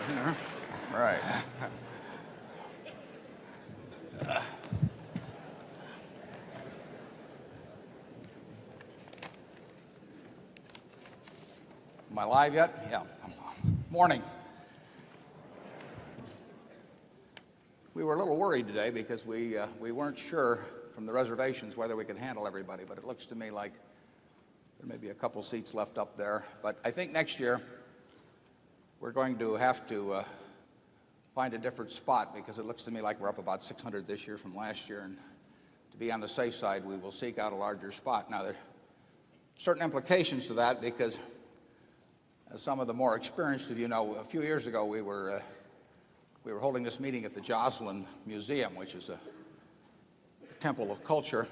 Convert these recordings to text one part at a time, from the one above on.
You know? Right. Am I live yet? Yeah. Morning. We were a little worried today because we weren't sure from the reservations whether we could handle everybody, but it looks to me like there may be a couple seats left up there. But I think next year we're going to have to find a different spot because it looks to me like we're up about 600 this year from last year. And to be on the safe side, we will seek out a larger spot. Now, there are certain implications to that because, as some of the more experienced of you know, a few years ago we were holding this meeting at the Joslin Museum, which is a temple of culture.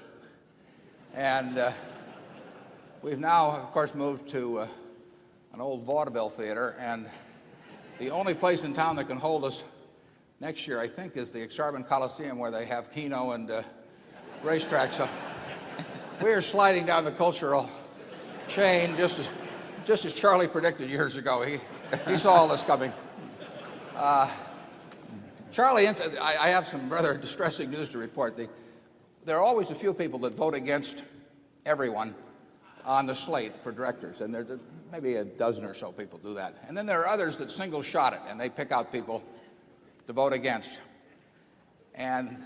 And we've now, of course, moved to an old vaudeville theater, and the only place in town that can hold us next year, I think, is the Exarban Coliseum, where they have Keno and racetracks. So we are sliding down the cultural chain just as Charlie predicted years ago. He saw all this coming. Charlie, I have some rather distressing news to report. There are always a few people that vote against everyone on the slate for directors, and there maybe a dozen or so people do that. And then there are others that single shot it, and they pick out people to vote against. And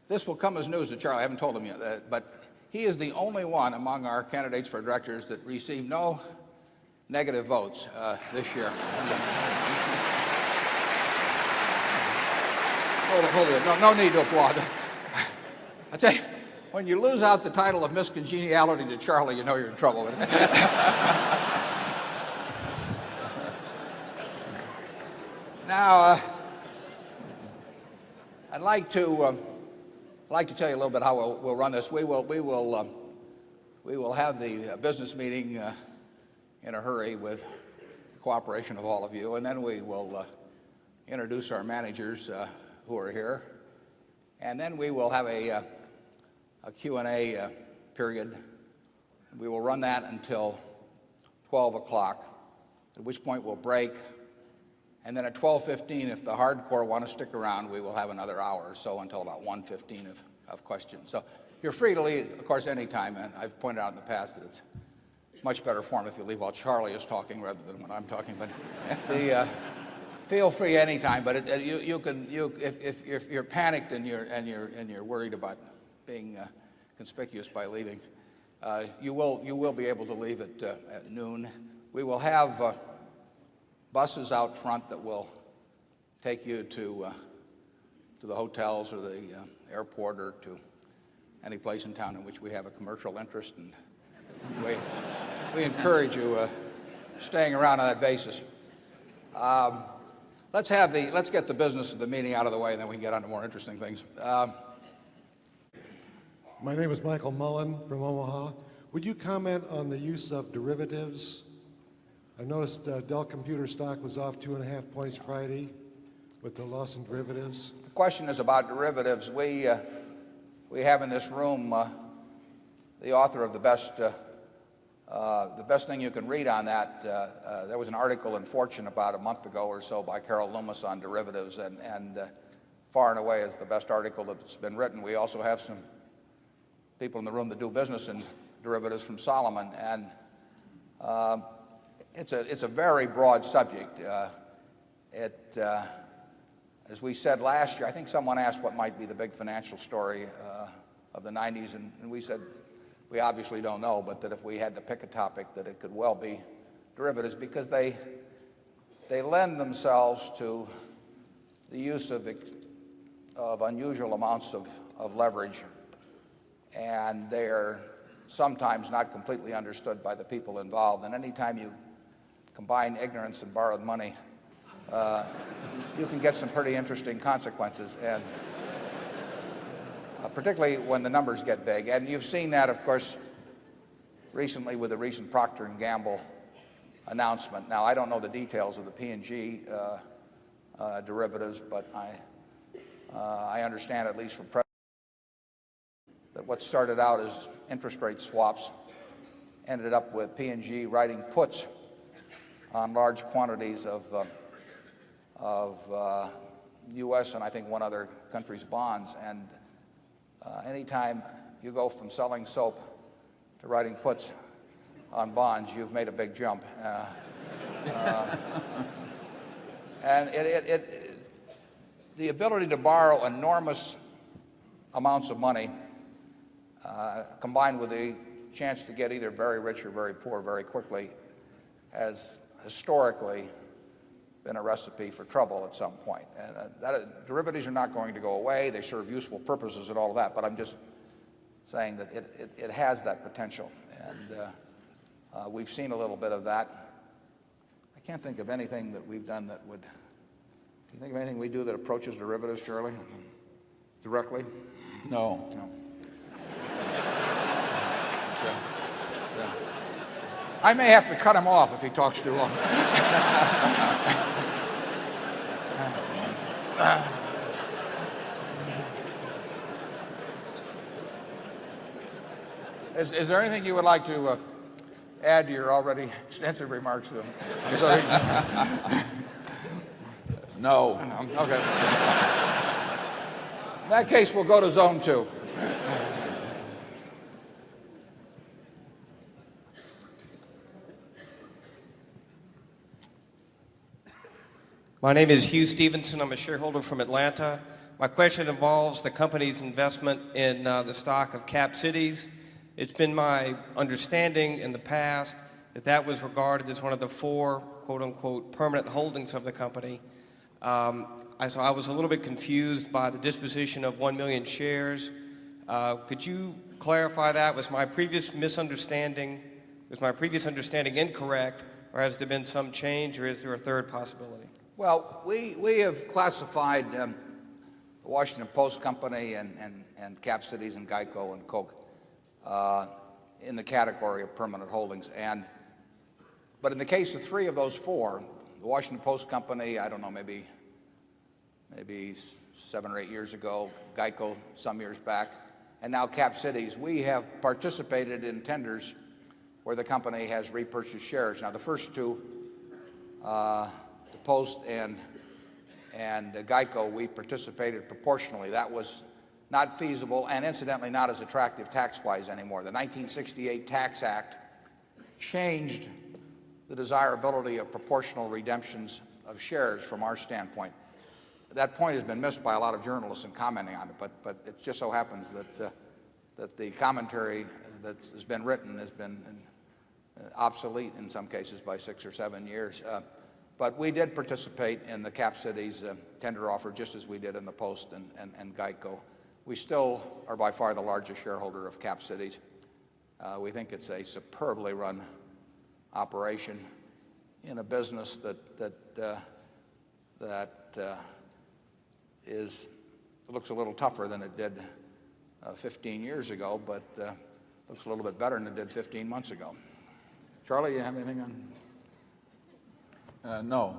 this will come as news to Charlie. I haven't told him yet, but he is the only one among our candidates for directors that received no negative votes this year. Hold it. No need to applaud. I tell you, when you lose out the title of Miss Congeniality to Charlie, you know you're in trouble with it. Now, I'd like to tell you a little bit how we'll run this. We will have the business meeting in a hurry with the cooperation of all of you, and then we will introduce our managers who are here, and then we will have a Q&A period. We will run that until 12 o'clock, at which point we'll break. And then at 12:15, if the hardcore want to stick around, we will have another hour or so until about 1:15 of questions. So you're free to leave, of course, any time. And I've pointed out in the past that it's much better form if you leave while Charlie is talking rather than when I'm talking. But feel free any time. But if you're panicked and you're worried about being conspicuous by leaving, you will be able to leave at noon. We will have buses out front that will take you to the hotels or the airport or to any place in town in which we have a commercial interest, and we encourage you staying around on that basis. Let's get the business of the meeting out of the way, and then we can get on to more interesting things. My name is Michael Mullen from Omaha. Would you comment on the use of derivatives? I noticed Dell Computer stock was off 2.5 points Friday with the loss in derivatives. The question is about derivatives. We have in this room the author of the best thing you can read on that. There was an article in Fortune about a month ago or so by Carol Loomis on derivatives, and far and away is the best article that's been written. We also have some people in the room that do business in derivatives from Solomon, and it's a very broad subject. As we said last year, I think someone asked what might be the big financial story of the 90s, and we said we obviously don't know, but that if we had to pick a topic, that it could well be derivatives, because they lend themselves to the use of unusual amounts of leverage, and they are sometimes not completely understood by the people involved. And anytime you combine ignorance and borrowed money, you can get some pretty interesting consequences, and particularly when the numbers get big. And you've seen that, of course, recently with the recent Procter & Gamble announcement. Now, I don't know the details of the P&G derivatives, but I understand, at least from that what started out as interest rate swaps ended up with P&G writing puts on large quantities of of U.S. and I think one other country's bonds. And anytime you go from selling soap to writing puts on bonds, you've made a big jump. And the ability to borrow enormous amounts of money, combined with the chance to get either very rich or very poor very quickly, has historically been a recipe for trouble at some point. And derivatives are not going to go away. They serve useful purposes and all of that, but I'm just saying that it has that potential. And we've seen a little bit of that. I can't think of anything that we've done that would... Do you think of anything we do that approaches derivatives, Charlie? Directly? No. No. I may have to cut him off if he talks too long. Is there anything you would like to add to your already extensive remarks? I'm sorry. No. Okay. In that case, we'll go to zone 2. My name is Hugh Stevenson. I'm a shareholder from Atlanta. My question involves the company's investment in the stock of Cap Cities. It's been my understanding in the past that that was regarded as one of the 4, quote-unquote, permanent holdings of the company. So I was a little bit confused by the disposition of 1 million shares. Could you clarify that? Was my previous understanding incorrect, or has there been some change, or is there a third possibility? Well, we have classified the Washington Post Company and Cap Cities and Geico and Coke in the category of permanent holdings. But in the case of 3 of those 4, the Washington Post Company, I don't know, maybe 7 or 8 years ago, Geico some years back, and now Cap Cities, we have participated in tenders where the company has repurchased shares. Now, the first 2, the Post and Geico, we participated proportionally. That was not feasible and incidentally not as attractive tax-wise anymore. The 1968 Tax Act changed the desirability of proportional redemptions of shares from our standpoint. That point has been missed by a lot of journalists in commenting on it, but it just so happens that the commentary that has been written has been obsolete in some cases by 6 or 7 years. But we did participate in the Cap Cities tender offer just as we did in the Post and Geico. We still are by far the largest shareholder of Cap Cities. We think it's a superbly run operation in a business that looks a little tougher than it did 15 years ago, but looks a little bit better than it did 15 months ago. Charlie, you have anything on? No.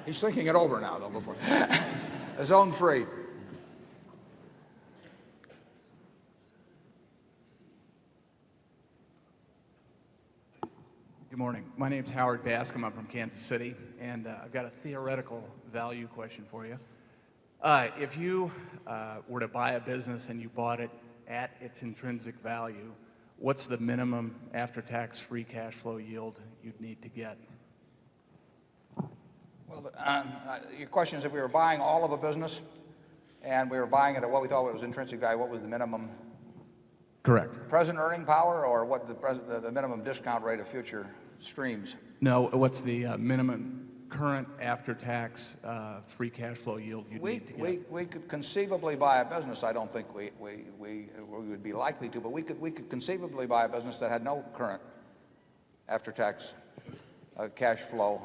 He's thinking it over now, though, before. Zone 3. Good morning. My name's Howard Bascom. I'm from Kansas City, and I've got a theoretical value question for you. If you were to buy a business and you bought it at its intrinsic value, what's the minimum after-tax free cash flow yield you'd need to get? Well, your question is if we were buying all of a business and we were buying it at what we thought was intrinsic value, what was the minimum? Correct. Present earning power, or what the minimum discount rate of future streams? No, what's the minimum current after-tax free cash flow yield you'd need to get? We could conceivably buy a business. I don't think we would be likely to, but we could conceivably buy a business that had no current after-tax cash flow,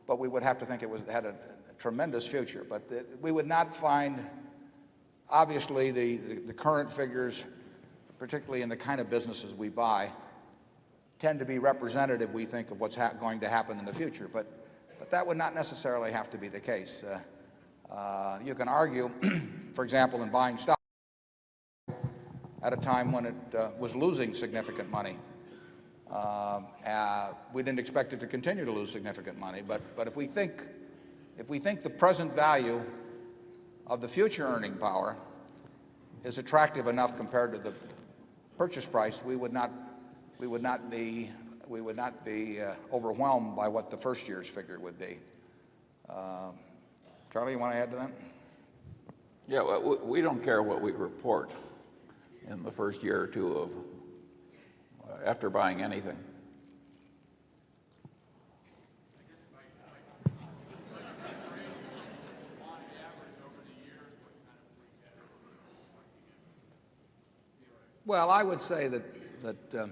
but we would have to think it had a tremendous future. But we would not find, obviously, the current figures, particularly in the kind of businesses we buy, tend to be representative, we think, of what's going to happen in the future. But that would not necessarily have to be the case. You can argue, for example, in buying stock at a time when it was losing significant money. We didn't expect it to continue to lose significant money, but if we think if we think the present value of the future earning power is attractive enough compared to the purchase price, we would not be overwhelmed by what the first year's figure would be. Charlie, you want to add to that? Yeah, well, we don't care what we report in the first year or two of after buying anything. Well, I would say that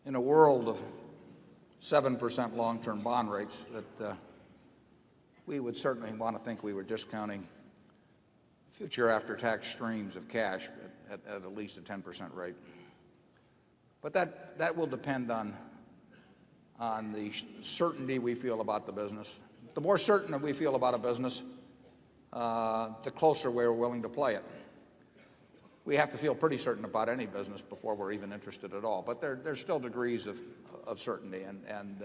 in a world of 7% long-term bond rates, that we would certainly want to think we were discounting future after-tax streams of cash at least a 10% rate. But that will depend on the certainty we feel about the business. The more certain that we feel about a business, the closer we're willing to play it. We have to feel pretty certain about any business before we're even interested at all. But there's still degrees of certainty. And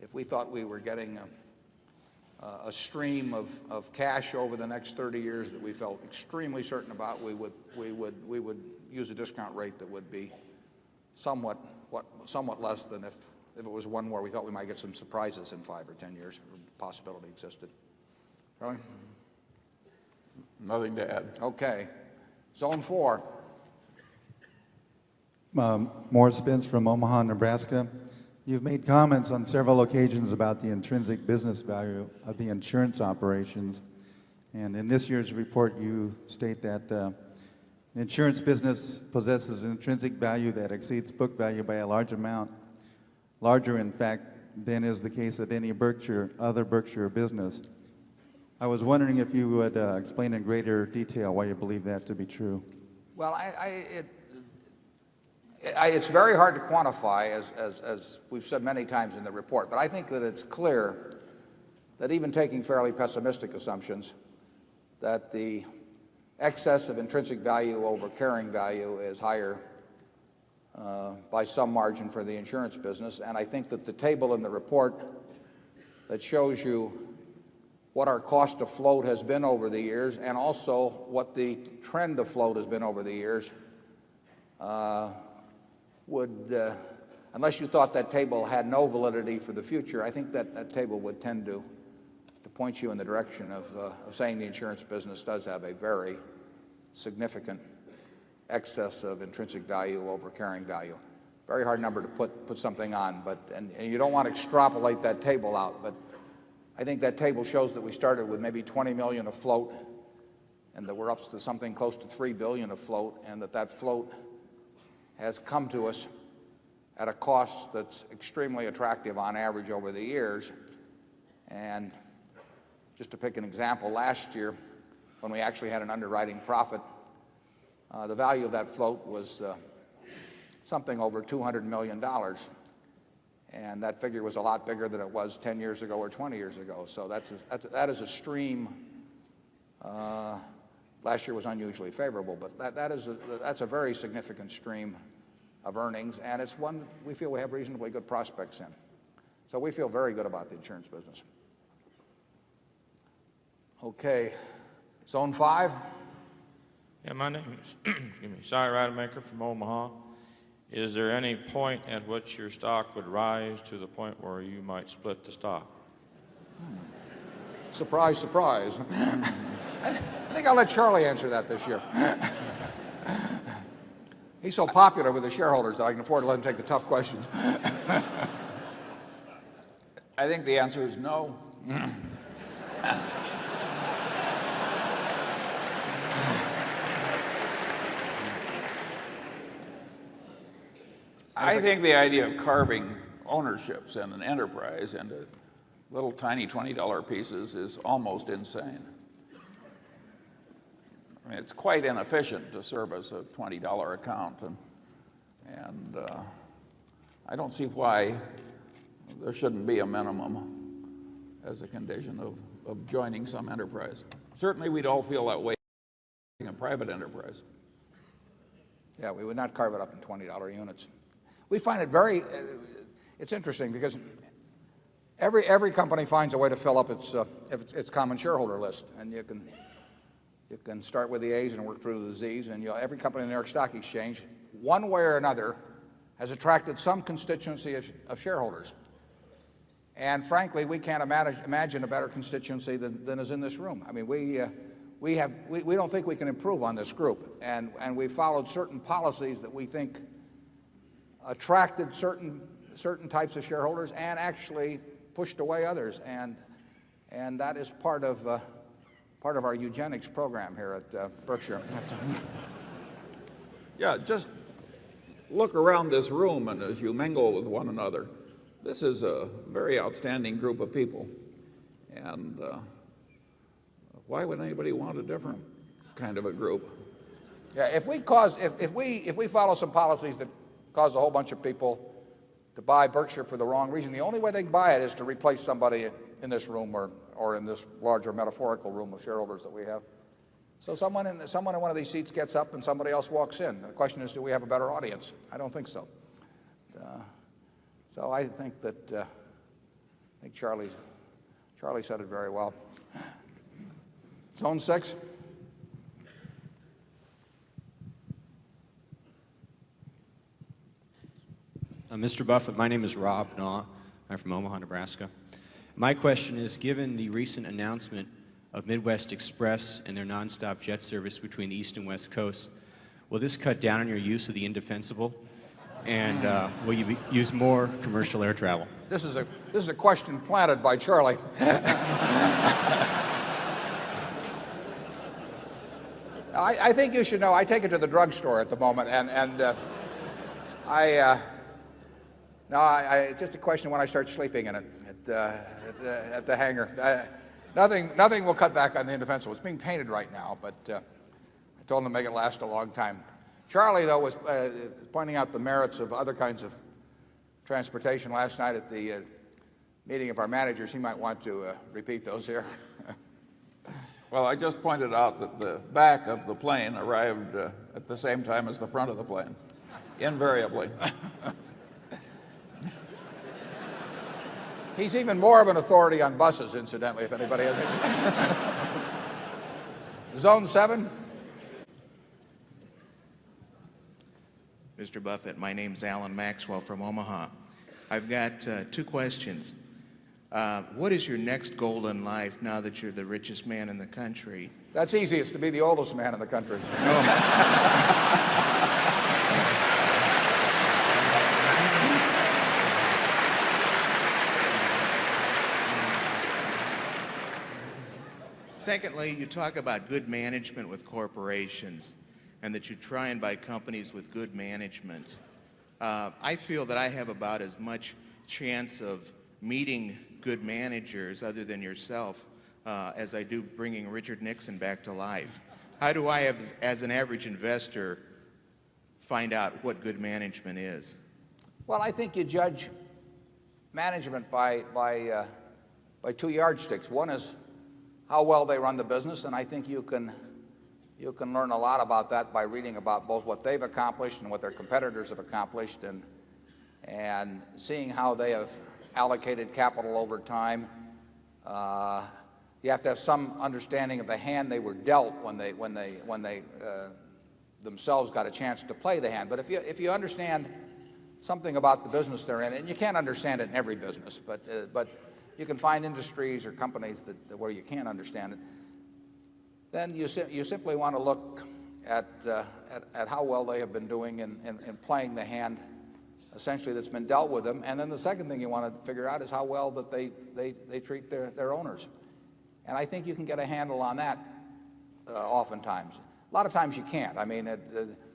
if we thought we were getting a stream of cash over the next 30 years that we felt extremely certain about, we would use a discount rate that would be somewhat less than if it was one where we thought we might get some surprises in 5 or 10 years. The possibility existed. Charlie? Nothing to add. Okay. Zone 4. Morris Spence from Omaha, Nebraska. You've made comments on several occasions about the intrinsic business value of the insurance operations. And in this year's report, you state that the insurance business possesses an intrinsic value that exceeds book value by a large amount, larger, in fact, than is the case at any other Berkshire business. I was wondering if you would explain in greater detail why you believe that to be true. Well, it's very hard to quantify, as we've said many times in the report, but I think that it's clear that even taking fairly pessimistic assumptions, that the excess of intrinsic value over carrying value is higher by some margin for the insurance business. And I think that the table in the report that shows you what our cost of float has been over the years and also what the trend of float has been over the years would, unless you thought that table had no validity for the future, I think that table would tend to point you in the direction of saying the insurance business does have a very significant excess of intrinsic value over carrying value. Very hard number to put something on, and you don't want to extrapolate that table out, but I think that table shows that we started with maybe 20 million of float and that we're up to something close to 3 billion of float, and that float has come to us at a cost that's extremely attractive on average over the years. And just to pick an example, last year when we actually had an underwriting profit, the value of that float was something over $200 million. And that figure was a lot bigger than it was 10 years ago or 20 years ago. So that is a stream. Last year was unusually favorable, but that's a very significant stream of earnings, and it's one we feel we have reasonably good prospects in. So we feel very good about the insurance business. Okay, Zone 5. Yeah, my name is Cy Rademacher from Omaha. Is there any point at which your stock would rise to the point where you might split the stock? Surprise, surprise. I think I'll let Charlie answer that this year. He's so popular with the shareholders that I can afford to let him take the tough questions. I think the answer is no. I think the idea of carving ownerships in an enterprise into little tiny $20 pieces is almost insane. I mean, it's quite inefficient to service a $20 account, and I don't see why there shouldn't be a minimum as a condition of joining some enterprise. Certainly, we'd all feel that way in a private enterprise. Yeah, we would not carve it up in $20 units. We find it very, it's interesting because every company finds a way to fill up its common shareholder list, and you can start with the A's and work through the Z's, and every company in the New York Stock Exchange, one way or another, has attracted some constituency of shareholders. And frankly, we can't imagine a better constituency than is in this room. I mean, we don't think we can improve on this group, and we followed certain policies that we think attracted certain types of shareholders and actually pushed away others, and that is part of our eugenics program here at Berkshire. Yeah, just look around this room, and as you mingle with one another, this is a very outstanding group of people. And why would anybody want a different kind of a group? Yeah, if we follow some policies that cause a whole bunch of people to buy Berkshire for the wrong reason, the only way they can buy it is to replace somebody in this room or in this larger metaphorical room of shareholders that we have. So someone in one of these seats gets up and somebody else walks in. The question is, do we have a better audience? I don't think so. So I think Charlie said it very well. Zone 6. Mr. Buffett, my name is Rob Naw. I'm from Omaha, Nebraska. My question is, given the recent announcement of Midwest Express and their nonstop jet service between the East and West Coasts, will this cut down on your use of the Indefensible? And will you use more commercial air travel? This is a question planted by Charlie. I think you should know. I take it to the drugstore at the moment, and it's just a question when I start sleeping in it at the hangar. Nothing will cut back on the Indefensible. It's being painted right now, but I told him to make it last a long time. Charlie, though, was pointing out the merits of other kinds of transportation last night at the meeting of our managers. He might want to repeat those here. Well, I just pointed out that the back of the plane arrived at the same time as the front of the plane, invariably. He's even more of an authority on buses, incidentally, if anybody has any. Zone 7. Mr. Buffett, my name's Alan Maxwell from Omaha. I've got two questions. What is your next goal in life now that you're the richest man in the country? That's easy. It's to be the oldest man in the country. Secondly, you talk about good management with corporations and that you try and buy companies with good management. I feel that I have about as much chance of meeting good managers other than yourself as I do bringing Richard Nixon back to life. How do I, as an average investor, find out what good management is? Well, I think you judge management by two yardsticks. One is how well they run the business, and I think you can learn a lot about that by reading about both what they've accomplished and what their competitors have accomplished, and seeing how they have allocated capital over time. You have to have some understanding of the hand they were dealt when they themselves got a chance to play the hand. But if you understand something about the business they're in, and you can't understand it in every business, but you can find industries or companies where you can't understand it, then you simply want to look at how well they have been doing in playing the hand essentially that's been dealt with them. And then the second thing you want to figure out is how well that they treat their owners. And I think you can get a handle on that oftentimes. A lot of times you can't. I mean,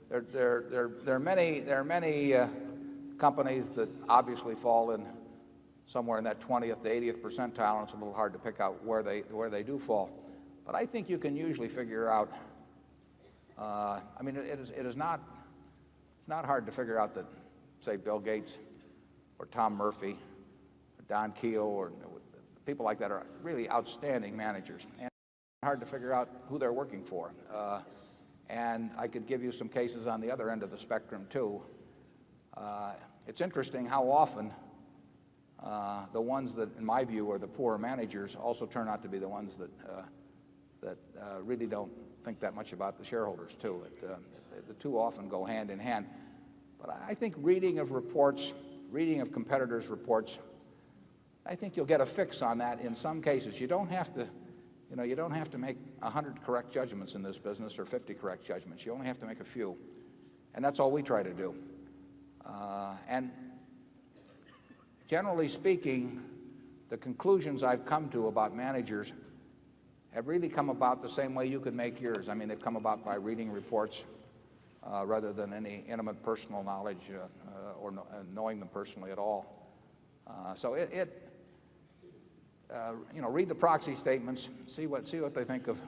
there are many companies that obviously fall in somewhere in that 20th to 80th percentile, and it's a little hard to pick out where they do fall. But I think you can usually figure out. I mean, it's not hard to figure out that, say, Bill Gates or Tom Murphy or Don Keogh or people like that are really outstanding managers. And it's hard to figure out who they're working for. And I could give you some cases on the other end of the spectrum too. It's interesting how often the ones that, in my view, are the poor managers also turn out to be the ones that really don't think that much about the shareholders, too. The two often go hand in hand. But I think reading of reports, reading of competitors' reports, I think you'll get a fix on that in some cases. You don't have to, you don't have to make 100 correct judgments in this business or 50 correct judgments. You only have to make a few. And that's all we try to do. And generally speaking, the conclusions I've come to about managers have really come about the same way you could make yours. I mean, they've come about by reading reports rather than any intimate personal knowledge or knowing them personally at all. So read the proxy statements, see what they think of,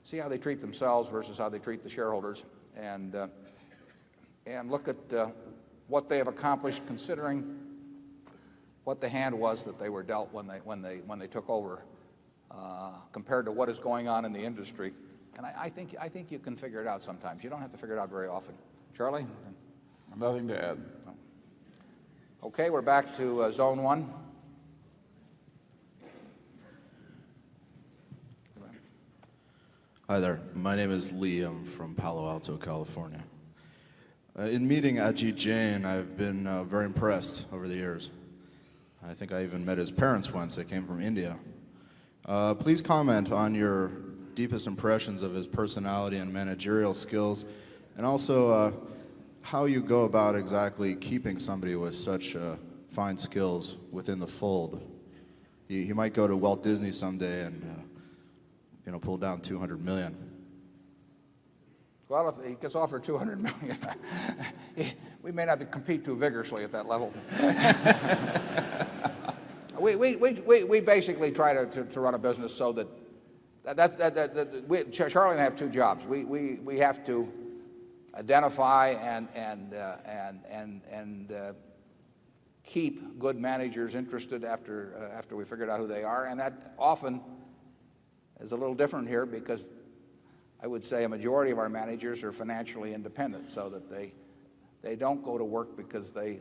see how they treat themselves versus how they treat the shareholders, and look at what they have accomplished considering what the hand was that they were dealt when they took over, compared to what is going on in the industry. And I think you can figure it out sometimes. You don't have to figure it out very often. Charlie? Nothing to add. No. Okay, we're back to zone one. Hi there. My name is Lee. I'm from Palo Alto, California. In meeting Ajit Jain, I've been very impressed over the years. I think I even met his parents once. They came from India. Please comment on your deepest impressions of his personality and managerial skills, and also how you go about exactly keeping somebody with such fine skills within the fold. He might go to Walt Disney someday and pull down 200 million. Well, if he gets offered 200 million, we may not compete too vigorously at that level. We basically try to run a business so that Charlie and I have two jobs. We have to identify and keep good managers interested after we figured out who they are, and that often is a little different here because I would say a majority of our managers are financially independent, so that they don't go to work because they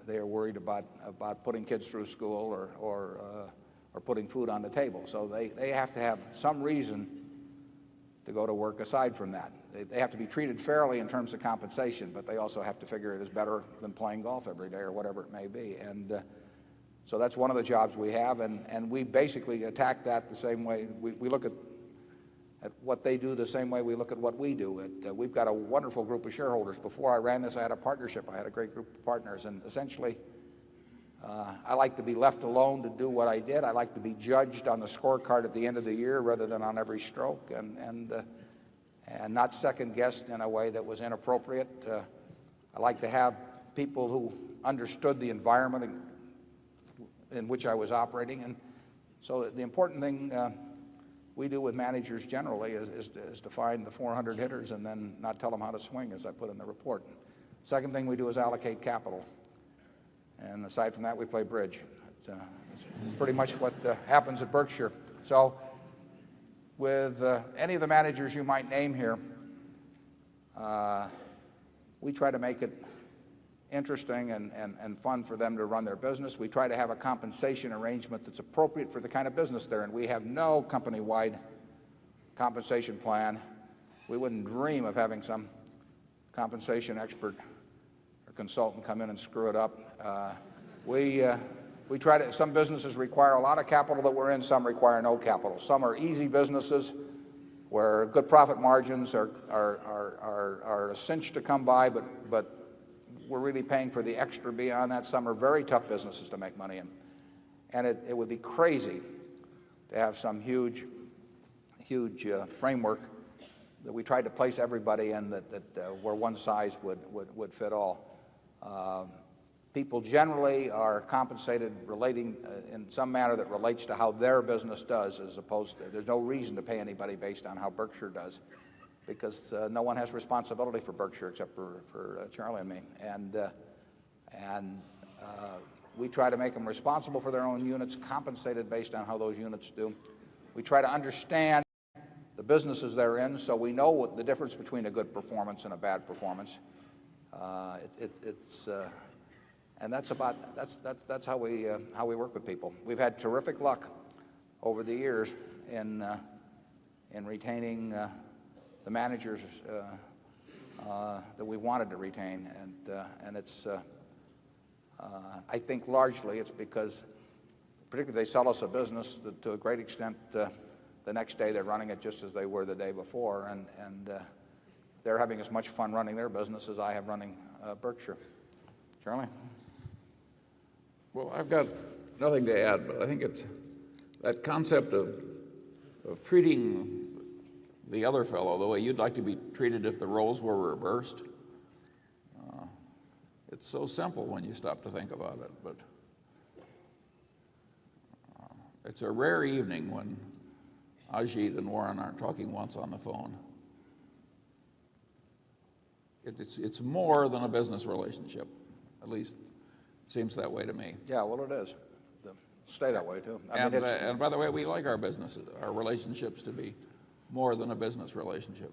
are worried about putting kids through school or putting food on the table. So they have to have some reason to go to work aside from that. They have to be treated fairly in terms of compensation, but they also have to figure it is better than playing golf every day or whatever it may be. And so that's one of the jobs we have, and we basically attack that the same way. We look at what they do the same way we look at what we do. We've got a wonderful group of shareholders. Before I ran this, I had a partnership. I had a great group of partners, and essentially I like to be left alone to do what I did. I like to be judged on the scorecard at the end of the year rather than on every stroke, and not second-guessed in a way that was inappropriate. I like to have people who understood the environment in which I was operating. And so the important thing we do with managers generally is to find the 400 hitters and then not tell them how to swing, as I put in the report. Second thing we do is allocate capital. And aside from that, we play bridge. It's pretty much what happens at Berkshire. So with any of the managers you might name here, we try to make it interesting and fun for them to run their business. We try to have a compensation arrangement that's appropriate for the kind of business they're in. We have no company-wide compensation plan. We wouldn't dream of having some compensation expert or consultant come in and screw it up. We try to, some businesses require a lot of capital that we're in, some require no capital. Some are easy businesses where good profit margins are a cinch to come by, but we're really paying for the extra beyond that. Some are very tough businesses to make money in. And it would be crazy to have some huge framework that we tried to place everybody in that where one size would fit all. People generally are compensated relating in some manner that relates to how their business does, as opposed to, there's no reason to pay anybody based on how Berkshire does, because no one has responsibility for Berkshire except for Charlie and me. And we try to make them responsible for their own units, compensated based on how those units do. We try to understand the businesses they're in, so we know what the difference between a good performance and a bad performance. And that's how we work with people. We've had terrific luck over the years in retaining the managers that we wanted to retain, and it's I think largely it's because, particularly, they sell us a business that, to a great extent, the next day they're running it just as they were the day before, and they're having as much fun running their business as I have running Berkshire. Charlie? Well, I've got nothing to add, but I think it's that concept of treating the other fellow the way you'd like to be treated if the roles were reversed. It's so simple when you stop to think about it, but it's a rare evening when Ajit and Warren aren't talking once on the phone. It's more than a business relationship. At least it seems that way to me. Yeah, well, it is. Stay that way, too. And by the way, we like our businesses, our relationships to be more than a business relationship.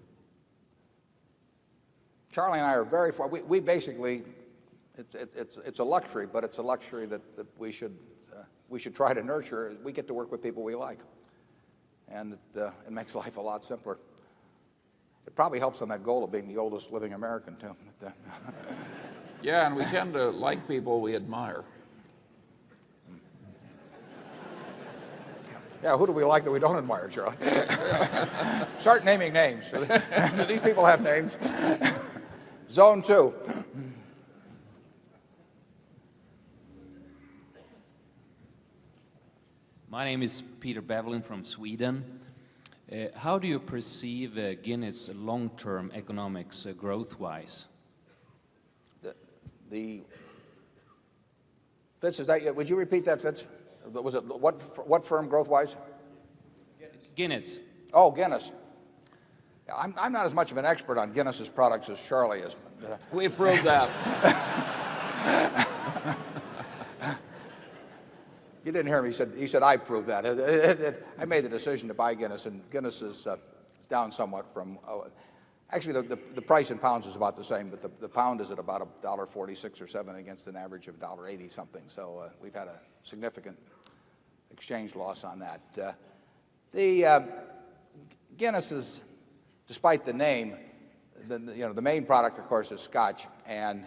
Charlie and I are very far. We basically, it's a luxury, but it's a luxury that we should try to nurture. We get to work with people we like, and it makes life a lot simpler. It probably helps on that goal of being the oldest living American, too. Yeah, and we tend to like people we admire. Yeah, who do we like that we don't admire, Charlie? Start naming names. Do these people have names? Zone 2. My name is Peter Bevelin from Sweden. How do you perceive Guinness long-term economics growth-wise? Fitz, is that, would you repeat that, Fitz? Was it what firm growth-wise? Guinness. Oh, Guinness. I'm not as much of an expert on Guinness's products as Charlie is. We proved that. You didn't hear me. He said I proved that. I made the decision to buy Guinness, and Guinness is down somewhat from. Actually, the price in pounds is about the same, but the pound is at about $1.46 or $1.47 against an average of $1.80 something. So we've had a significant exchange loss on that. The Guinness is, despite the name, the main product, of course, is Scotch, and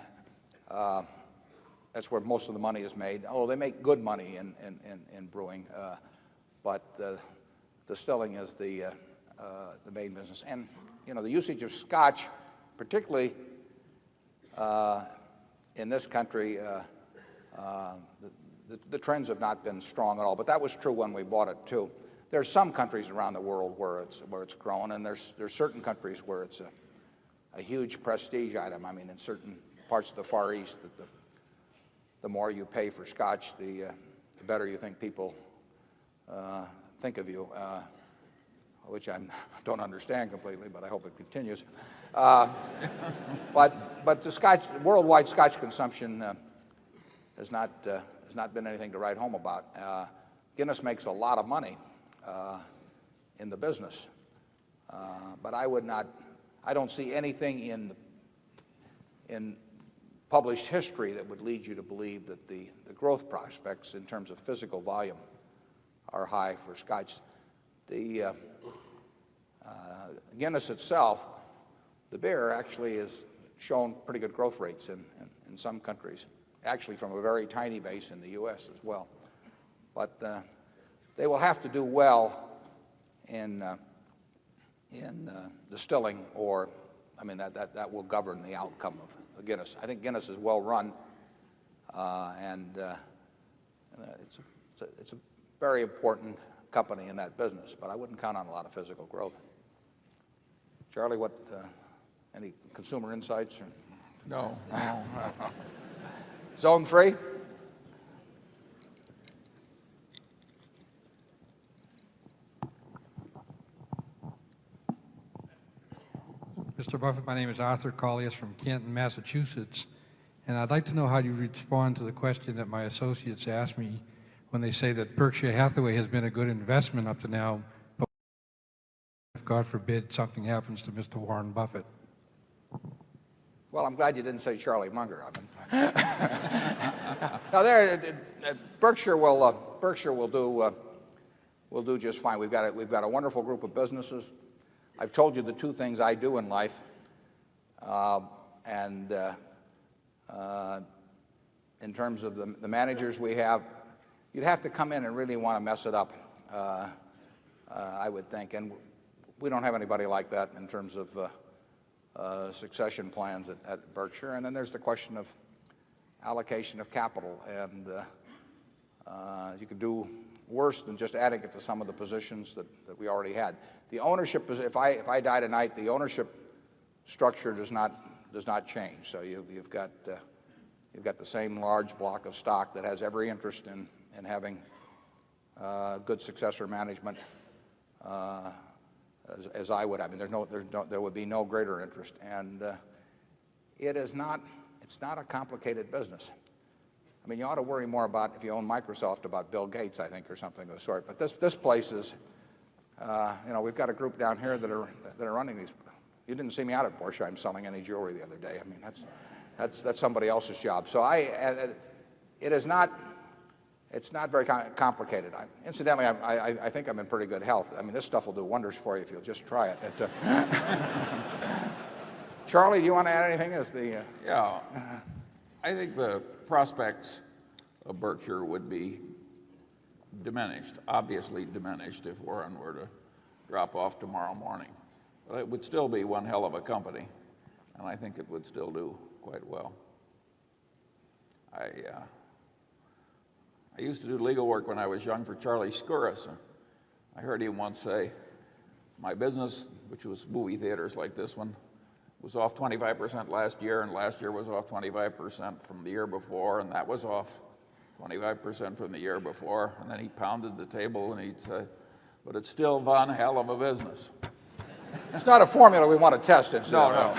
that's where most of the money is made. Oh, they make good money in brewing, but distilling is the main business. And the usage of Scotch, particularly in this country, the trends have not been strong at all. But that was true when we bought it too. There's some countries around the world where it's grown, and there's certain countries where it's a huge prestige item. I mean, in certain parts of the Far East, the more you pay for Scotch, the better you think people think of you, which I don't understand completely, but I hope it continues. But the worldwide Scotch consumption has not been anything to write home about. Guinness makes a lot of money in the business, but I don't see anything in published history that would lead you to believe that the growth prospects in terms of physical volume are high for Scotch. The Guinness itself, the beer, actually has shown pretty good growth rates in some countries, actually from a very tiny base in the U.S. as well. But they will have to do well in distilling, or that will govern the outcome of Guinness. I think Guinness is well run, and it's a very important company in that business, but I wouldn't count on a lot of physical growth. Charlie, any consumer insights? No. Zone 3? Mr. Buffett, my name is Arthur Collius from Canton, Massachusetts, and I'd like to know how you respond to the question that my associates asked me when they say that Berkshire Hathaway has been a good investment up to now, but if, God forbid, something happens to Mr. Warren Buffett. Well, I'm glad you didn't say Charlie Munger. I mean, now Berkshire will do just fine. We've got a wonderful group of businesses. I've told you the two things I do in life, and in terms of the managers we have, you'd have to come in and really want to mess it up, I would think. And we don't have anybody like that in terms of succession plans at Berkshire. And then there's the question of allocation of capital. And you could do worse than just adding it to some of the positions that we already had. The ownership, if I die tonight, the ownership structure does not change. So you've got the same large block of stock that has every interest in having good successor management as I would. I mean, there would be no greater interest. And it's not a complicated business. I mean, you ought to worry more about, if you own Microsoft, about Bill Gates, I think, or something of the sort. But this place is, we've got a group down here that are running these. You didn't see me out at Borsheim selling any jewelry the other day. I mean, that's somebody else's job. So it's not very complicated. Incidentally, I think I'm in pretty good health. I mean, this stuff will do wonders for you if you'll just try it. Charlie, do you want to add anything? Yeah, I think the prospects of Berkshire would be diminished, obviously diminished, if Warren were to drop off tomorrow morning. But it would still be one hell of a company, and I think it would still do quite well. I used to do legal work when I was young for Charlie Skouras. I heard him once say, my business, which was movie theaters like this one, was off 25% last year, and last year was off 25% from the year before, and that was off 25% from the year before. And then he pounded the table and he'd say, but it's still one hell of a business. It's not a formula we want to test. No.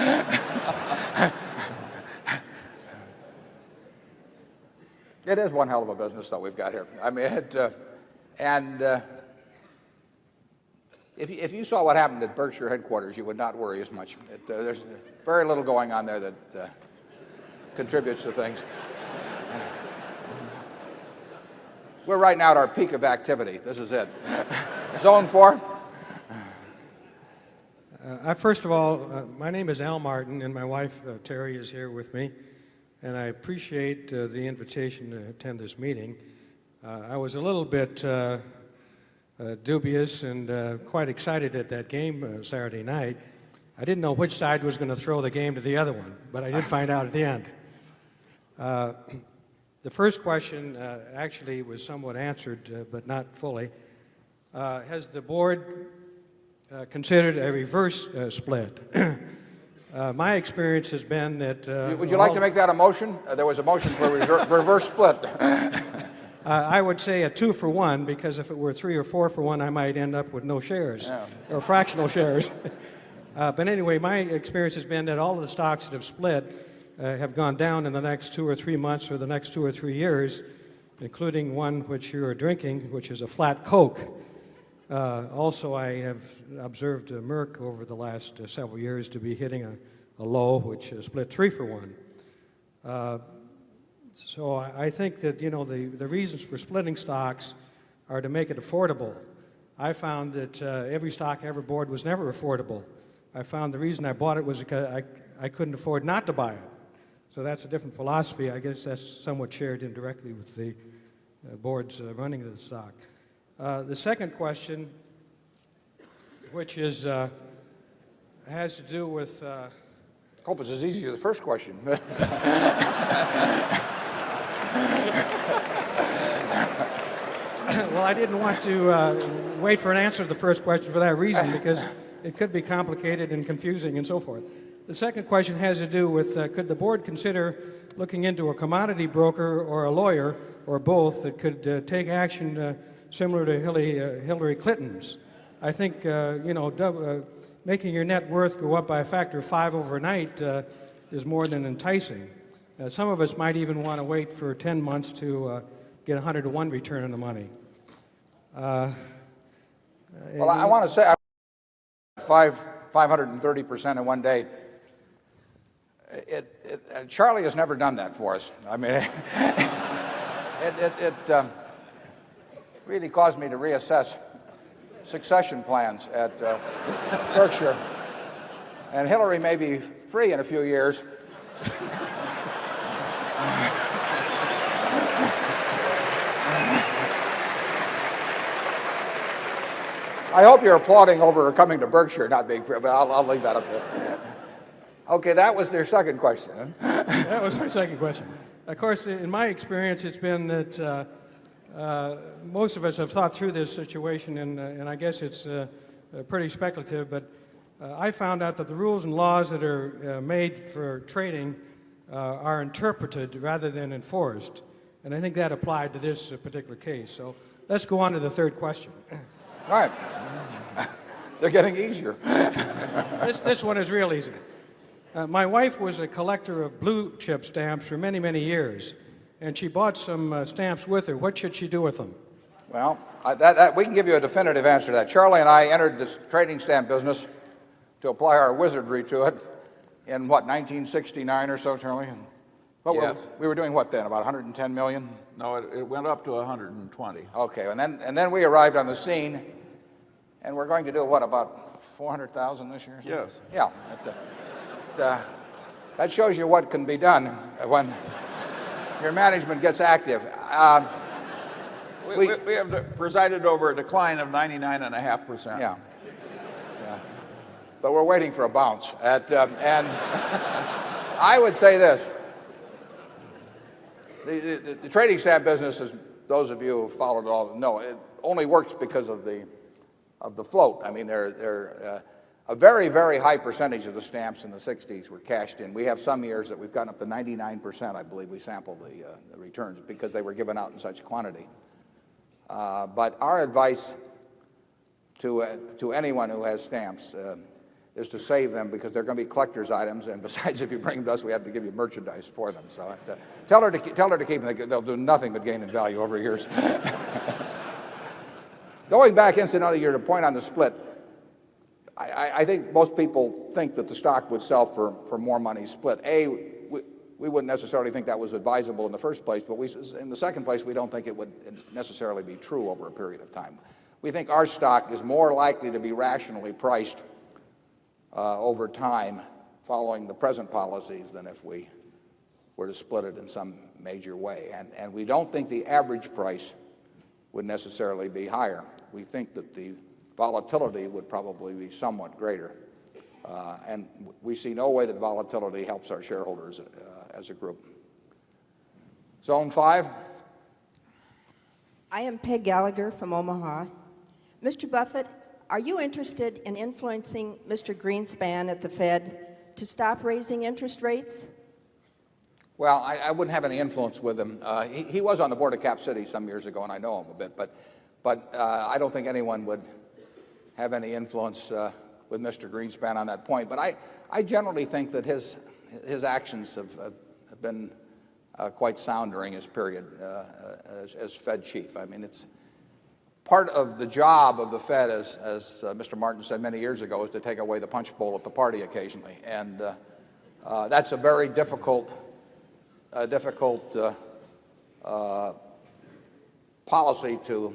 It is one hell of a business, though, we've got here. I mean, if you saw what happened at Berkshire headquarters, you would not worry as much. There's very little going on there that contributes to things. We're right now at our peak of activity. This is it. Zone 4. First of all, my name is Al Martin, and my wife, Terry, is here with me. And I appreciate the invitation to attend this meeting. I was a little bit dubious and quite excited at that game Saturday night. I didn't know which side was going to throw the game to the other one, but I did find out at the end. The first question actually was somewhat answered, but not fully. Has the board considered a reverse split? My experience has been that... Would you like to make that a motion? There was a motion for a reverse split. I would say a 2-for-1, because if it were 3 or 4-for-1, I might end up with no shares, or fractional shares. But anyway, my experience has been that all of the stocks that have split have gone down in the next 2 or 3 months or the next 2 or 3 years, including one which you are drinking, which is a flat Coke. Also, I have observed Merck over the last several years to be hitting a low, which split 3-for-1. So I think that, you know, the reasons for splitting stocks are to make it affordable. I found that every stock I ever bought was never affordable. I found the reason I bought it was because I couldn't afford not to buy it. So that's a different philosophy. I guess that's somewhat shared indirectly with the board's running of the stock. The second question, which is has to do with... Hope it's as easy as the first question. Well, I didn't want to wait for an answer to the first question for that reason, because it could be complicated and confusing and so forth. The second question has to do with could the board consider looking into a commodity broker or a lawyer or both that could take action similar to Hillary Clinton's? I think making your net worth go up by a factor of 5 overnight is more than enticing. Some of us might even want to wait for 10 months to get 100-to-1 return on the money. Well, I want to say 530% in one day. Charlie has never done that for us. I mean, it really caused me to reassess succession plans at Berkshire. And Hillary may be free in a few years. I hope you're applauding over coming to Berkshire, not being free, but I'll leave that up there. Okay, that was their second question. That was my second question. Of course, in my experience, it's been that most of us have thought through this situation, and I guess it's pretty speculative, but I found out that the rules and laws that are made for trading are interpreted rather than enforced, and I think that applied to this particular case. So let's go on to the third question. All right. They're getting easier. This one is real easy. My wife was a collector of blue chip stamps for many, many years, and she bought some stamps with her. What should she do with them? Well, we can give you a definitive answer to that. Charlie and I entered this trading stamp business to apply our wizardry to it in, what, 1969 or so, Charlie? Yes. We were doing what then, about 110 million? No, it went up to 120. Okay, and then we arrived on the scene, and we're going to do, what, about 400,000 this year? Yes. Yeah. That shows you what can be done when your management gets active. We have presided over a decline of 99.5%. Yeah. But we're waiting for a bounce. And I would say this. The trading stamp business, as those of you who followed it all know, it only works because of the float. I mean, a very, very high percentage of the stamps in the 60s were cashed in. We have some years that we've gotten up to 99%, I believe we sampled the returns because they were given out in such quantity. But our advice to anyone who has stamps is to save them because they're going to be collector's items, and besides, if you bring them to us, we have to give you merchandise for them. So tell her to keep them. They'll do nothing but gain in value over years. Going back, incidentally, to point on the split, I think most people think that the stock would sell for more money split. We wouldn't necessarily think that was advisable in the first place, but in the second place, we don't think it would necessarily be true over a period of time. We think our stock is more likely to be rationally priced over time following the present policies than if we were to split it in some major way. And we don't think the average price would necessarily be higher. We think that the volatility would probably be somewhat greater. And we see no way that volatility helps our shareholders as a group. Zone 5. I am Peg Gallagher from Omaha. Mr. Buffett, are you interested in influencing Mr. Greenspan at the Fed to stop raising interest rates? Well, I wouldn't have any influence with him. He was on the board of Cap City some years ago, and I know him a bit, but I don't think anyone would have any influence with Mr. Greenspan on that point. But I generally think that his actions have been quite sound during his period as Fed chief. I mean, it's part of the job of the Fed, as Mr. Martin said many years ago, is to take away the punch bowl at the party occasionally. And that's a very difficult policy to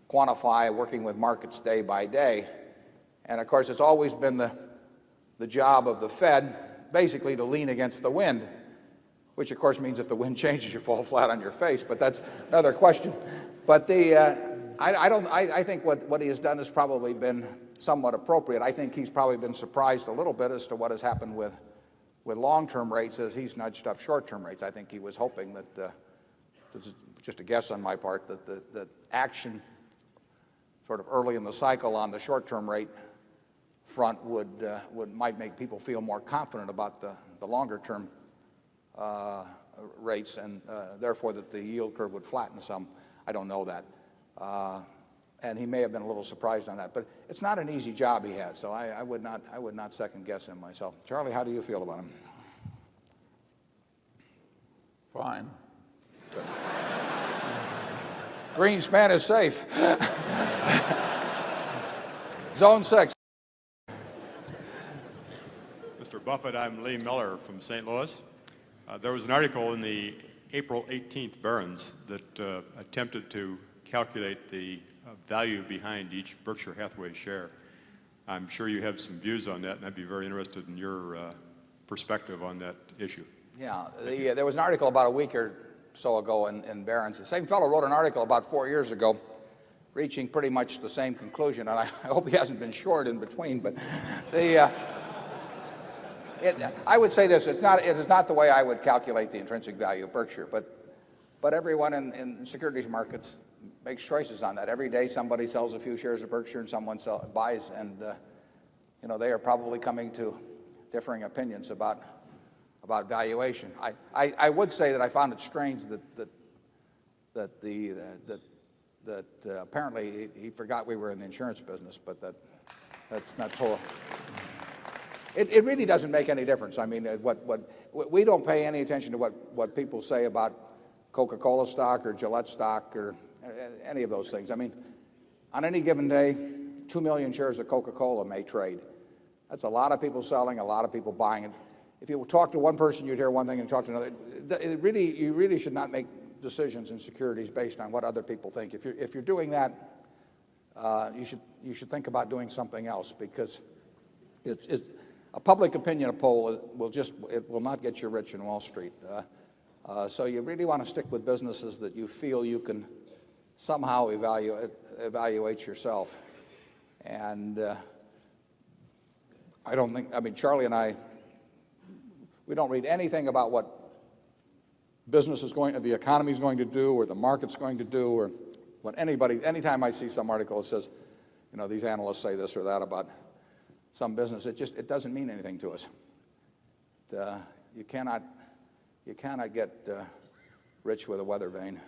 quantify, working with markets day by day. And of course, it's always been the job of the Fed basically to lean against the wind, which of course means if the wind changes, you fall flat on your face, but that's another question. But I think what he has done has probably been somewhat appropriate. I think he's probably been surprised a little bit as to what has happened with long-term rates as he's nudged up short-term rates. I think he was hoping that, this is just a guess on my part, that action sort of early in the cycle on the short-term rate front might make people feel more confident about the longer-term rates, and therefore that the yield curve would flatten some. I don't know that. And he may have been a little surprised on that. But it's not an easy job he has, so I would not second guess him myself. Charlie, how do you feel about him? Fine. Greenspan is safe. Zone 6. Buffett. I'm Lee Miller from St. Louis. There was an article in the April 18th Barron's that attempted to calculate the value behind each Berkshire Hathaway share. I'm sure you have some views on that, and I'd be very interested in your perspective on that issue. Yeah, there was an article about a week or so ago in Barron's. The same fellow wrote an article about 4 years ago reaching pretty much the same conclusion, and I hope he hasn't been short in between, but I would say this, it is not the way I would calculate the intrinsic value of Berkshire, but everyone in securities markets makes choices on that. Every day somebody sells a few shares of Berkshire and someone buys, and they are probably coming to differing opinions about valuation. I would say that I found it strange that apparently he forgot we were in the insurance business, but that's not total. It really doesn't make any difference. I mean, we don't pay any attention to what people say about Coca-Cola stock or Gillette stock or any of those things. I mean, on any given day, 2 million shares of Coca-Cola may trade. That's a lot of people selling, a lot of people buying it. If you talk to one person, you'd hear one thing, and talk to another. You really should not make decisions in securities based on what other people think. If you're doing that, you should think about doing something else, because a public opinion poll will not get you rich in Wall Street. So you really want to stick with businesses that you feel you can somehow evaluate yourself. And Charlie and I, we don't read anything about what the economy is going to do, or the market's going to do, or what anytime I see some article that says, these analysts say this or that about some business, it doesn't mean anything to us. You cannot get rich with a weather vane.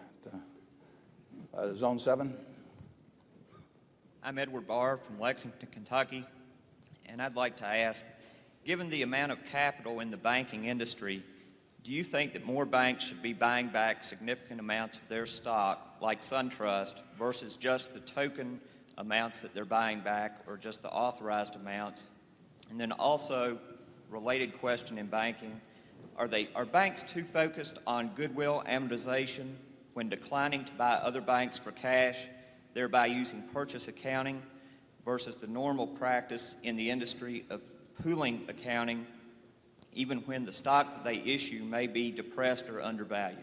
Zone 7. I'm Edward Barr from Lexington, Kentucky, and I'd like to ask, given the amount of capital in the banking industry, do you think that more banks should be buying back significant amounts of their stock, like SunTrust, versus just the token amounts that they're buying back, or just the authorized amounts? And then also, related question in banking, are banks too focused on goodwill amortization when declining to buy other banks for cash, thereby using purchase accounting, versus the normal practice in the industry of pooling accounting, even when the stock that they issue may be depressed or undervalued?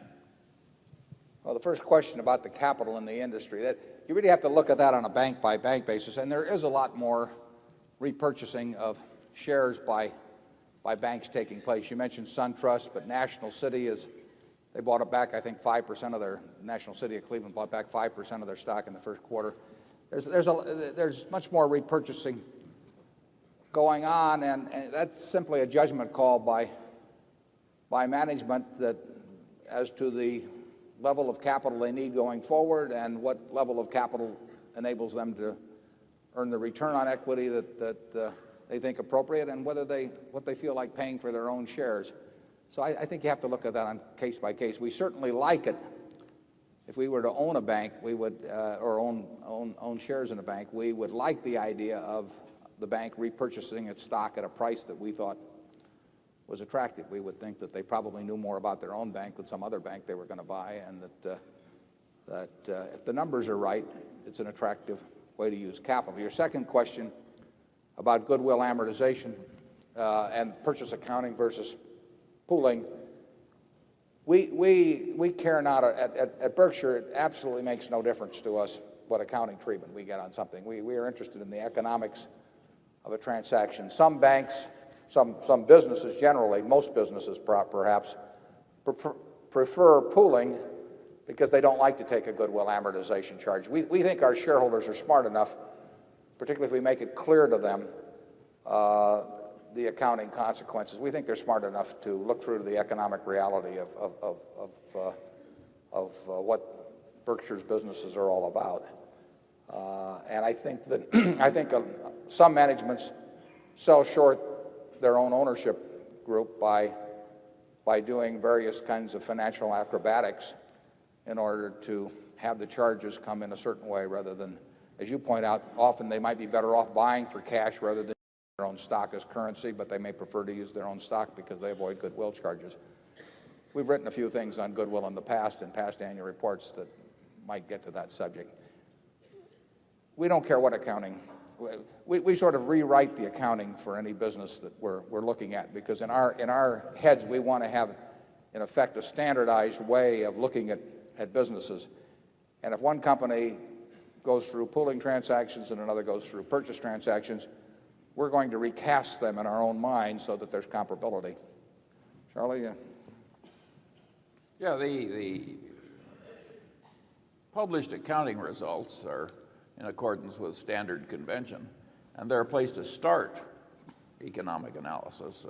Well, the first question about the capital in the industry, that you really have to look at that on a bank-by-bank basis, and there is a lot more repurchasing of shares by banks taking place. You mentioned SunTrust, but National City they bought it back, I think 5% of their, National City of Cleveland bought back 5% of their stock in the first quarter. There's much more repurchasing going on, and that's simply a judgment call by management that as to the level of capital they need going forward, and what level of capital enables them to earn the return on equity that they think appropriate, and what they feel like paying for their own shares. So I think you have to look at that on case by case. We certainly like it. If we were to own a bank, we would, or own shares in a bank, we would like the idea of the bank repurchasing its stock at a price that we thought was attractive. We would think that they probably knew more about their own bank than some other bank they were going to buy, and that if the numbers are right, it's an attractive way to use capital. Your second question about goodwill amortization and purchase accounting versus pooling, we care not. At Berkshire, it absolutely makes no difference to us what accounting treatment we get on something. We are interested in the economics of a transaction. Some banks, some businesses generally, most businesses perhaps, prefer pooling because they don't like to take a goodwill amortization charge. We think our shareholders are smart enough, particularly if we make it clear to them the accounting consequences. We think they're smart enough to look through to the economic reality of what Berkshire's businesses are all about. And I think that some managements sell short their own ownership group by doing various kinds of financial acrobatics in order to have the charges come in a certain way rather than, as you point out, often they might be better off buying for cash rather than their own stock as currency, but they may prefer to use their own stock because they avoid goodwill charges. We've written a few things on goodwill in the past, in past annual reports, that might get to that subject. We don't care what accounting. We sort of rewrite the accounting for any business that we're looking at, because in our heads we want to have, in effect, a standardized way of looking at businesses. And if one company goes through pooling transactions and another goes through purchase transactions, we're going to recast them in our own mind so that there's comparability. Charlie? Yeah, the published accounting results are in accordance with standard convention, and they're a place to start economic analysis.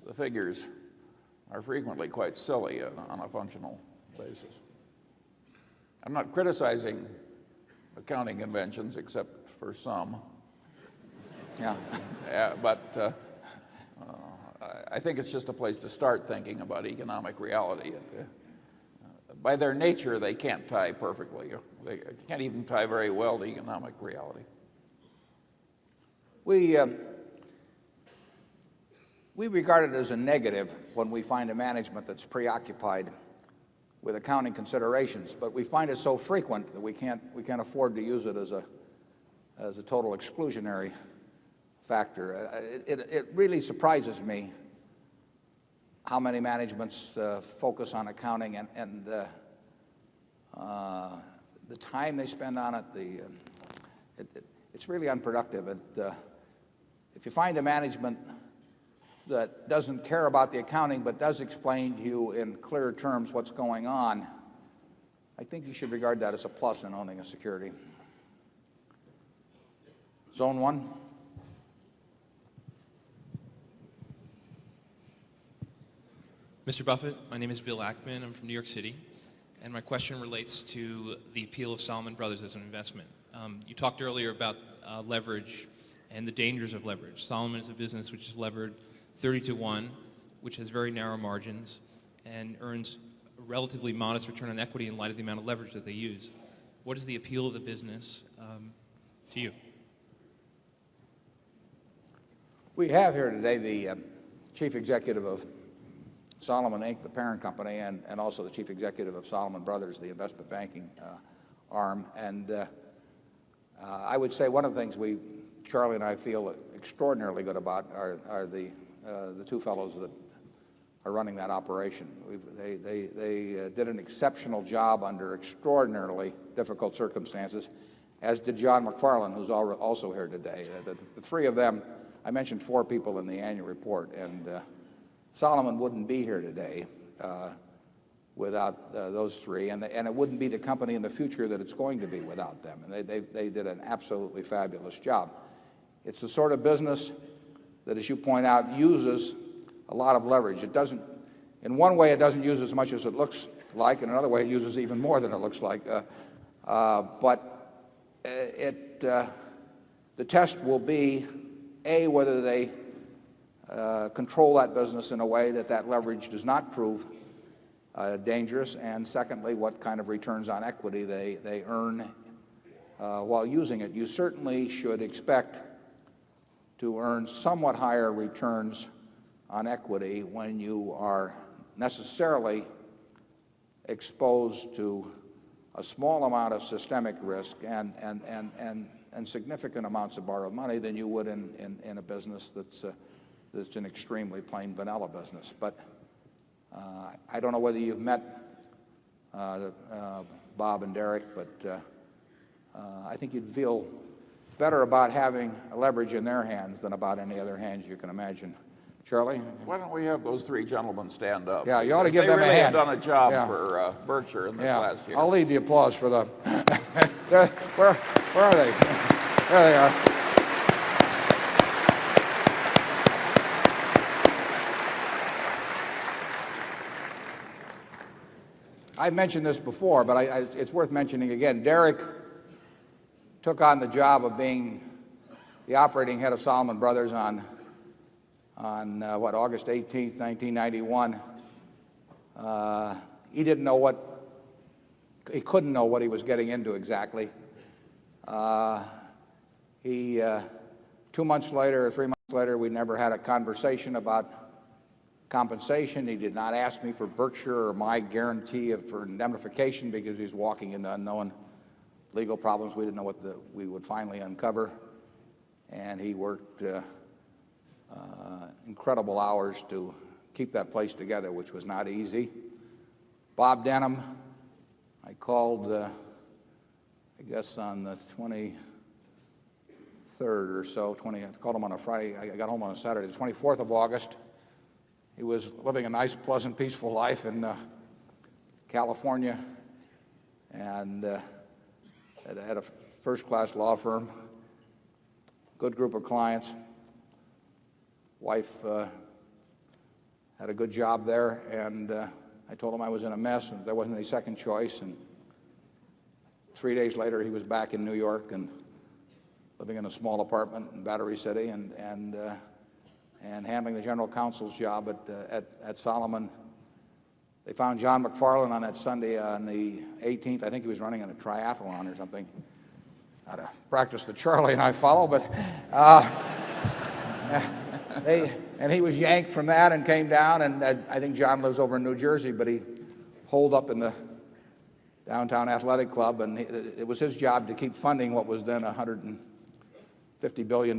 The figures are frequently quite silly on a functional basis. I'm not criticizing accounting conventions except for some. Yeah. But I think it's just a place to start thinking about economic reality. By their nature, they can't tie perfectly. They can't even tie very well to economic reality. We regard it as a negative when we find a management that's preoccupied with accounting considerations, but we find it so frequent that we can't afford to use it as a total exclusionary factor. It really surprises me how many managements focus on accounting and the time they spend on it. It's really unproductive. If you find a management that doesn't care about the accounting but does explain to you in clear terms what's going on, I think you should regard that as a plus in owning a security. Zone 1. Mr. Buffett, my name is Bill Ackman. I'm from New York City, and my question relates to the appeal of Salomon Brothers as an investment. You talked earlier about leverage and the dangers of leverage. Salomon is a business which is levered 30 to 1, which has very narrow margins and earns a relatively modest return on equity in light of the amount of leverage that they use. What is the appeal of the business to you? We have here today the chief executive of Salomon Inc., the parent company, and also the chief executive of Salomon Brothers, the investment banking arm. And I would say one of the things Charlie and I feel extraordinarily good about are the two fellows that are running that operation. They did an exceptional job under extraordinarily difficult circumstances, as did John McFarlane, who's also here today. The three of them, I mentioned 4 people in the annual report, and Salomon wouldn't be here today without those three, and it wouldn't be the company in the future that it's going to be without them. And they did an absolutely fabulous job. It's the sort of business that, as you point out, uses a lot of leverage. It doesn't, in one way, it doesn't use as much as it looks like. In another way, it uses even more than it looks like. But the test will be, A, whether they control that business in a way that leverage does not prove dangerous, and secondly, what kind of returns on equity they earn while using it. You certainly should expect to earn somewhat higher returns on equity when you are necessarily exposed to a small amount of systemic risk and significant amounts of borrowed money than you would in a business that's an extremely plain vanilla business. But I don't know whether you've met Bob and Derek, but I think you'd feel better about having leverage in their hands than about any other hands you can imagine. Charlie? Why don't we have those 3 gentlemen stand up? Yeah, you ought to give them a hand. They really have done a job for Berkshire in this last year. I'll lead the applause for them. Where are they? There they are. I've mentioned this before, but it's worth mentioning again. Derek took on the job of being the operating head of Salomon Brothers on August 18th, 1991. He couldn't know what he was getting into exactly. 2 months later, or 3 months later, we never had a conversation about compensation. He did not ask me for Berkshire or my guarantee for indemnification because he was walking into unknown legal problems. We didn't know what we would finally uncover. And he worked incredible hours to keep that place together, which was not easy. Bob Denham, I called, I guess, on the 23rd or so. I called him on a Friday. I got home on a Saturday, the 24th of August. He was living a nice, pleasant, peaceful life in California, and had a first-class law firm, good group of clients. Wife had a good job there, and I told him I was in a mess and there wasn't any second choice. And 3 days later, he was back in New York and living in a small apartment in Battery City and handling the general counsel's job at Solomon. They found John McFarland on that Sunday on the 18th. I think he was running in a triathlon or something. Not to practice the Charlie and I follow, but and he was yanked from that and came down. And I think John lives over in New Jersey, but he holed up in the downtown athletic club, and it was his job to keep funding what was then a $150 billion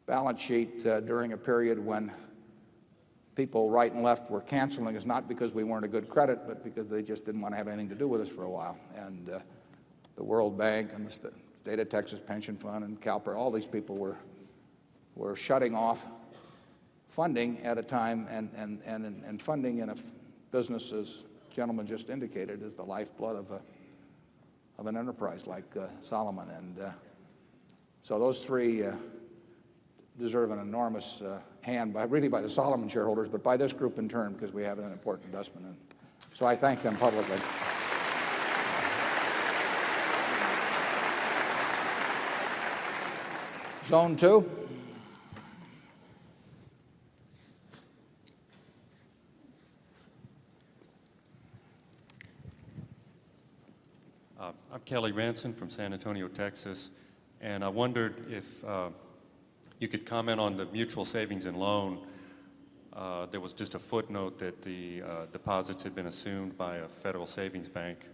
balance sheet during a period when people right and left were canceling us, not because we weren't a good credit, but because they just didn't want to have anything to do with us for a while. And the World Bank and the State of Texas Pension Fund and CalPERS, all these people were shutting off funding at a time, and funding in a business, as the gentleman just indicated, is the lifeblood of an enterprise like Solomon. And so those three deserve an enormous hand, really by the Solomon shareholders, but by this group in turn, because we have an important investment in. So I thank them publicly. Zone 2. I'm Kelly Ranson from San Antonio, Texas, and I wondered if you could comment on the mutual savings and loan. There was just a footnote that the deposits had been assumed by a federal savings bank.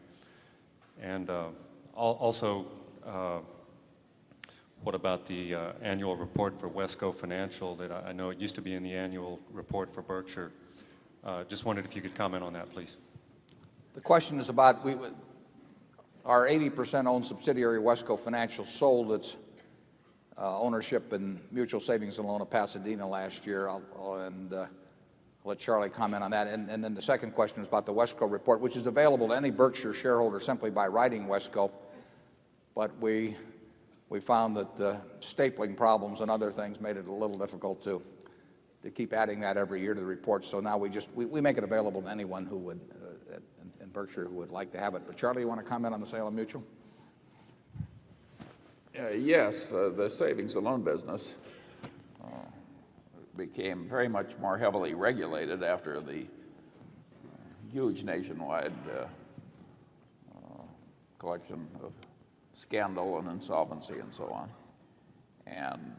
And also, what about the annual report for Wesco Financial that I know it used to be in the annual report for Berkshire? Just wondered if you could comment on that, please. The question is about our 80% owned subsidiary, Wesco Financial, sold its ownership in Mutual Savings and Loan of Pasadena last year. I'll let Charlie comment on that. And then the second question is about the Wesco report, which is available to any Berkshire shareholder simply by writing Wesco. But we found that stapling problems and other things made it a little difficult to keep adding that every year to the report. So now we make it available to anyone who would, in Berkshire, who would like to have it. But Charlie, you want to comment on the sale of Mutual? Yes, the savings and loan business became very much more heavily regulated after the huge nationwide collection of scandal and insolvency and so on. And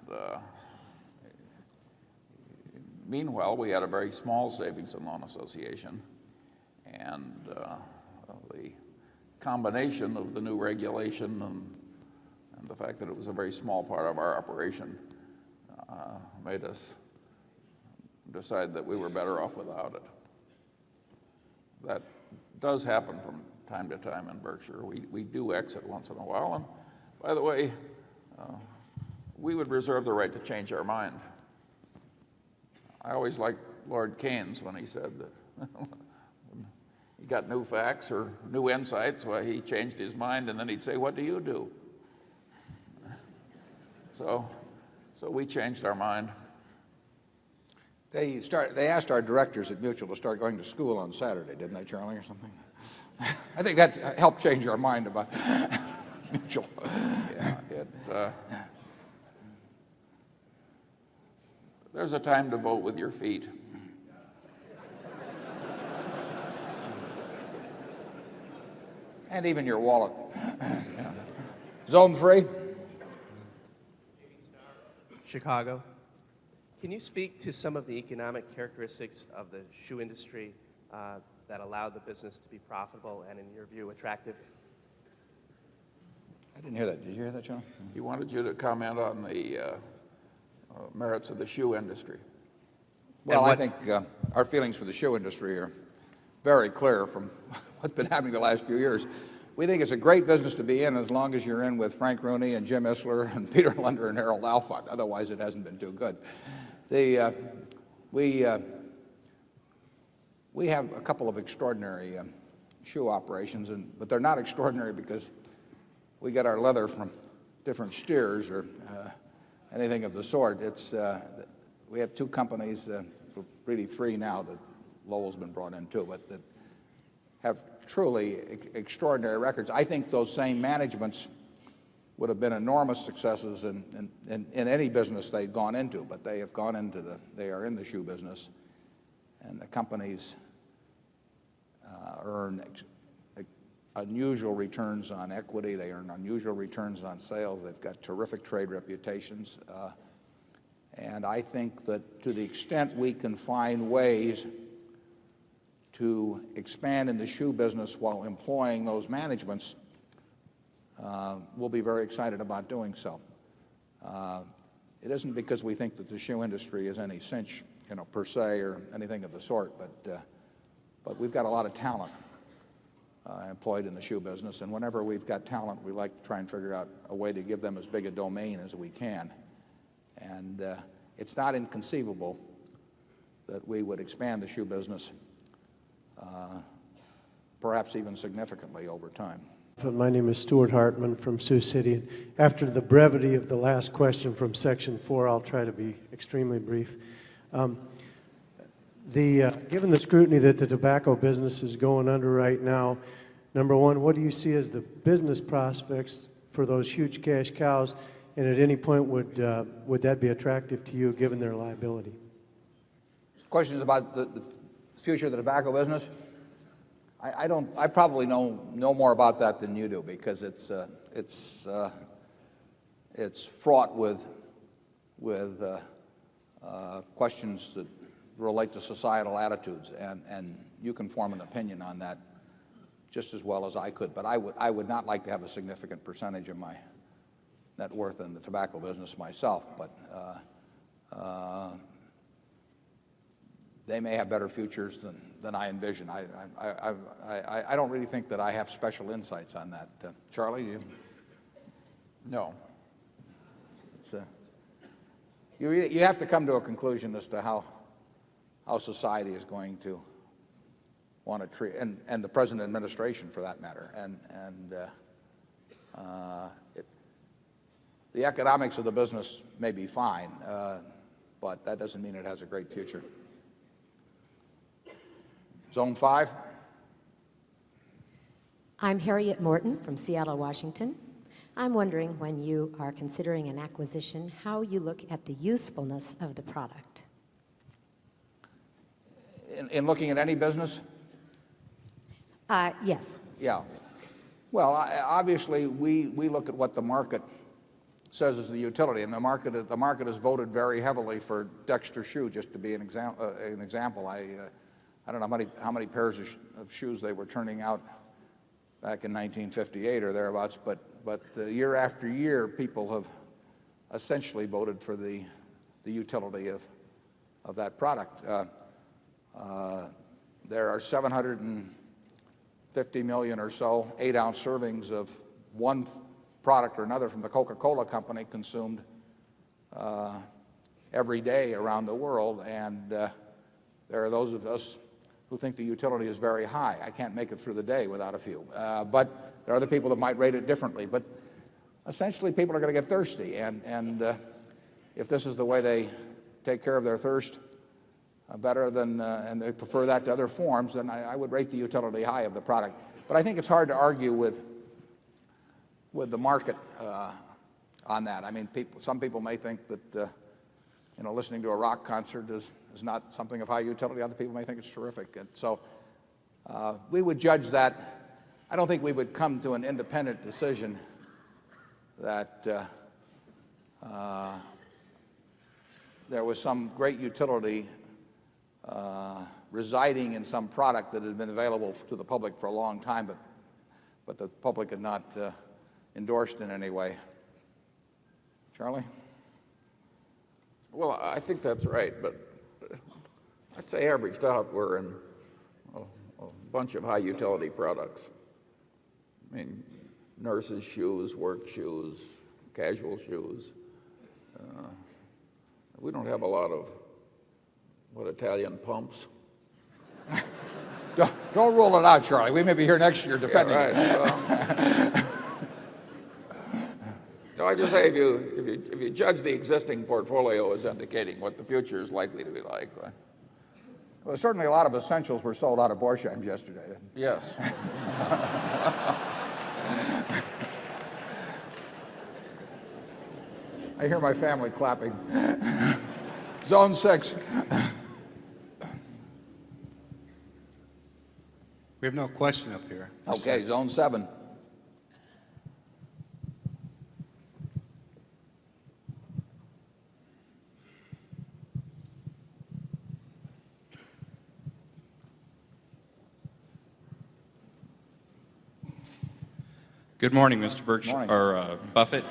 meanwhile, we had a very small savings and loan association, and the combination of the new regulation and the fact that it was a very small part of our operation made us decide that we were better off without it. That does happen from time to time in Berkshire. We do exit once in a while. And by the way, we would reserve the right to change our mind. I always liked Lord Keynes when he said that he got new facts or new insights, well, he changed his mind, and then he'd say, "What do you do?" So we changed our mind. They asked our directors at Mutual to start going to school on Saturday, didn't they, Charlie, or something? I think that helped change our mind about Mutual. Yeah, there's a time to vote with your feet. And even your wallet. Yeah. Zone 3. Chicago. Can you speak to some of the economic characteristics of the shoe industry that allow the business to be profitable and, in your view, attractive? I didn't hear that. Did you hear that, John? He wanted you to comment on the merits of the shoe industry. Well, I think our feelings for the shoe industry are very clear from what's been happening the last few years. We think it's a great business to be in as long as you're in with Frank Rooney and Jim Isler and Peter Lunder and Harold Alfont. Otherwise, it hasn't been too good. We have a couple of extraordinary shoe operations, but they're not extraordinary because we get our leather from different steers or anything of the sort. We have two companies, really three now that Lowell's been brought in too, but that have truly extraordinary records. I think those same managements would have been enormous successes in any business they'd gone into, but they have gone into they are in the shoe business, and the companies earn unusual returns on equity. They earn unusual returns on sales. They've got terrific trade reputations. And I think that to the extent we can find ways to expand in the shoe business while employing those managements, we'll be very excited about doing so. It isn't because we think that the shoe industry is any cinch, per se, or anything of the sort, but we've got a lot of talent employed in the shoe business, and whenever we've got talent, we like to try and figure out a way to give them as big a domain as we can. And it's not inconceivable that we would expand the shoe business, perhaps even significantly over time. My name is Stuart Hartman from Sioux City. After the brevity of the last question from Section 4, I'll try to be extremely brief. Given the scrutiny that the tobacco business is going under right now, number one, what do you see as the business prospects for those huge cash cows? And at any point, would that be attractive to you given their liability? Questions about the future of the tobacco business? I probably know more about that than you do because it's fraught with questions that relate to societal attitudes, and you can form an opinion on that just as well as I could. But I would not like to have a significant percentage of my net worth in the tobacco business myself, but they may have better futures than I envision. I don't really think that I have special insights on that. Charlie, you? No. You have to come to a conclusion as to how society is going to want to treat, and the present administration for that matter. The economics of the business may be fine, but that doesn't mean it has a great future. Zone 5. I'm Harriet Morton from Seattle, Washington. I'm wondering, when you are considering an acquisition, how you look at the usefulness of the product. In looking at any business? Yes. Yeah. Well, obviously, we look at what the market says is the utility, and the market has voted very heavily for Dexter shoe, just to be an example. I don't know how many pairs of shoes they were turning out back in 1958 or thereabouts, but year after year, people have essentially voted for the utility of that product. There are 750 million or so 8-ounce servings of one product or another from the Coca-Cola company consumed every day around the world, and there are those of us who think the utility is very high. I can't make it through the day without a few. But there are other people that might rate it differently. But essentially, people are going to get thirsty, and if this is the way they take care of their thirst better than, and they prefer that to other forms, then I would rate the utility high of the product. But I think it's hard to argue with the market on that. I mean, some people may think that listening to a rock concert is not something of high utility. Other people may think it's terrific. And so we would judge that. I don't think we would come to an independent decision that there was some great utility residing in some product that had been available to the public for a long time, but the public had not endorsed in any way. Charlie? Well, I think that's right, but I'd say averaged out we're in a bunch of high utility products. I mean, nurses' shoes, work shoes, casual shoes. We don't have a lot of, Italian pumps. Don't rule it out, Charlie. We may be here next year defending it. Well. No, I just say if you judge the existing portfolio as indicating what the future is likely to be like. Well, certainly a lot of essentials were sold out of Borsheim's yesterday. Yes. I hear my family clapping. Zone 6. We have no question up here. Okay, Zone 7. Good morning, Mr. Berkshire, or Buffett.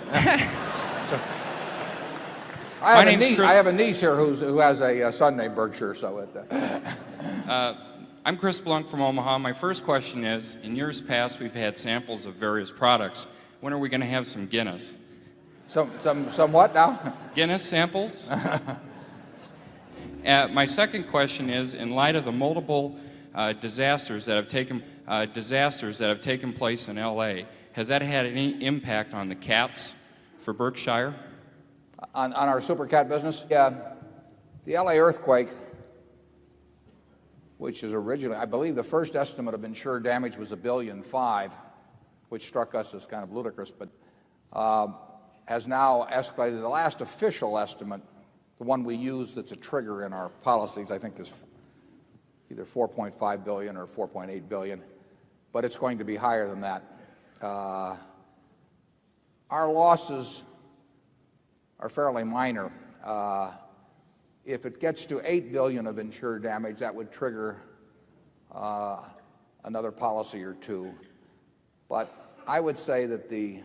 I have a niece here who has a son named Berkshire, so I'm Chris Blunk from Omaha. My first question is, in years past, we've had samples of various products. When are we going to have some Guinness? Some what now? Guinness samples? My second question is, in light of the multiple disasters that have taken place in L.A., has that had any impact on the cats for Berkshire? On our super cat business? Yeah. The LA earthquake, which is originally, I believe the first estimate of insured damage was $1.5 billion, which struck us as kind of ludicrous, but has now escalated. The last official estimate, the one we use that's a trigger in our policies, I think is either $4.5 billion or $4.8 billion, but it's going to be higher than that. Our losses are fairly minor. If it gets to $8 billion of insured damage, that would trigger another policy or two. But I would say that the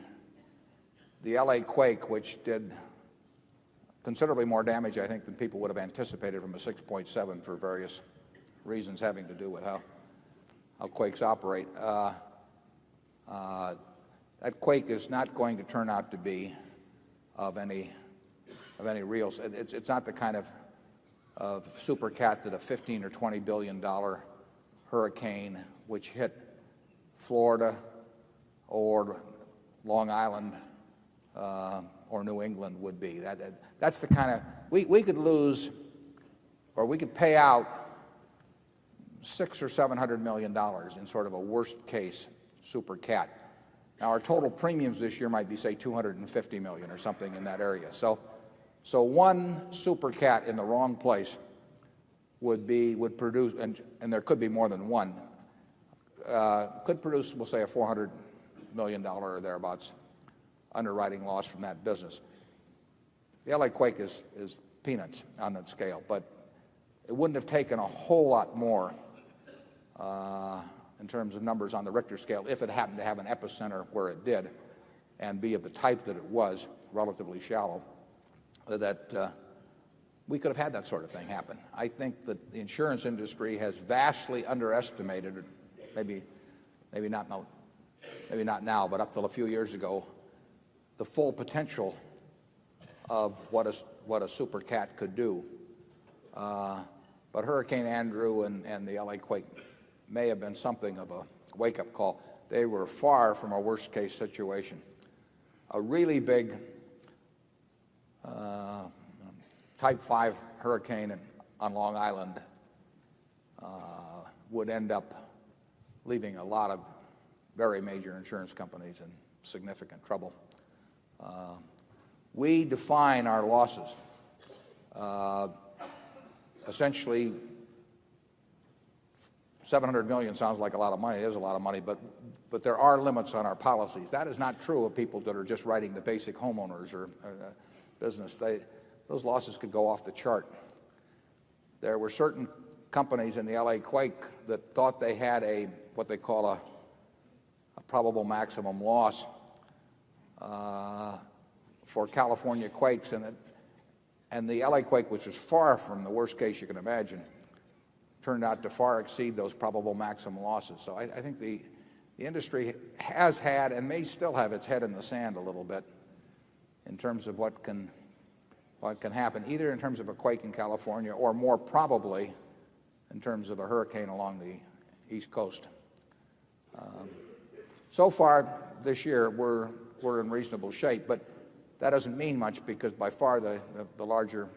LA quake, which did considerably more damage, I think, than people would have anticipated from a 6.7 for various reasons having to do with how quakes operate. That quake is not going to turn out to be of any real. It's not the kind of super cat that a $15 or $20 billion hurricane which hit Florida or Long Island or New England would be. That's the kind of we could lose, or we could pay out $600 or $700 million in sort of a worst case super cat. Now our total premiums this year might be, say, $250 million or something in that area. So one super cat in the wrong place would produce, and there could be more than one, could produce, we'll say, a $400 million or thereabouts underwriting loss from that business. The LA quake is peanuts on that scale, but it wouldn't have taken a whole lot more in terms of numbers on the Richter scale if it happened to have an epicenter where it did and be of the type that it was, relatively shallow, that we could have had that sort of thing happen. I think that the insurance industry has vastly underestimated, maybe not now, but up till a few years ago, the full potential of what a super cat could do. But Hurricane Andrew and the LA quake may have been something of a wake-up call. They were far from a worst-case situation. A really big Type 5 hurricane on Long Island would end up leaving a lot of very major insurance companies in significant trouble. We define our losses. Essentially, $700 million sounds like a lot of money. It is a lot of money, but there are limits on our policies. That is not true of people that are just writing the basic homeowners or business. those losses could go off the chart. There were certain companies in the LA quake that thought they had what they call a probable maximum loss for California quakes, and the LA quake, which was far from the worst case you can imagine, turned out to far exceed those probable maximum losses. So I think the industry has had and may still have its head in the sand a little bit in terms of what can happen, either in terms of a quake in California or more probably in terms of a hurricane along the East Coast. So far this year, we're in reasonable shape, but that doesn't mean much because by far the larger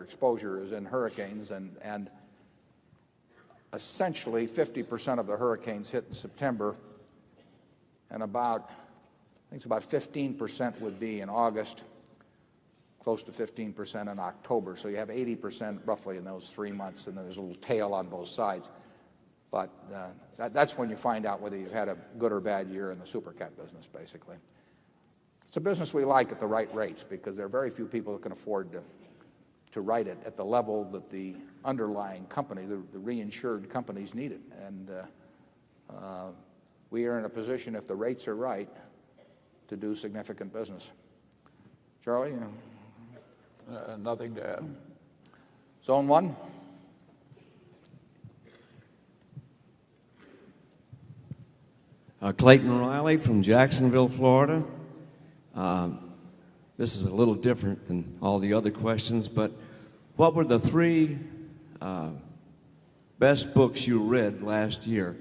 exposure is in hurricanes, and essentially 50% of the hurricanes hit in September, and I think it's about 15% would be in August, close to 15% in October. So you have 80% roughly in those 3 months, and then there's a little tail on both sides. But that's when you find out whether you've had a good or bad year in the super cat business, basically. It's a business we like at the right rates because there are very few people that can afford to write it at the level that the underlying company, the reinsured companies, need it. And we are in a position, if the rates are right, to do significant business. Charlie? Nothing to add. Zone 1? Clayton Riley from Jacksonville, Florida. This is a little different than all the other questions, but what were the 3 best books you read last year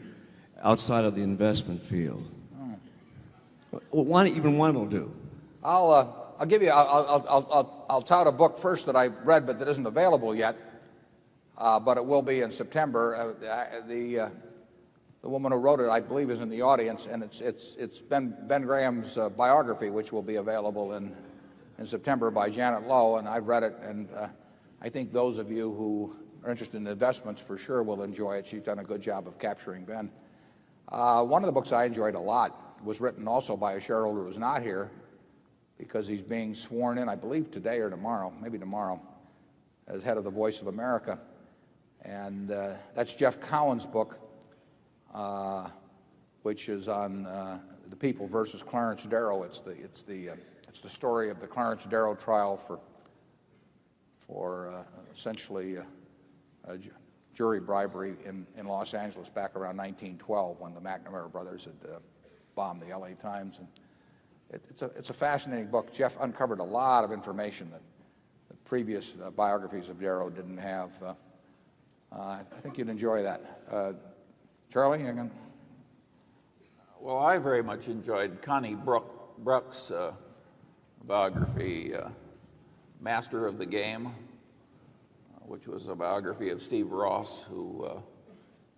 outside of the investment field? Even one will do. I'll give you. I'll tout a book first that I've read, but that isn't available yet. But it will be in September. The woman who wrote it, I believe, is in the audience, and it's Ben Graham's biography, which will be available in September by Janet Lowe, and I've read it, and I think those of you who are interested in investments for sure will enjoy it. She's done a good job of capturing Ben. One of the books I enjoyed a lot was written also by a shareholder who's not here because he's being sworn in, I believe today or tomorrow, maybe tomorrow, as head of the Voice of America, and that's Jeff Cowan's book, which is on the People versus Clarence Darrow. It's the story of the Clarence Darrow trial for essentially jury bribery in Los Angeles back around 1912 when the McNamara brothers had bombed the LA Times. And it's a fascinating book. Jeff uncovered a lot of information that previous biographies of Darrow didn't have. I think you'd enjoy that. Charlie? Well, I very much enjoyed Connie Bruck's biography, Master of the Game, which was a biography of Steve Ross, who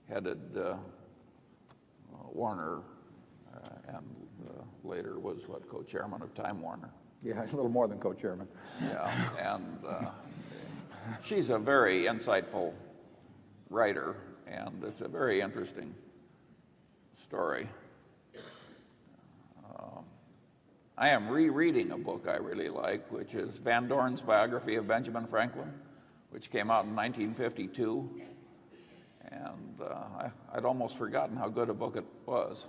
headed Warner and later was co-chairman of Time Warner. Yeah, a little more than co-chairman. Yeah, and she's a very insightful writer, and it's a very interesting story. I am rereading a book I really like, which is Van Dorn's biography of Benjamin Franklin, which came out in 1952. And I'd almost forgotten how good a book it was.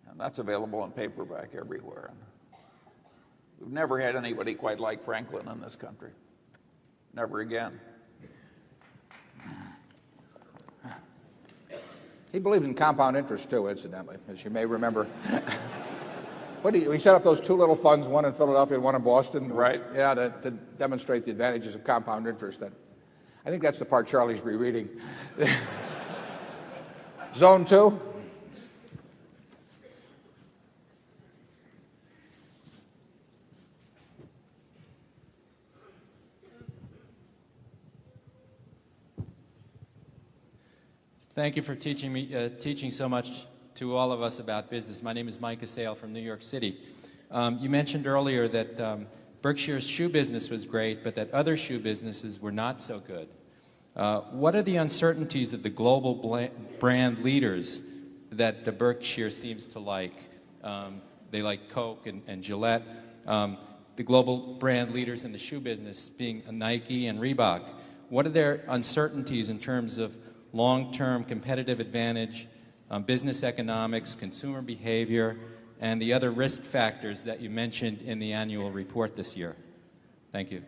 And that's available in paperback everywhere. And we've never had anybody quite like Franklin in this country. Never again. He believed in compound interest, too, incidentally, as you may remember. We set up those 2 little funds, one in Philadelphia and one in Boston. Right. Yeah, to demonstrate the advantages of compound interest. I think that's the part Charlie's rereading. Zone 2? Thank you for teaching so much to all of us about business. My name is Mike Assail from New York City. You mentioned earlier that Berkshire's shoe business was great, but that other shoe businesses were not so good. What are the uncertainties of the global brand leaders that the Berkshire seems to like? They like Coke and Gillette. the global brand leaders in the shoe business being Nike and Reebok. What are their uncertainties in terms of long-term competitive advantage, business economics, consumer behavior, and the other risk factors that you mentioned in the annual report this year? Thank you.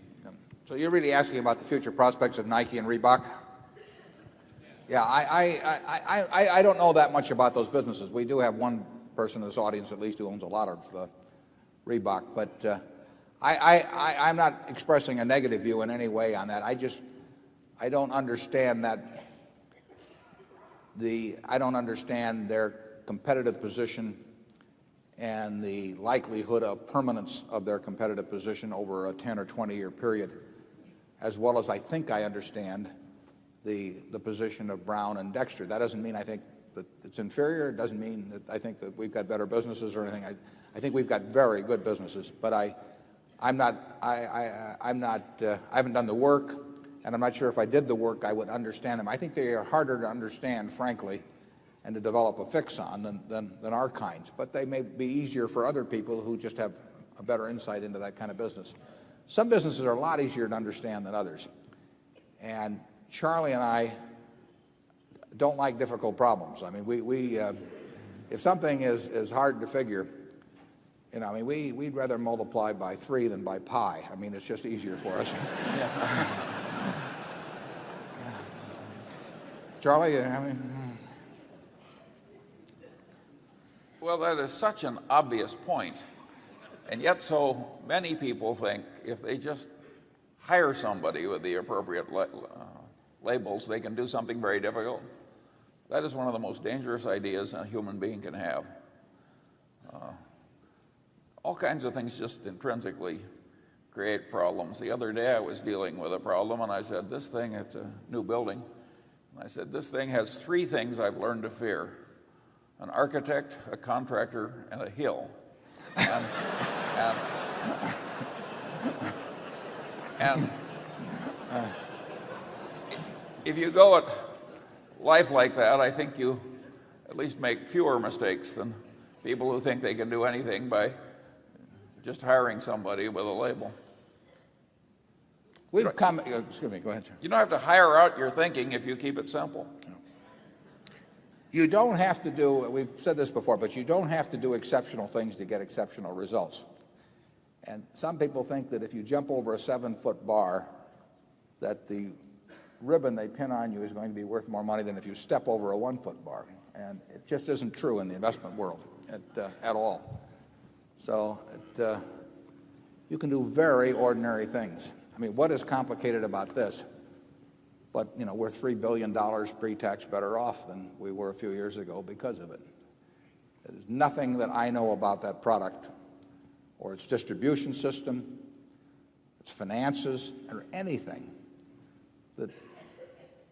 So you're really asking about the future prospects of Nike and Reebok? Yeah, I don't know that much about those businesses. We do have one person in this audience at least who owns a lot of Reebok, but I'm not expressing a negative view in any way on that. I don't understand I don't understand their competitive position and the likelihood of permanence of their competitive position over a 10 or 20-year period, as well as I think I understand the position of Brown and Dexter. That doesn't mean I think that it's inferior. It doesn't mean that I think that we've got better businesses or anything. I think we've got very good businesses, but I haven't done the work, and I'm not sure if I did the work I would understand them. I think they are harder to understand, frankly, and to develop a fix on than our kinds. But they may be easier for other people who just have a better insight into that kind of business. Some businesses are a lot easier to understand than others. And Charlie and I don't like difficult problems. I mean, if something is hard to figure, we'd rather multiply by 3 than by pi. I mean, it's just easier for us. Charlie, Well, that is such an obvious point, and yet so many people think if they just hire somebody with the appropriate labels, they can do something very difficult. That is one of the most dangerous ideas a human being can have. All kinds of things just intrinsically create problems. The other day I was dealing with a problem, and I said, this thing, it's a new building. And I said, this thing has 3 things I've learned to fear: an architect, a contractor, and a hill. And if you go at life like that, I think you at least make fewer mistakes than people who think they can do anything by just hiring somebody with a label. Excuse me, go ahead, sir. You don't have to hire out your thinking if you keep it simple. You don't have to do, we've said this before, but you don't have to do exceptional things to get exceptional results. And some people think that if you jump over a 7-foot bar, that the ribbon they pin on you is going to be worth more money than if you step over a 1-foot bar. And it just isn't true in the investment world at all. So you can do very ordinary things. I mean, what is complicated about this? But, we're $3 billion pre-tax better off than we were a few years ago because of it. There's nothing that I know about that product or its distribution system, its finances, or anything that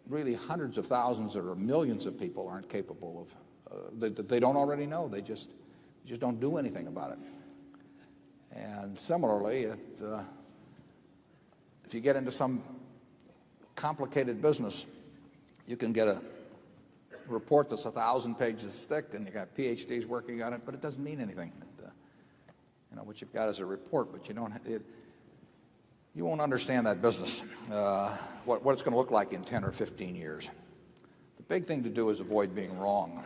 really hundreds of thousands or millions of people aren't capable of, that they don't already know. They just don't do anything about it. And similarly, if you get into some complicated business, you can get a report that's 1,000 pages thick and you got PhDs working on it, but it doesn't mean anything. What you've got is a report, but you won't understand that business, what it's going to look like in 10 or 15 years. The big thing to do is avoid being wrong.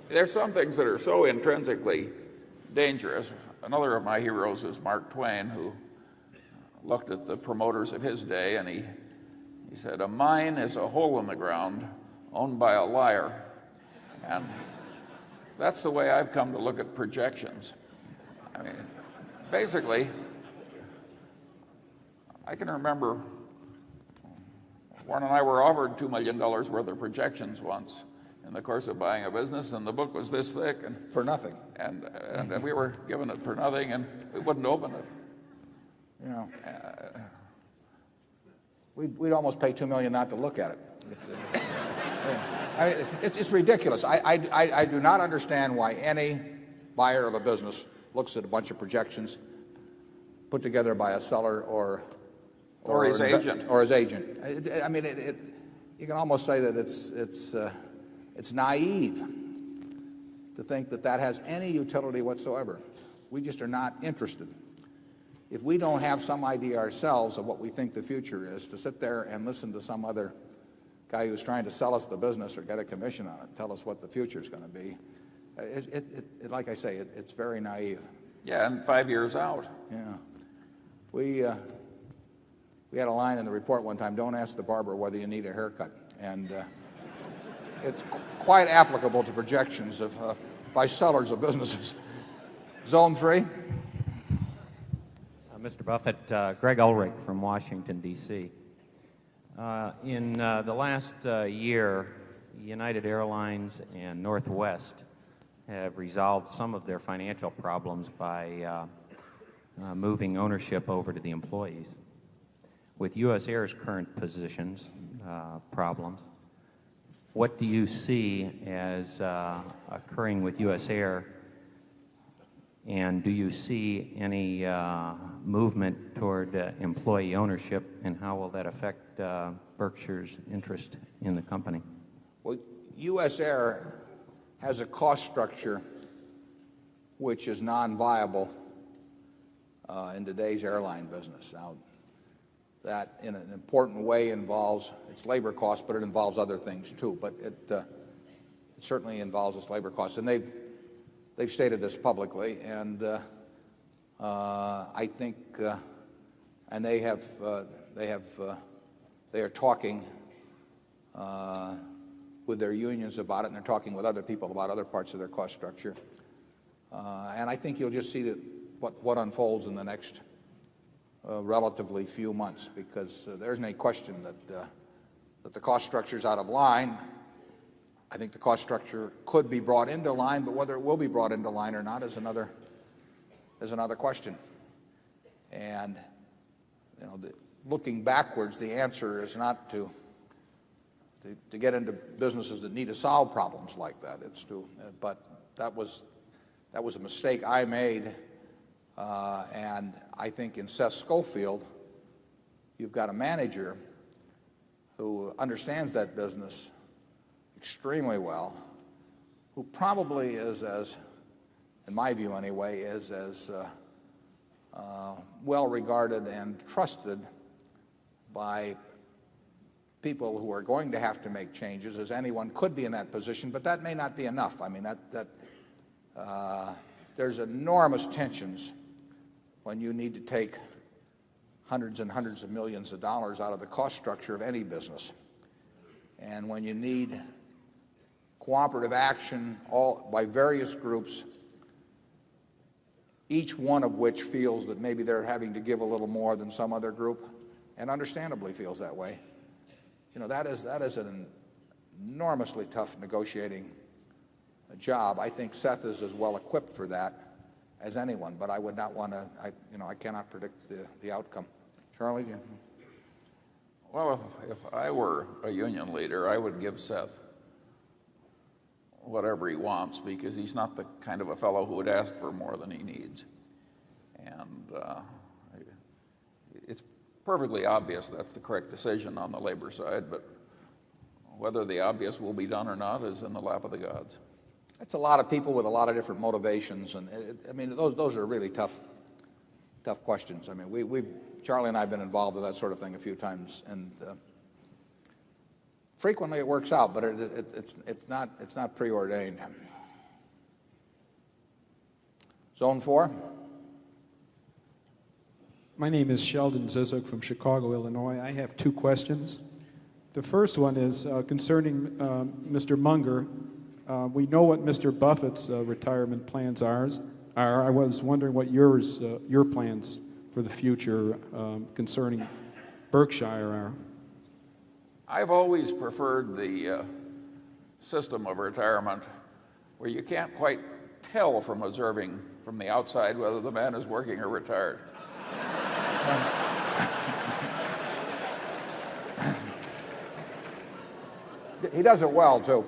There's some things that are so intrinsically dangerous. Another of my heroes is Mark Twain, who looked at the promoters of his day, and he said, a mine is a hole in the ground owned by a liar. And that's the way I've come to look at projections. I mean, basically, I can remember Warren and I were offered $2 million worth of projections once in the course of buying a business, and the book was this thick. And for nothing. And we were given it for nothing, and we wouldn't open it. We'd almost pay $2 million not to look at it. I mean, it's ridiculous. I do not understand why any buyer of a business looks at a bunch of projections put together by a seller or his agent. Or his agent. I mean, you can almost say that it's naive. to think that that has any utility whatsoever. We just are not interested. If we don't have some idea ourselves of what we think the future is, to sit there and listen to some other guy who's trying to sell us the business or get a commission on it, tell us what the future is going to be, like I say, it's very naive. Yeah, and 5 years out. Yeah. We had a line in the report one time, don't ask the barber whether you need a haircut. And it's quite applicable to projections by sellers of businesses. Zone 3. Mr. Buffett, Greg Ulrich from Washington, D.C. In the last year, United Airlines and Northwest have resolved some of their financial problems by moving ownership over to the employees. With U.S. Air's current positions, problems, what do you see as occurring with U.S. Air, and do you see any movement toward employee ownership, and how will that affect Berkshire's interest in the company? Well, U.S. Air has a cost structure which is non-viable in today's airline business. Now, that in an important way involves its labor costs, but it involves other things too. But it certainly involves its labor costs, and they've stated this publicly, and I think, and they are talking with their unions about it, and they're talking with other people about other parts of their cost structure. And I think you'll just see what unfolds in the next relatively few months, because there isn't any question that the cost structure is out of line. I think the cost structure could be brought into line, but whether it will be brought into line or not is another question. And looking backwards, the answer is not to get into businesses that need to solve problems like that. But that was a mistake I made. And I think in Seth Schofield, you've got a manager who understands that business extremely well, who probably is as, in my view anyway, is as well regarded and trusted by people who are going to have to make changes as anyone could be in that position. But that may not be enough. I mean, there's enormous tensions when you need to take hundreds and hundreds of millions of dollars out of the cost structure of any business. And when you need cooperative action by various groups, each one of which feels that maybe they're having to give a little more than some other group, and understandably feels that way, that is an enormously tough negotiating job. I think Seth is as well equipped for that as anyone, but I would not want to, I cannot predict the outcome. Charlie? Well, if I were a union leader, I would give Seth whatever he wants, because he's not the kind of a fellow who would ask for more than he needs. And it's perfectly obvious that's the correct decision on the labor side, but whether the obvious will be done or not is in the lap of the gods. That's a lot of people with a lot of different motivations, and those are really tough questions. I mean, Charlie and I have been involved with that sort of thing a few times, and frequently it works out, but it's not preordained. Zone 4. My name is Sheldon Zizek from Chicago, Illinois. I have two questions. The first one is concerning Mr. Munger. We know what Mr. Buffett's retirement plans are. I was wondering what your plans for the future concerning Berkshire are. I've always preferred the system of retirement where you can't quite tell from observing from the outside whether the man is working or retired. He does it well, too.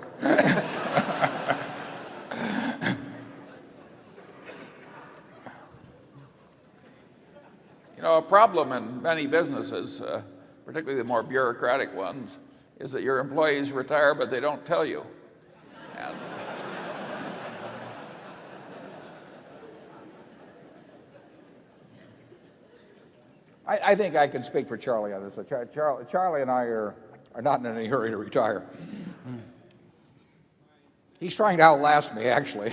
A problem in many businesses, particularly the more bureaucratic ones, is that your employees retire, but they don't tell you. I think I can speak for Charlie on this. So Charlie and I are not in any hurry to retire. He's trying to outlast me, actually.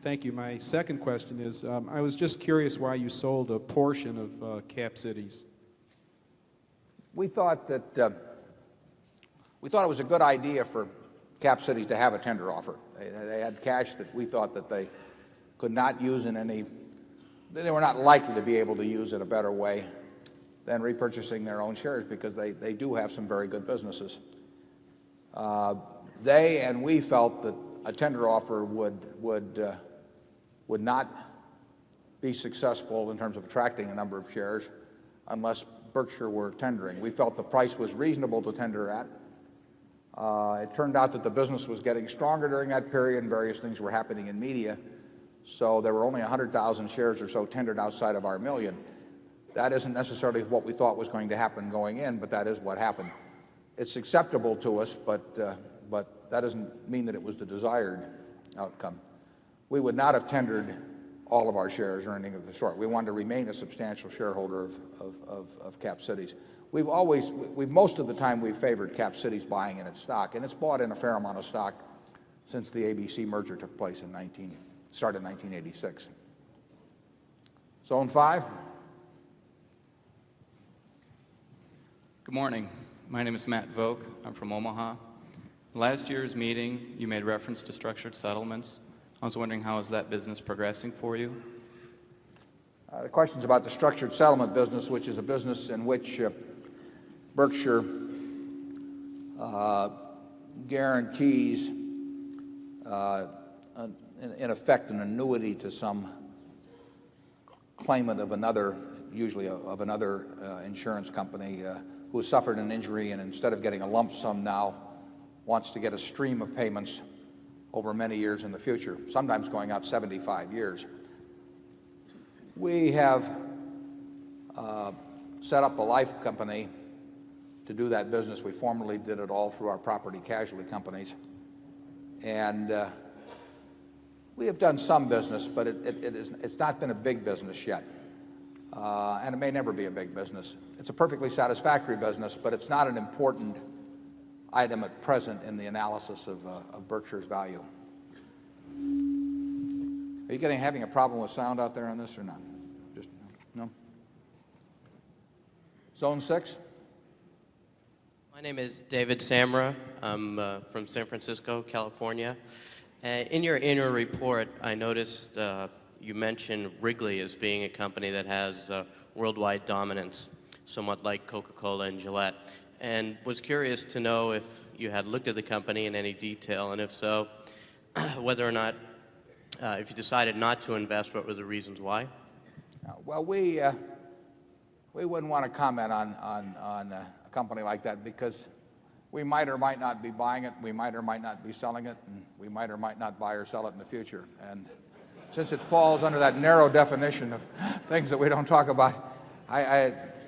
Thank you. My second question is, I was just curious why you sold a portion of Cap Cities. We thought that it was a good idea for Cap Cities to have a tender offer. They had cash that we thought that they could not use in any, they were not likely to be able to use in a better way than repurchasing their own shares, because they do have some very good businesses. They and we felt that a tender offer would not be successful in terms of attracting a number of shares unless Berkshire were tendering. We felt the price was reasonable to tender at. It turned out that the business was getting stronger during that period and various things were happening in media. So there were only 100,000 shares or so tendered outside of our million. That isn't necessarily what we thought was going to happen going in, but that is what happened. It's acceptable to us, but that doesn't mean that it was the desired outcome. We would not have tendered all of our shares or anything of the sort. We wanted to remain a substantial shareholder of Cap Cities. Most of the time we've favored Cap Cities buying in its stock, and it's bought in a fair amount of stock since the ABC merger took place started in 1986. Zone 5. Good morning. My name is Matt Vogt. I'm from Omaha. Last year's meeting, you made reference to structured settlements. I was wondering, how is that business progressing for you? The question's about the structured settlement business, which is a business in which Berkshire guarantees, in effect, an annuity to some claimant of another, usually of another insurance company who has suffered an injury, and instead of getting a lump sum now, wants to get a stream of payments over many years in the future, sometimes going out 75 years. We have set up a life company to do that business. We formerly did it all through our property casualty companies. And we have done some business, but it's not been a big business yet. And it may never be a big business. It's a perfectly satisfactory business, but it's not an important item at present in the analysis of Berkshire's value. Are you having a problem with sound out there on this or not? Just no? Zone 6. My name is David Samra. I'm from San Francisco, California. In your annual report, I noticed you mentioned Wrigley as being a company that has worldwide dominance, somewhat like Coca-Cola and Gillette, and was curious to know if you had looked at the company in any detail, and if so, whether or not, if you decided not to invest, what were the reasons why? Well, we wouldn't want to comment on a company like that, because we might or might not be buying it, we might or might not be selling it, and we might or might not buy or sell it in the future. And since it falls under that narrow definition of things that we don't talk about,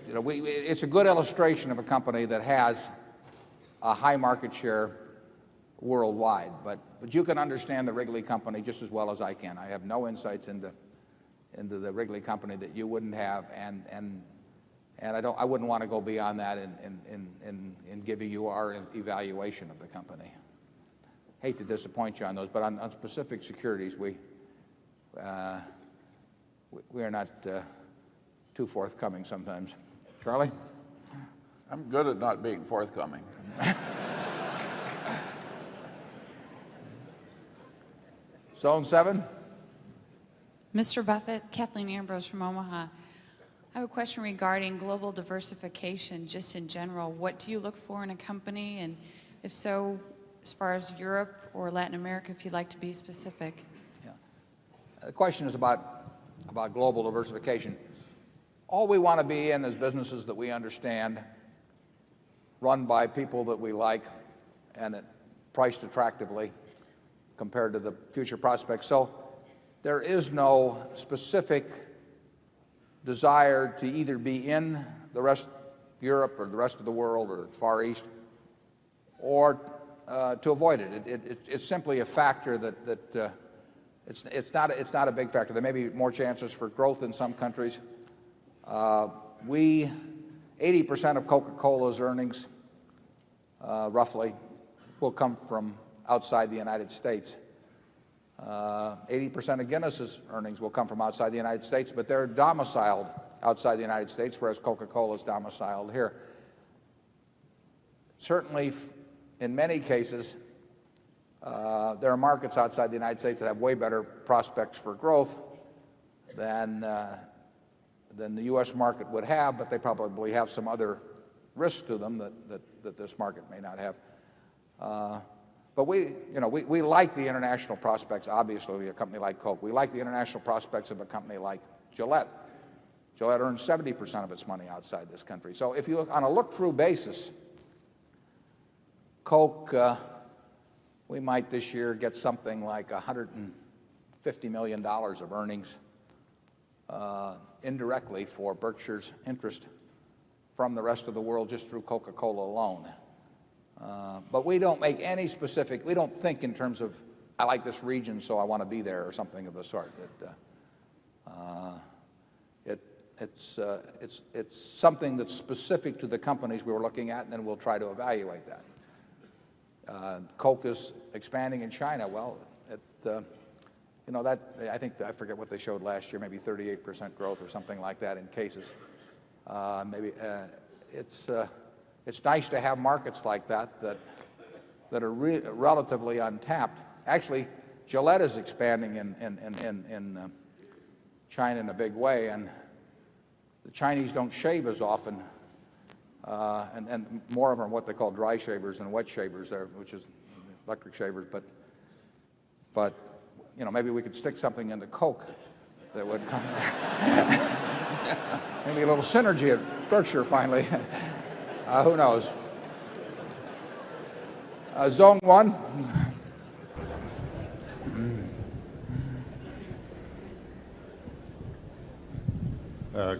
it's a good illustration of a company that has a high market share worldwide. But you can understand the Wrigley company just as well as I can. I have no insights into the Wrigley company that you wouldn't have, and I wouldn't want to go beyond that in giving you our evaluation of the company. Hate to disappoint you on those, but on specific securities, we are not too forthcoming sometimes. Charlie? I'm good at not being forthcoming. Zone 7. Mr. Buffett, Kathleen Ambrose from Omaha. I have a question regarding global diversification, just in general. What do you look for in a company? And if so, as far as Europe or Latin America, if you'd like to be specific. Yeah. The question is about global diversification. All we want to be in is businesses that we understand, run by people that we like, and priced attractively compared to the future prospects. So there is no specific desire to either be in the rest Europe or the rest of the world or Far East, or to avoid it. It's simply a factor that it's not a big factor. There may be more chances for growth in some countries 80% of Coca-Cola's earnings, roughly, will come from outside the United States. 80% of Guinness's earnings will come from outside the United States, but they're domiciled outside the United States, whereas Coca-Cola is domiciled here. Certainly, in many cases, there are markets outside the United States that have way better prospects for growth than the U.S. market would have, but they probably have some other risks to them that this market may not have. But we like the international prospects, obviously, of a company like Coke. We like the international prospects of a company like Gillette. Gillette earns 70% of its money outside this country. So if you look on a look-through basis, Coke, we might this year get something like $150 million of earnings indirectly for Berkshire's interest from the rest of the world just through Coca-Cola alone. But we don't make any specific, we don't think in terms of, I like this region so I want to be there or something of the sort. It's something that's specific to the companies we were looking at, and then we'll try to evaluate that. Coke is expanding in China. Well, I think, I forget what they showed last year, maybe 38% growth or something like that in cases. It's nice to have markets like that are relatively untapped. Actually, Gillette is expanding in China in a big way, and the Chinese don't shave as often, and more of them are what they call dry shavers than wet shavers there, which is electric shavers. But maybe we could stick something into Coke that would come. Maybe a little synergy at Berkshire finally. Who knows? Zone 1.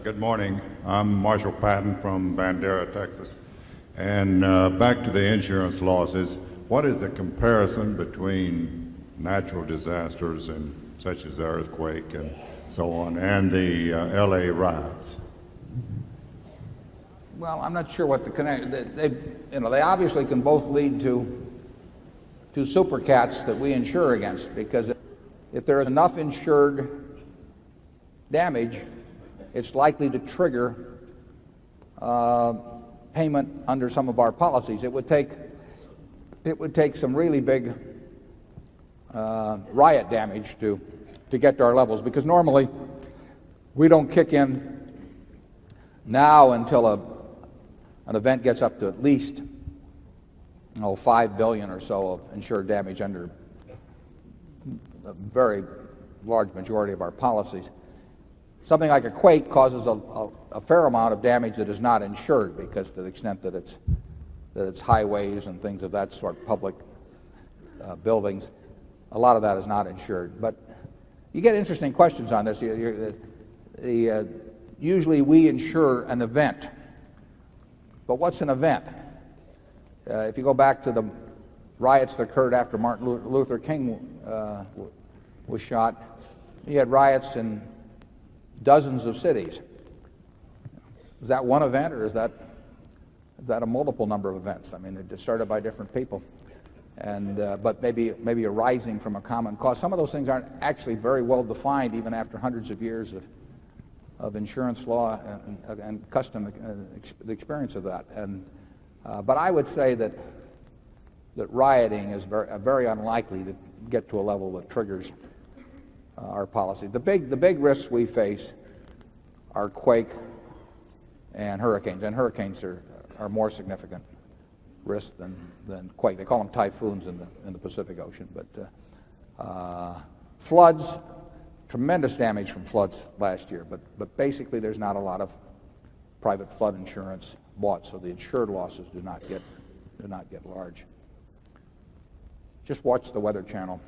Good morning. I'm Marshall Patton from Bandera, Texas. And back to the insurance losses, what is the comparison between natural disasters and such as the earthquake and so on, and the LA riots? Well, I'm not sure what the connection. They obviously can both lead to super cats that we insure against, because if there is enough insured damage, it's likely to trigger payment under some of our policies. It would take some really big riot damage to get to our levels, because normally we don't kick in now until an event gets up to at least $5 billion or so of insured damage under a very large majority of our policies. Something like a quake causes a fair amount of damage that is not insured, because to the extent that it's highways and things of that sort, public buildings, a lot of that is not insured. But you get interesting questions on this. Usually we insure an event. But what's an event? If you go back to the riots that occurred after Martin Luther King was shot, you had riots in dozens of cities. Is that one event, or is that a multiple number of events? I mean, they're started by different people, and but maybe arising from a common cause. Some of those things aren't actually very well defined, even after hundreds of years of insurance law and custom, the experience of that. And but I would say that rioting is very unlikely to get to a level that triggers our policy. The big risks we face are quake and hurricanes are more significant risks than quake. They call them typhoons in the Pacific Ocean, but floods, tremendous damage from floods last year, but basically there's not a lot of private flood insurance bought, so the insured losses do not get large. Just watch the Weather Channel.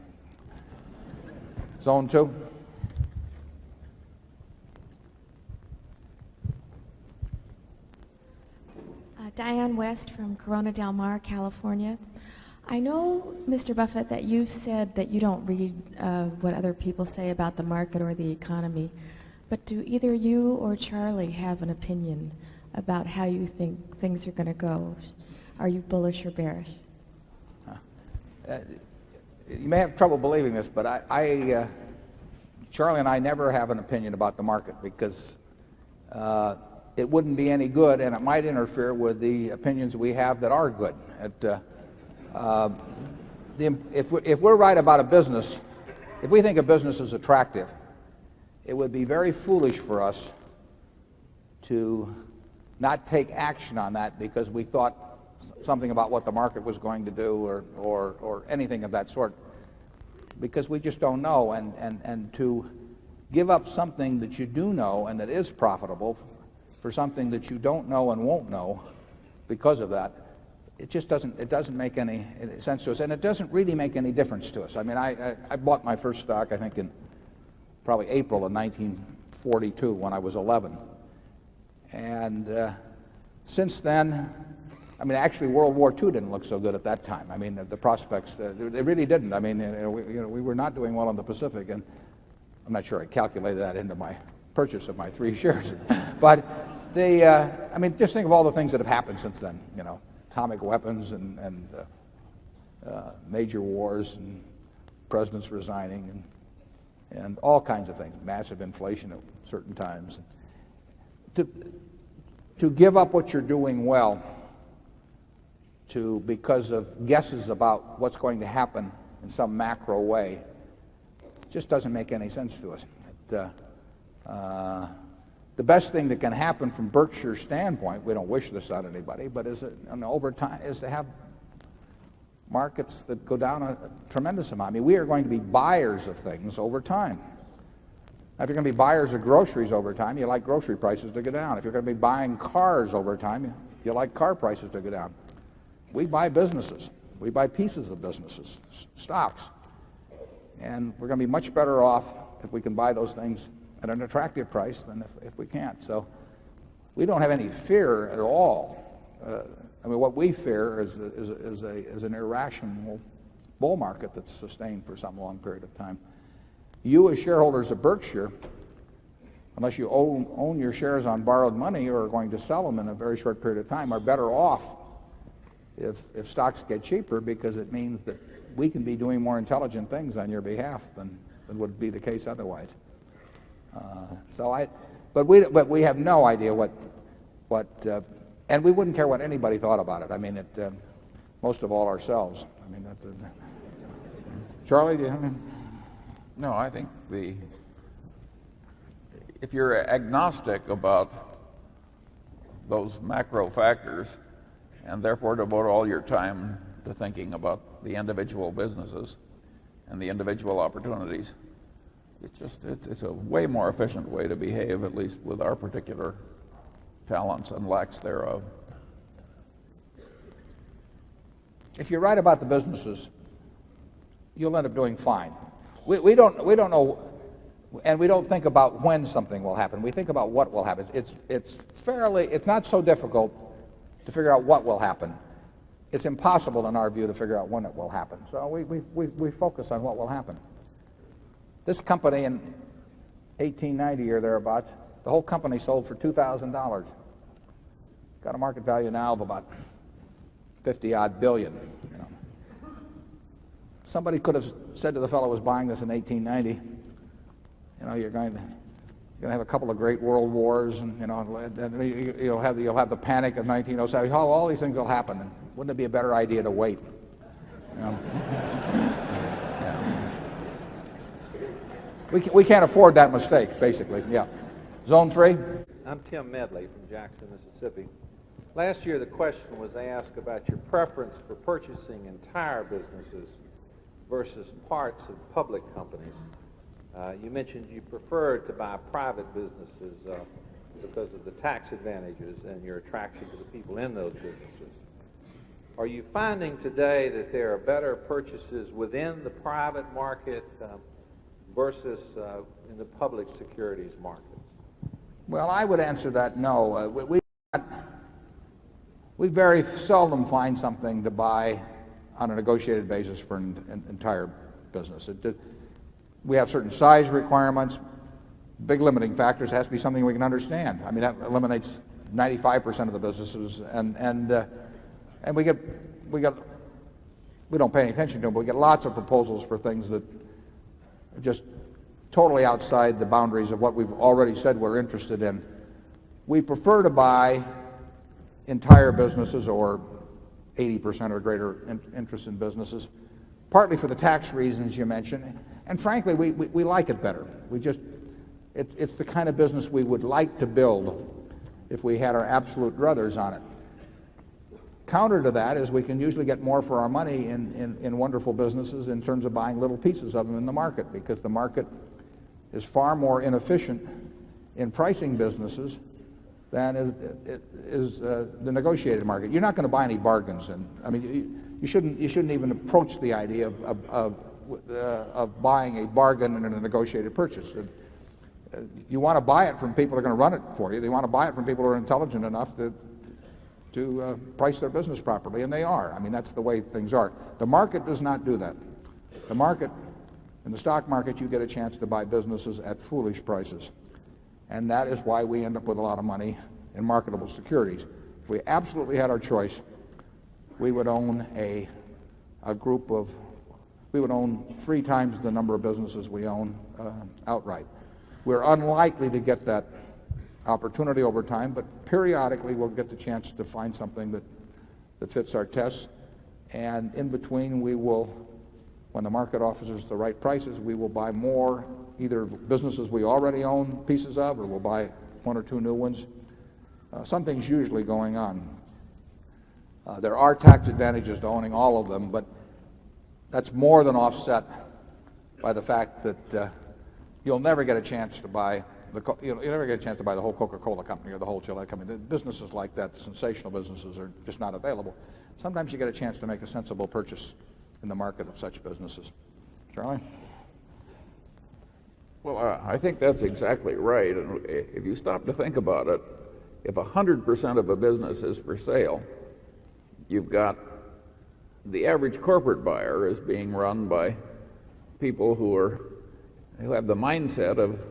Zone 2. Diane West from Corona Del Mar, California. I know, Mr. Buffett, that you've said that you don't read what other people say about the market or the economy, But do either you or Charlie have an opinion about how you think things are going to go? Are you bullish or bearish? You may have trouble believing this, but Charlie and I never have an opinion about the market because it wouldn't be any good, and it might interfere with the opinions we have that are good. If we're right about a business, if we think a business is attractive, it would be very foolish for us to not take action on that because we thought something about what the market was going to do or anything of that sort, because we just don't know. And to give up something that you do know and that is profitable for something that you don't know and won't know because of that, it just doesn't make any sense to us, and it doesn't really make any difference to us. I mean, I bought my first stock, I think, in probably April of 1942 when I was 11. And since then, I mean, actually World War II didn't look so good at that time. I mean, the prospects, they really didn't. I mean, we were not doing well in the Pacific, and I'm not sure I calculated that into my purchase of my 3 shares. But I mean, just think of all the things that have happened since then, you know, atomic weapons and major wars and presidents resigning and all kinds of things, massive inflation at certain times. To give up what you're doing well because of guesses about what's going to happen in some macro way just doesn't make any sense to us. The best thing that can happen from Berkshire's standpoint, we don't wish this on anybody, but over time, is to have markets that go down a tremendous amount. I mean, we are going to be buyers of things over time. Now, if you're going to be buyers of groceries over time, you like grocery prices to go down. If you're going to be buying cars over time, you like car prices to go down. We buy businesses. We buy pieces of businesses, stocks. And we're going to be much better off if we can buy those things at an attractive price than if we can't. So we don't have any fear at all. I mean, what we fear is an irrational bull market that's sustained for some long period of time. You, as shareholders of Berkshire, unless you own your shares on borrowed money or are going to sell them in a very short period of time, are better off if stocks get cheaper, because it means that we can be doing more intelligent things on your behalf than would be the case otherwise. But we have no idea what and we wouldn't care what anybody thought about it. I mean, most of all ourselves. I mean, Charlie, do you have any? No, I think if you're agnostic about those macro factors and therefore devote all your time to thinking about the individual businesses and the individual opportunities, it's a way more efficient way to behave, at least with our particular talents and lacks thereof. If you're right about the businesses, you'll end up doing fine. We don't know, and we don't think about when something will happen. We think about what will happen. It's not so difficult to figure out what will happen. It's impossible, in our view, to figure out when it will happen. So we focus on what will happen. This company in 1890 or thereabouts, the whole company sold for $2,000. It's got a market value now of about 50-odd billion. You know. Somebody could have said to the fellow who was buying this in 1890, you know, you're going to have a couple of great world wars, and you know, you'll have the panic of 1907. All these things will happen. And wouldn't it be a better idea to wait? You know? We can't afford that mistake, basically. Yeah. Zone 3. I'm Tim Medley from Jackson, Mississippi. Last year, the question was asked about your preference for purchasing entire businesses versus parts of public companies. You mentioned you preferred to buy private businesses because of the tax advantages and your attraction to the people in those businesses. Are you finding today that there are better purchases within the private market versus in the public securities markets? Well, I would answer that no. We very seldom find something to buy on a negotiated basis for an entire business. We have certain size requirements. big limiting factors has to be something we can understand. I mean, that eliminates 95% of the businesses, and we don't pay any attention to them, but we get lots of proposals for things that are just totally outside the boundaries of what we've already said we're interested in. We prefer to buy entire businesses or 80% or greater interest in businesses, partly for the tax reasons you mentioned, and frankly, we like it better. It's the kind of business we would like to build if we had our absolute druthers on it. Counter to that is we can usually get more for our money in wonderful businesses in terms of buying little pieces of them in the market, because the market is far more inefficient in pricing businesses than is the negotiated market. You're not going to buy any bargains, and I mean you shouldn't even approach the idea of buying a bargain in a negotiated purchase. You want to buy it from people who are going to run it for you. You want to buy it from people who are intelligent enough to price their business properly, and they are. I mean, that's the way things are. The market does not do that. The market, in the stock market, you get a chance to buy businesses at foolish prices, and that is why we end up with a lot of money in marketable securities. If we absolutely had our choice, we would own we would own 3 times the number of businesses we own outright. We're unlikely to get that opportunity over time, but periodically we'll get the chance to find something that fits our tests, and in between we will, when the market offers us the right prices, we will buy more, either businesses we already own pieces of, or we'll buy 1 or 2 new ones. Something's usually going on. There are tax advantages to owning all of them, but that's more than offset by the fact that you'll never get a chance to buy you'll never get a chance to buy the whole Coca-Cola company or the whole Gillette company. The businesses like that, the sensational businesses, are just not available. Sometimes you get a chance to make a sensible purchase in the market of such businesses. Charlie? Well, I think that's exactly right. And if you stop to think about it, if 100% of a business is for sale, you've got the average corporate buyer is being run by people who have the mindset of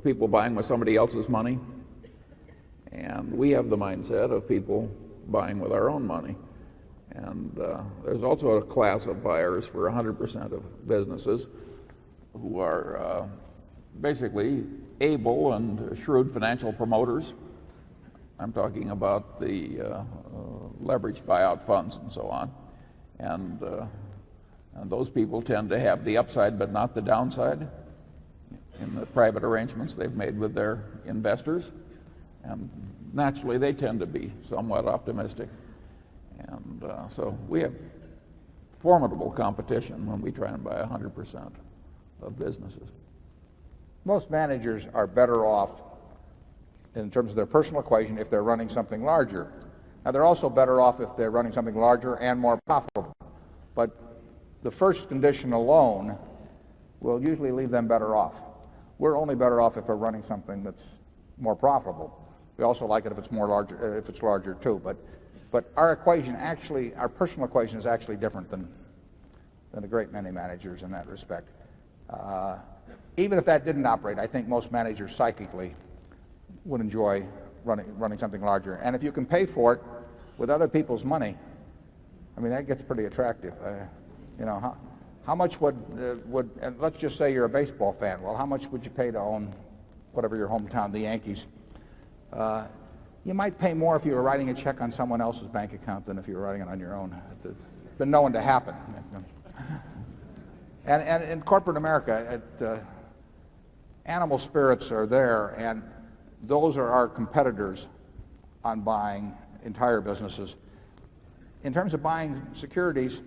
people buying with somebody else's money, and we have the mindset of people buying with our own money. And there's also a class of buyers for 100% of businesses who are basically able and shrewd financial promoters. I'm talking about the leveraged buyout funds and so on. And those people tend to have the upside but not the downside in the private arrangements they've made with their investors. And naturally, they tend to be somewhat optimistic. And so we have formidable competition when we try and buy 100% of businesses. Most managers are better off in terms of their personal equation if they're running something larger. Now, they're also better off if they're running something larger and more profitable. But the first condition alone will usually leave them better off. We're only better off if we're running something that's more profitable. We also like it if it's larger too. But our equation actually, our personal equation is actually different than a great many managers in that respect. Even if that didn't operate, I think most managers psychically would enjoy running something larger. And if you can pay for it with other people's money, I mean, that gets pretty attractive. How much would and let's just say you're a baseball fan. Well, how much would you pay to own whatever your hometown, the Yankees? You might pay more if you were writing a check on someone else's bank account than if you were writing it on your own. It's been known to happen. And in corporate America, animal spirits are there, and those are our competitors on buying entire businesses. In terms of buying securities,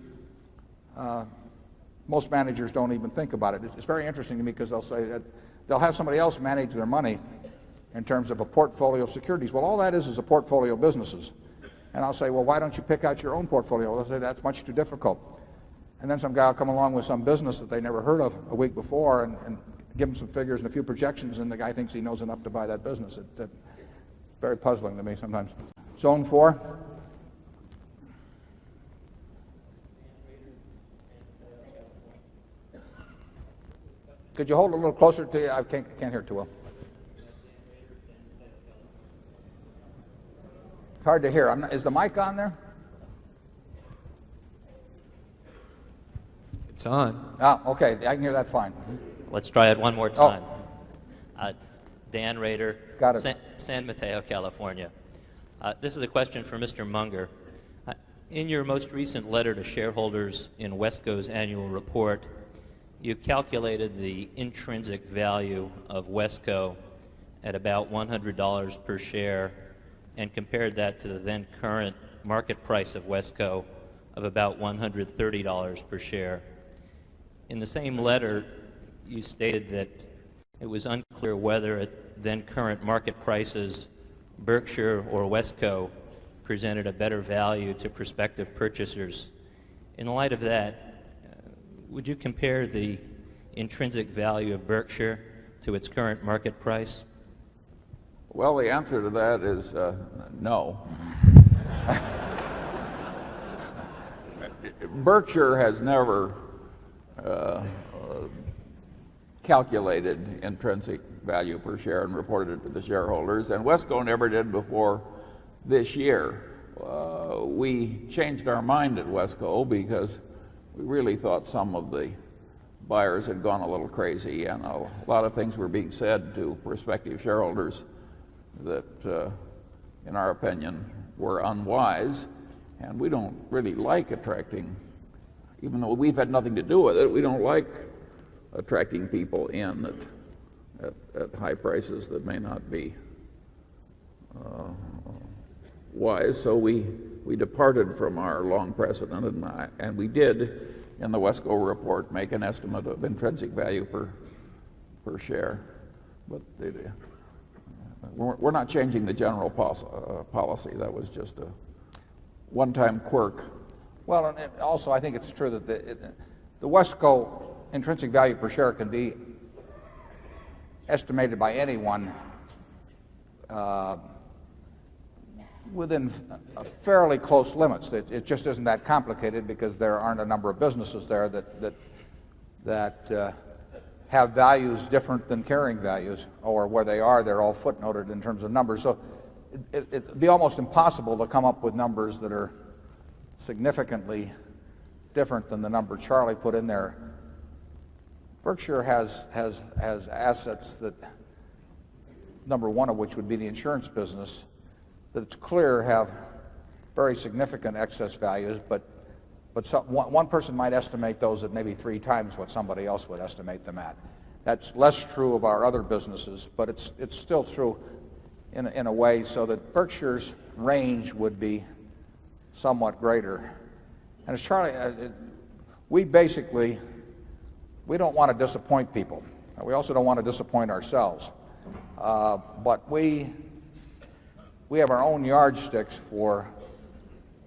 most managers don't even think about it. It's very interesting to me because they'll say that they'll have somebody else manage their money in terms of a portfolio of securities. Well, all that is a portfolio of businesses. And I'll say, well, why don't you pick out your own portfolio? They'll say, that's much too difficult. And then some guy will come along with some business that they never heard of a week before and give them some figures and a few projections, and the guy thinks he knows enough to buy that business. It's very puzzling to me sometimes. Zone 4. Could you hold it a little closer to you? I can't hear too well. It's hard to hear. Is the mic on there? It's on. Ah, okay. I can hear that fine. Let's try it one more time. Dan Rader, San Mateo, California. This is a question for Mr. Munger. In your most recent letter to shareholders in Wesco's annual report, you calculated the intrinsic value of Wesco at about $100 per share and compared that to the then current market price of Wesco of about $130 per share. In the same letter, you stated that it was unclear whether at then current market prices Berkshire or Wesco presented a better value to prospective purchasers. In light of that, would you compare the intrinsic value of Berkshire to its current market price? Well, the answer to that is no. Berkshire has never calculated intrinsic value per share and reported it to the shareholders, and Wesco never did before this year. We changed our mind at Wesco because we really thought some of the buyers had gone a little crazy, and a lot of things were being said to prospective shareholders that, in our opinion, were unwise. And we don't really like attracting, even though we've had nothing to do with it, we don't like attracting people in at high prices that may not be wise. So we departed from our long precedent, and we did, in the Wesco report, make an estimate of intrinsic value per share. But we're not changing the general policy. That was just a one-time quirk. Well, and also I think it's true that the Wesco intrinsic value per share can be estimated by anyone within fairly close limits. It just isn't that complicated because there aren't a number of businesses there that have values different than carrying values, or where they are, they're all footnoted in terms of numbers. So it'd be almost impossible to come up with numbers that are significantly different than the number Charlie put in there. Berkshire has assets that, number one of which would be the insurance business, that it's clear have very significant excess values, but one person might estimate those at maybe 3 times what somebody else would estimate them at. That's less true of our other businesses, but it's still true in a way, so that Berkshire's range would be somewhat greater. And as Charlie, we don't want to disappoint people. We also don't want to disappoint ourselves. But we have our own yardsticks for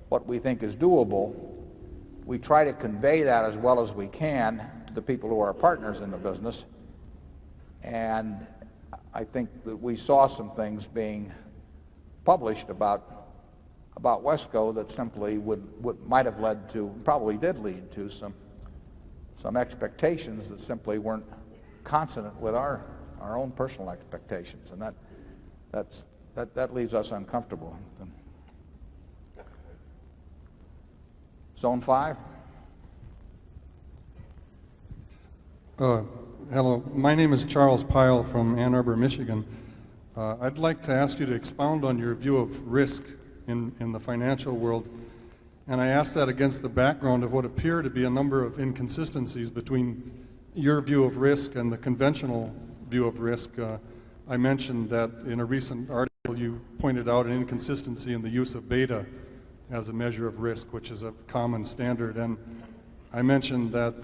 what we think is doable. We try to convey that as well as we can to the people who are partners in the business. And I think that we saw some things being published about Wesco that simply might have led to, probably did lead to some expectations that simply weren't consonant with our own personal expectations, and that leaves us uncomfortable. Zone 5. Hello, my name is Charles Pyle from Ann Arbor, Michigan. I'd like to ask you to expound on your view of risk in the financial world. And I ask that against the background of what appear to be a number of inconsistencies between your view of risk and the conventional view of risk. I mentioned that in a recent article you pointed out an inconsistency in the use of beta as a measure of risk, which is a common standard. And I mentioned that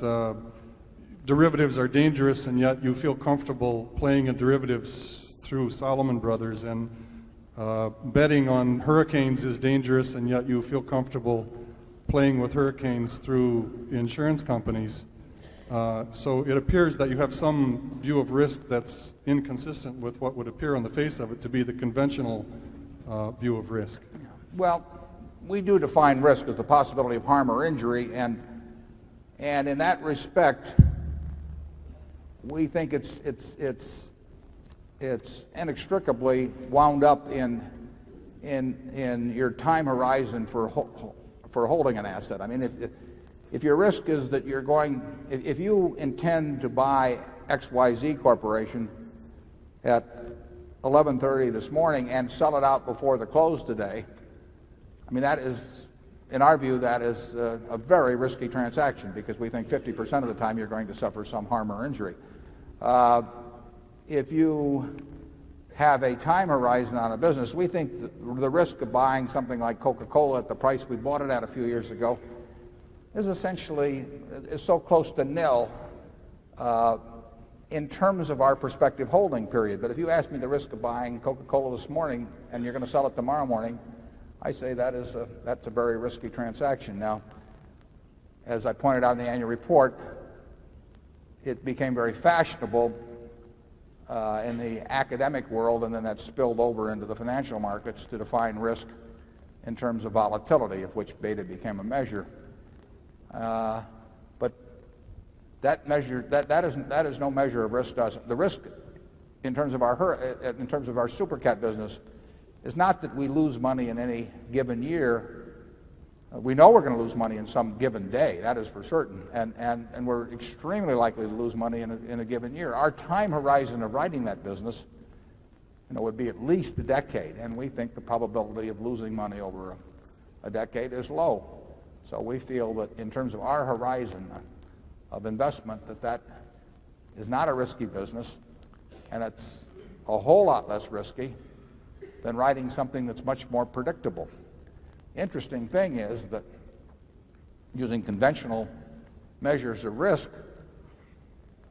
derivatives are dangerous, and yet you feel comfortable playing in derivatives through Salomon Brothers, and betting on hurricanes is dangerous, and yet you feel comfortable playing with hurricanes through insurance companies. So it appears that you have some view of risk that's inconsistent with what would appear on the face of it to be the conventional view of risk. Well, we do define risk as the possibility of harm or injury, and in that respect, we think it's inextricably wound up in in your time horizon for holding an asset. I mean, if your risk is that you're going, if you intend to buy XYZ Corporation at 11:30 this morning and sell it out before the close today, I mean, that is, in our view, that is a very risky transaction, because we think 50% of the time you're going to suffer some harm or injury. If you have a time horizon on a business, we think the risk of buying something like Coca-Cola at the price we bought it at a few years ago is essentially so close to nil in terms of our prospective holding period. But if you ask me the risk of buying Coca-Cola this morning and you're going to sell it tomorrow morning, I say that's a very risky transaction. Now, as I pointed out in the annual report, it became very fashionable in the academic world, and then that spilled over into the financial markets, to define risk in terms of volatility, of which beta became a measure. But that measure, that is no measure of risk. The risk in terms of our super cat business is not that we lose money in any given year. We know we're going to lose money in some given day, that is for certain, and we're extremely likely to lose money in a given year. Our time horizon of writing that business, would be at least a decade, and we think the probability of losing money over a decade is low. So we feel that in terms of our horizon of investment, that is not a risky business, and it's a whole lot less risky than writing something that's much more predictable. Interesting thing is that using conventional measures of risk,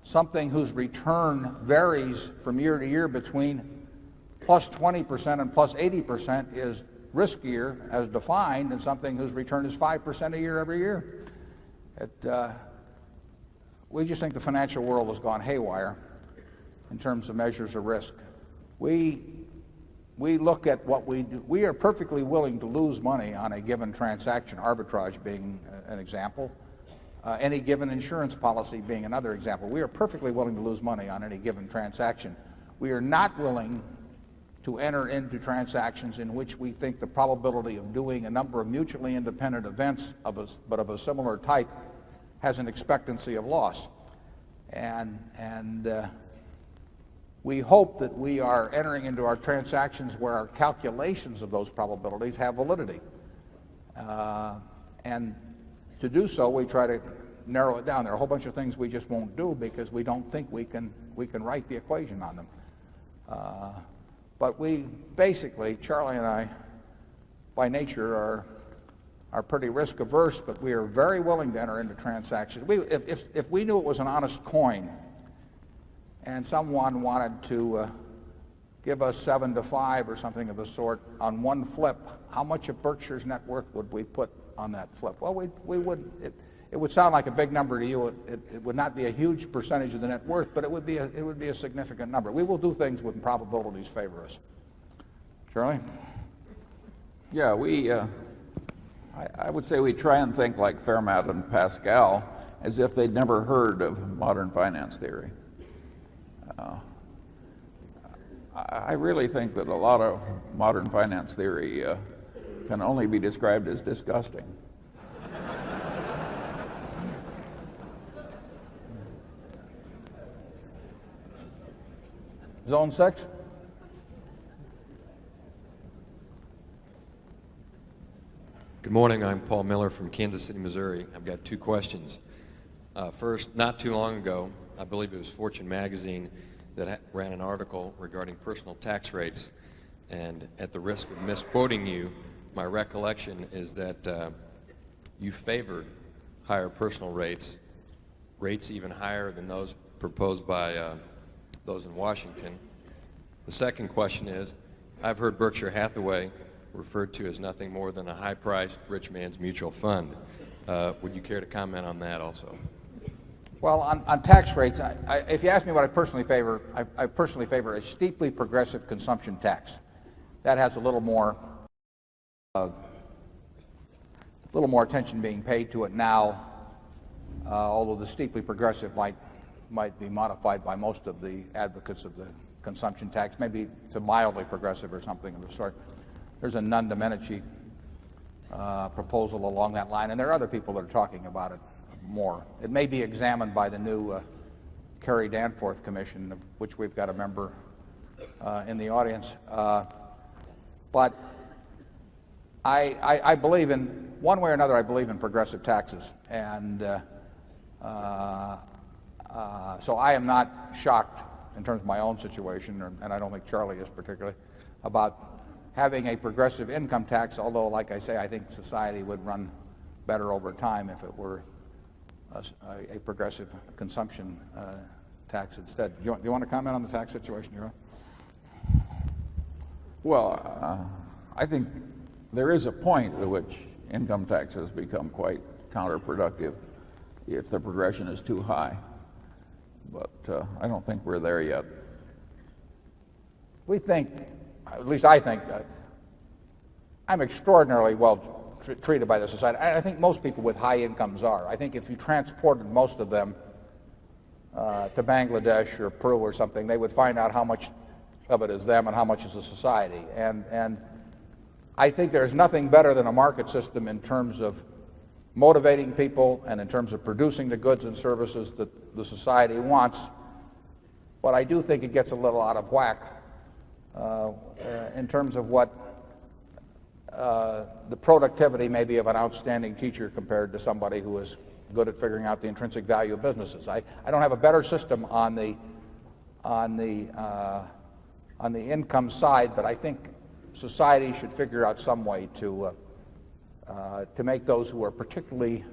something whose return varies from year to year between plus 20% and plus 80% is riskier as defined than something whose return is 5% a year every year. We just think the financial world has gone haywire in terms of measures of risk. We look at what we do. We are perfectly willing to lose money on a given transaction, arbitrage being an example, any given insurance policy being another example. We are perfectly willing to lose money on any given transaction. We are not willing to enter into transactions in which we think the probability of doing a number of mutually independent events but of a similar type has an expectancy of loss. And we hope that we are entering into our transactions where our calculations of those probabilities have validity. And to do so, we try to narrow it down. There are a whole bunch of things we just won't do because we don't think we can write the equation on them. But we basically, Charlie and I, by nature, are pretty risk averse, but we are very willing to enter into transactions. If we knew it was an honest coin and someone wanted to give us 7 to 5 or something of the sort on one flip, how much of Berkshire's net worth would we put on that flip? Well, we would. It would sound like a big number to you. It would not be a huge percentage of the net worth, but it would be a significant number. We will do things when probabilities favor us. Charlie? Yeah, I would say we try and think like Fermat and Pascal, as if they'd never heard of modern finance theory. I really think that a lot of modern finance theory can only be described as disgusting. Zone 6? Good morning. I'm Paul Miller from Kansas City, Missouri. I've got 2 questions. First, not too long ago, I believe it was Fortune magazine that ran an article regarding personal tax rates, and at the risk of misquoting you, my recollection is that you favored higher personal rates even higher than those proposed by those in Washington. The second question is, I've heard Berkshire Hathaway referred to as nothing more than a high-priced rich man's mutual fund. Would you care to comment on that also? Well, on tax rates, if you ask me what I personally favor, I personally favor a steeply progressive consumption tax. That has a little more attention being paid to it now, although the steeply progressive might be modified by most of the advocates of the consumption tax, maybe to mildly progressive or something of the sort. there's a non diminici proposal along that line, and there are other people that are talking about it more. It may be examined by the new Kerry Danforth Commission, of which we've got a member in the audience. But I believe in, one way or another, I believe in progressive taxes. And so I am not shocked in terms of my own situation, and I don't think Charlie is particularly, about having a progressive income tax, although, like I say, I think society would run better over time if it were a progressive consumption tax instead. Do you want to comment on the tax situation you're on? Well, I think there is a point at which income taxes become quite counterproductive if the progression is too high. But I don't think we're there yet. We think, at least I think, I'm extraordinarily well treated by the society. I think most people with high incomes are. I think if you transported most of them to Bangladesh or Peru or something, they would find out how much of it is them and how much is the society. And I think there's nothing better than a market system in terms of motivating people and in terms of producing the goods and services that the society wants. But I do think it gets a little out of whack in terms of what the productivity maybe of an outstanding teacher compared to somebody who is good at figuring out the intrinsic value of businesses. I don't have a better system on the income side, but I think society should figure out some way to make those who are particularly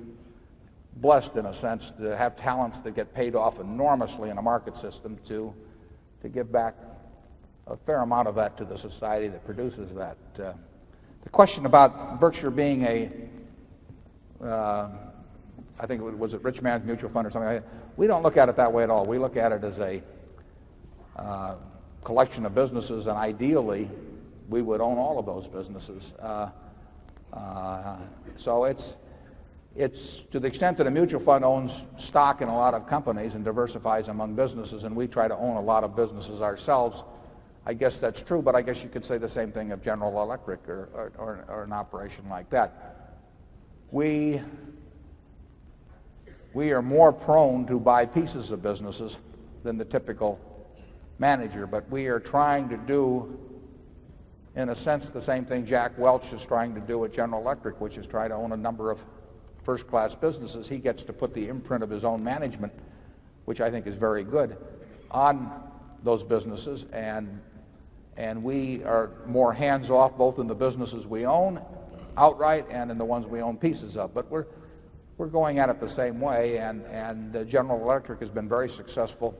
blessed, in a sense, to have talents that get paid off enormously in a market system, to give back a fair amount of that to the society that produces that. The question about Berkshire being I think was it Rich Man's Mutual Fund or something like that, we don't look at it that way at all. We look at it as a collection of businesses, and ideally we would own all of those businesses. So it's to the extent that a mutual fund owns stock in a lot of companies and diversifies among businesses, and we try to own a lot of businesses ourselves, I guess that's true, but I guess you could say the same thing of General Electric or an operation like that. We are more prone to buy pieces of businesses than the typical manager, but we are trying to do, in a sense, the same thing Jack Welch is trying to do at General Electric, which is try to own a number of first-class businesses. He gets to put the imprint of his own management, which I think is very good, on those businesses, and we are more hands-off both in the businesses we own outright and in the ones we own pieces of. But we're going at it the same way, and General Electric has been very successful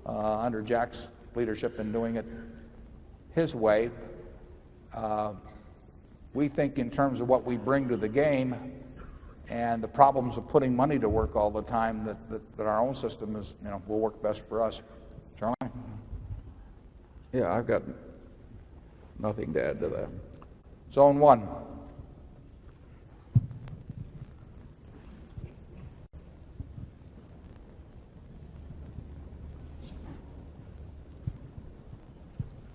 under Jack's leadership in doing it his way. We think in terms of what we bring to the game and the problems of putting money to work all the time that our own system is, will work best for us. Charlie? Yeah, I've got nothing to add to that. Zone 1.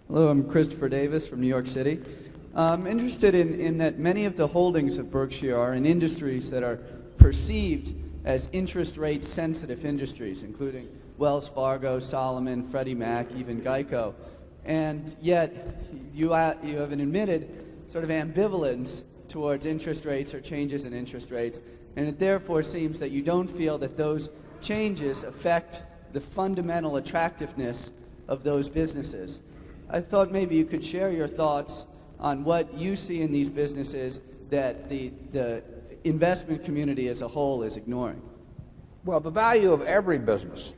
Hello, I'm Christopher Davis from New York City. I'm interested in that many of the holdings of Berkshire are in industries that are perceived as interest rate sensitive industries, including Wells Fargo, Solomon, Freddie Mac, even Geico. And yet you have an admitted sort of ambivalence towards interest rates or changes in interest rates, and it therefore seems that you don't feel that those changes affect the fundamental attractiveness of those businesses. I thought maybe you could share your thoughts on what you see in these businesses that the investment community as a whole is ignoring. Well, the value of every business,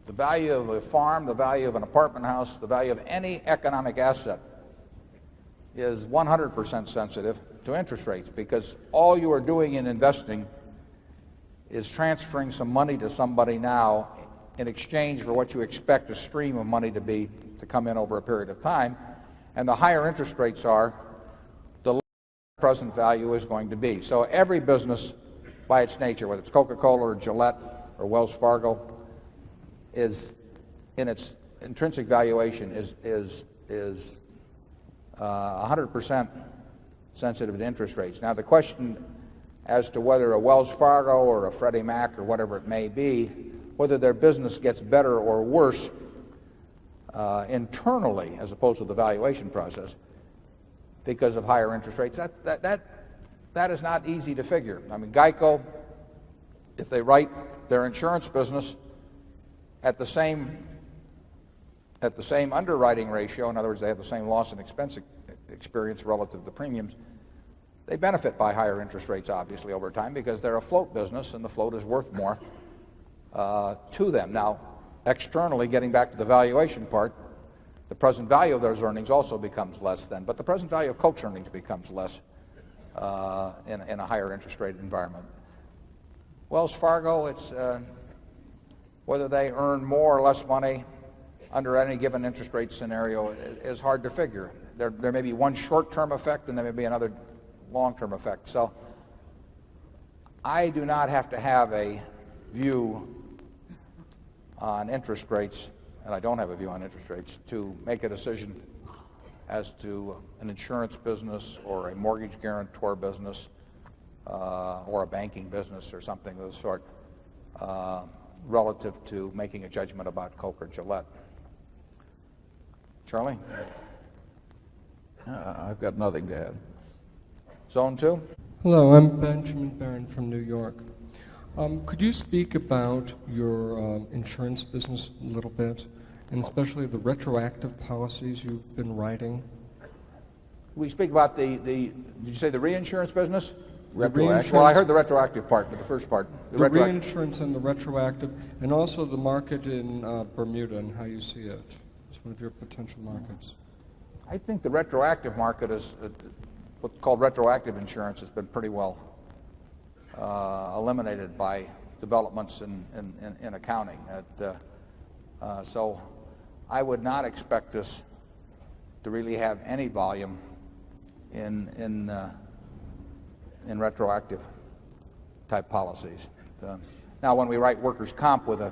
the value of a farm, the value of an apartment house, the value of any economic asset is 100% sensitive to interest rates, because all you are doing in investing is transferring some money to somebody now in exchange for what you expect a stream of money to come in over a period of time. And the higher interest rates are, the lower the present value is going to be. So every business by its nature, whether it's Coca-Cola or Gillette or Wells Fargo, is in its intrinsic valuation is 100% sensitive to interest rates. Now, the question as to whether a Wells Fargo or a Freddie Mac or whatever it may be, whether their business gets better or worse internally as opposed to the valuation process because of higher interest rates, that is not easy to figure. I mean, Geico, if they write their insurance business at the same underwriting ratio, in other words, they have the same loss and expense experience relative to premiums, they benefit by higher interest rates, obviously, over time because they're a float business and the float is worth more to them. Now, externally, getting back to the valuation part, the present value of those earnings also becomes less then, but the present value of Coke's earnings becomes less in a higher interest rate environment. Wells Fargo, it's whether they earn more or less money under any given interest rate scenario is hard to figure. There may be one short-term effect and there may be another long-term effect. So I do not have to have a view on interest rates, and I don't have a view on interest rates, to make a decision as to an insurance business or a mortgage guarantor business or a banking business or something of the sort relative to making a judgment about Coke or Gillette. Charlie? I've got nothing to add. Zone 2? Hello, I'm Benjamin Barron from New York. Could you speak about your insurance business a little bit, and especially the retroactive policies you've been writing? We speak about did you say the reinsurance business? Reinsurance. Well, I heard the retroactive part, but the first part. The reinsurance and the retroactive, and also the market in Bermuda and how you see it as one of your potential markets. I think the retroactive market is what's called retroactive insurance has been pretty well eliminated by developments in accounting. So I would not expect us to really have any volume in retroactive type policies. Now, when we write workers' comp with a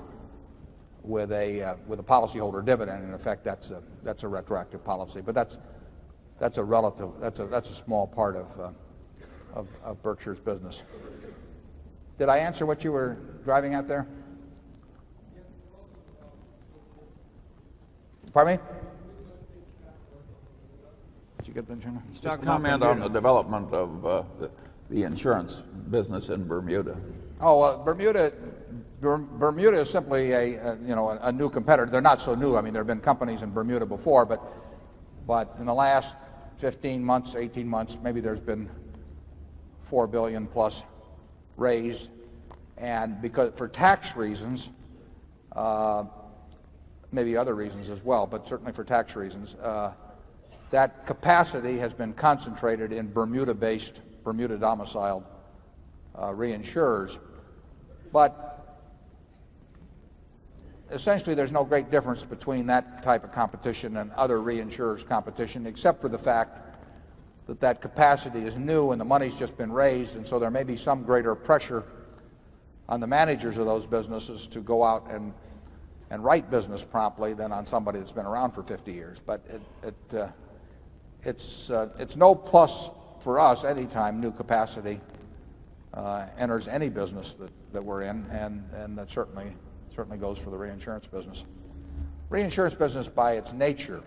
policyholder dividend, in effect, that's a retroactive policy. But that's a small part of Berkshire's business. Did I answer what you were driving at there? Pardon me? Did you get that, Jenna? Just comment on the development of the insurance business in Bermuda. Oh, Bermuda is simply a new competitor. They're not so new. I mean, there have been companies in Bermuda before, but in the last 15 months, 18 months, maybe there's been $4 billion plus raised, and because for tax reasons, maybe other reasons as well, but certainly for tax reasons, that capacity has been concentrated in Bermuda-based, Bermuda-domiciled reinsurers. But essentially, there's no great difference between that type of competition and other reinsurers' competition, except for the fact that that capacity is new and the money's just been raised, and so there may be some greater pressure on the managers of those businesses to go out and write business promptly than on somebody that's been around for 50 years. But it's no plus for us anytime new capacity enters any business that we're in, and that certainly goes for the reinsurance business. Reinsurance business, by its nature,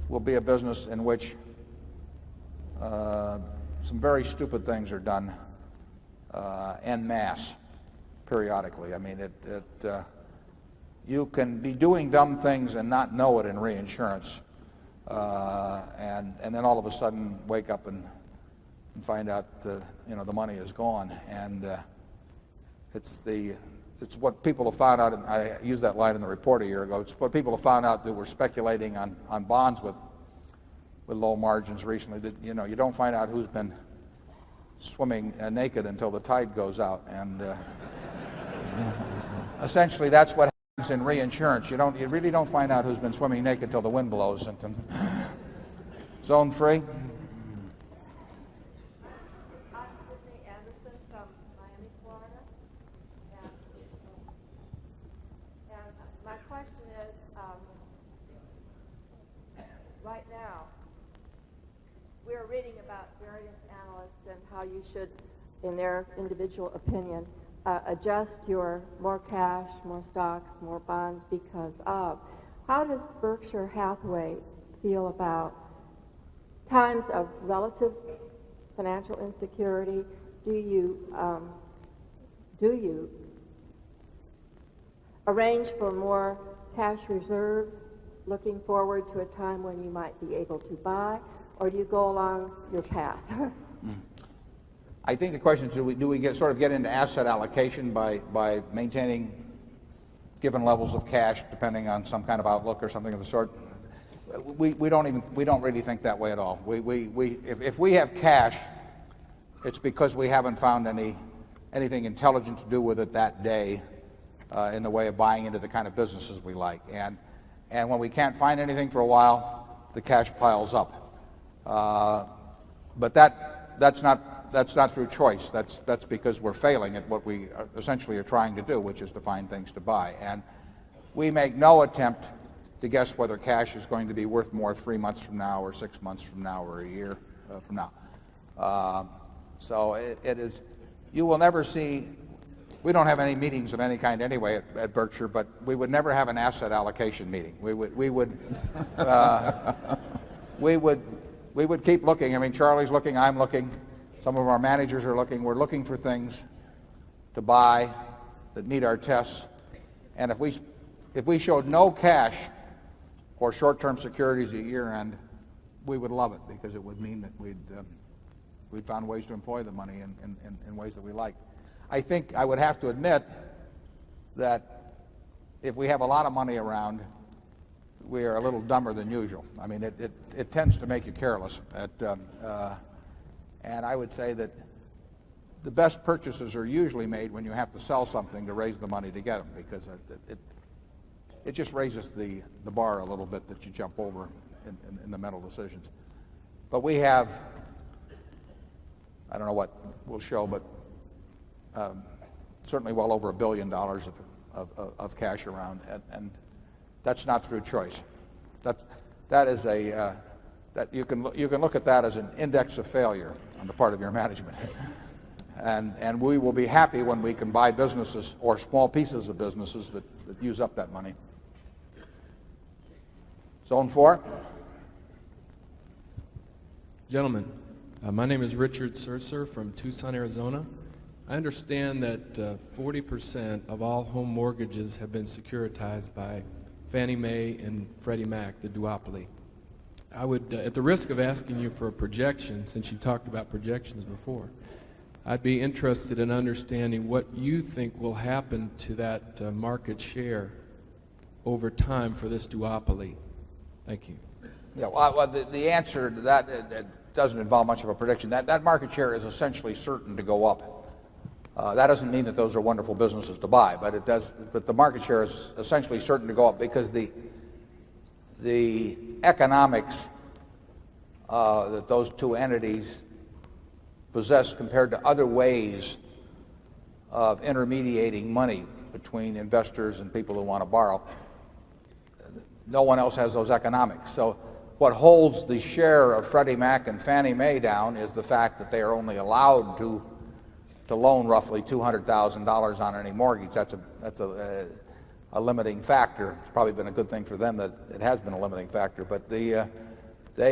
will be a business in which some very stupid things are done en masse periodically. I mean, you can be doing dumb things and not know it in reinsurance, and then all of a sudden wake up and find out the money is gone. And it's what people have found out, and I used that line in the report a year ago. It's what people have found out that were speculating on bonds with low margins recently, that you don't find out who's been swimming naked until the tide goes out. And essentially that's what happens in reinsurance. You really don't find out who's been swimming naked till the wind blows. Zone 3. My question is, right now, reading about various analysts and how you should, in their individual opinion, adjust your more cash, more stocks, more bonds because of. How does Berkshire Hathaway feel about times of relative financial insecurity? Do you arrange for more cash reserves, looking forward to a time when you might be able to buy, or do you go along your path? I think the question is, do we get into asset allocation by maintaining given levels of cash depending on some kind of outlook or something of the sort? We don't really think that way at all. If we have cash, it's because we haven't found anything intelligent to do with it that day in the way of buying into the kind of businesses we like. And when we can't find anything for a while, the cash piles up. But that's not through choice. That's because we're failing at what we essentially are trying to do, which is to find things to buy. And we make no attempt to guess whether cash is going to be worth more 3 months from now or 6 months from now or a year from now. So it is, you will never see, we don't have any meetings of any kind anyway at Berkshire, but we would never have an asset allocation meeting. We would keep looking. I mean, Charlie's looking, I'm looking, some of our managers are looking. We're looking for things to buy that meet our tests. And if we showed no cash or short-term securities at year-end, we would love it because it would mean that we'd found ways to employ the money in ways that we like. I think I would have to admit that if we have a lot of money around, we are a little dumber than usual. I mean, it tends to make you careless. And I would say that the best purchases are usually made when you have to sell something to raise the money to get them, because it just raises the bar a little bit that you jump over in the mental decisions. But we have, I don't know what we'll show, but certainly well over $1 billion of cash around, and that's not through choice. That is that you can look at that as an index of failure on the part of your management. And we will be happy when we can buy businesses or small pieces of businesses that use up that money. Zone 4. Gentlemen, my name is Richard Surser from Tucson, Arizona. I understand that 40% of all home mortgages have been securitized by Fannie Mae and Freddie Mac, the duopoly. I would, at the risk of asking you for a projection, since you talked about projections before, I'd be interested in understanding what you think will happen to that market share over time for this duopoly. Thank you. Yeah, well, the answer to that it doesn't involve much of a prediction. That market share is essentially certain to go up. That doesn't mean that those are wonderful businesses to buy, but it does. But the market share is essentially certain to go up because the economics that those two entities possess compared to other ways of intermediating money between investors and people who want to borrow, no one else has those economics. So what holds the share of Freddie Mac and Fannie Mae down is the fact that they are only allowed to loan roughly $200,000 on any mortgage. That's a limiting factor. It's probably been a good thing for them that it has been a limiting factor, but they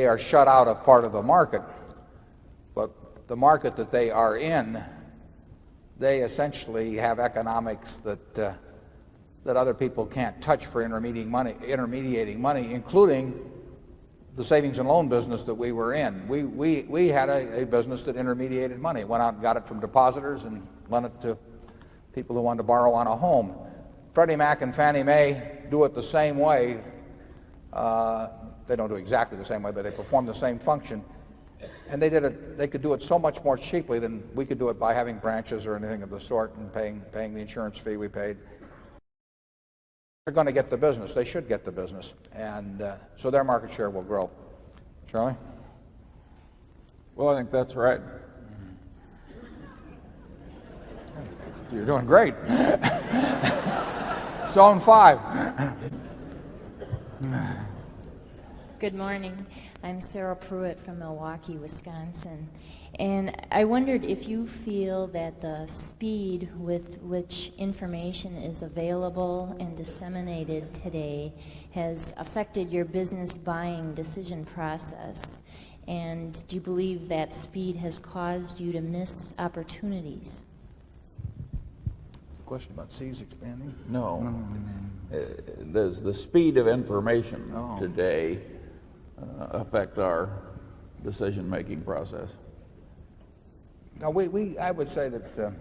are shut out of part of the market. But the market that they are in, they essentially have economics that other people can't touch for intermediating money, including the savings and loan business that we were in. We had a business that intermediated money, went out and got it from depositors and lent it to people who wanted to borrow on a home. Freddie Mac and Fannie Mae do it the same way. They don't do exactly the same way, but they perform the same function. And they could do it so much more cheaply than we could do it by having branches or anything of the sort and paying the insurance fee we paid. They're going to get the business. They should get the business. And so their market share will grow. Charlie? Well, I think that's right. You're doing great. Zone 5. Good morning. I'm Sarah Pruitt from Milwaukee, Wisconsin. And I wondered if you feel that the speed with which information is available and disseminated today has affected your business buying decision process. And do you believe that speed has caused you to miss opportunities? Question about seas expanding? No. Does the speed of information today affect our decision-making process? No, I would say that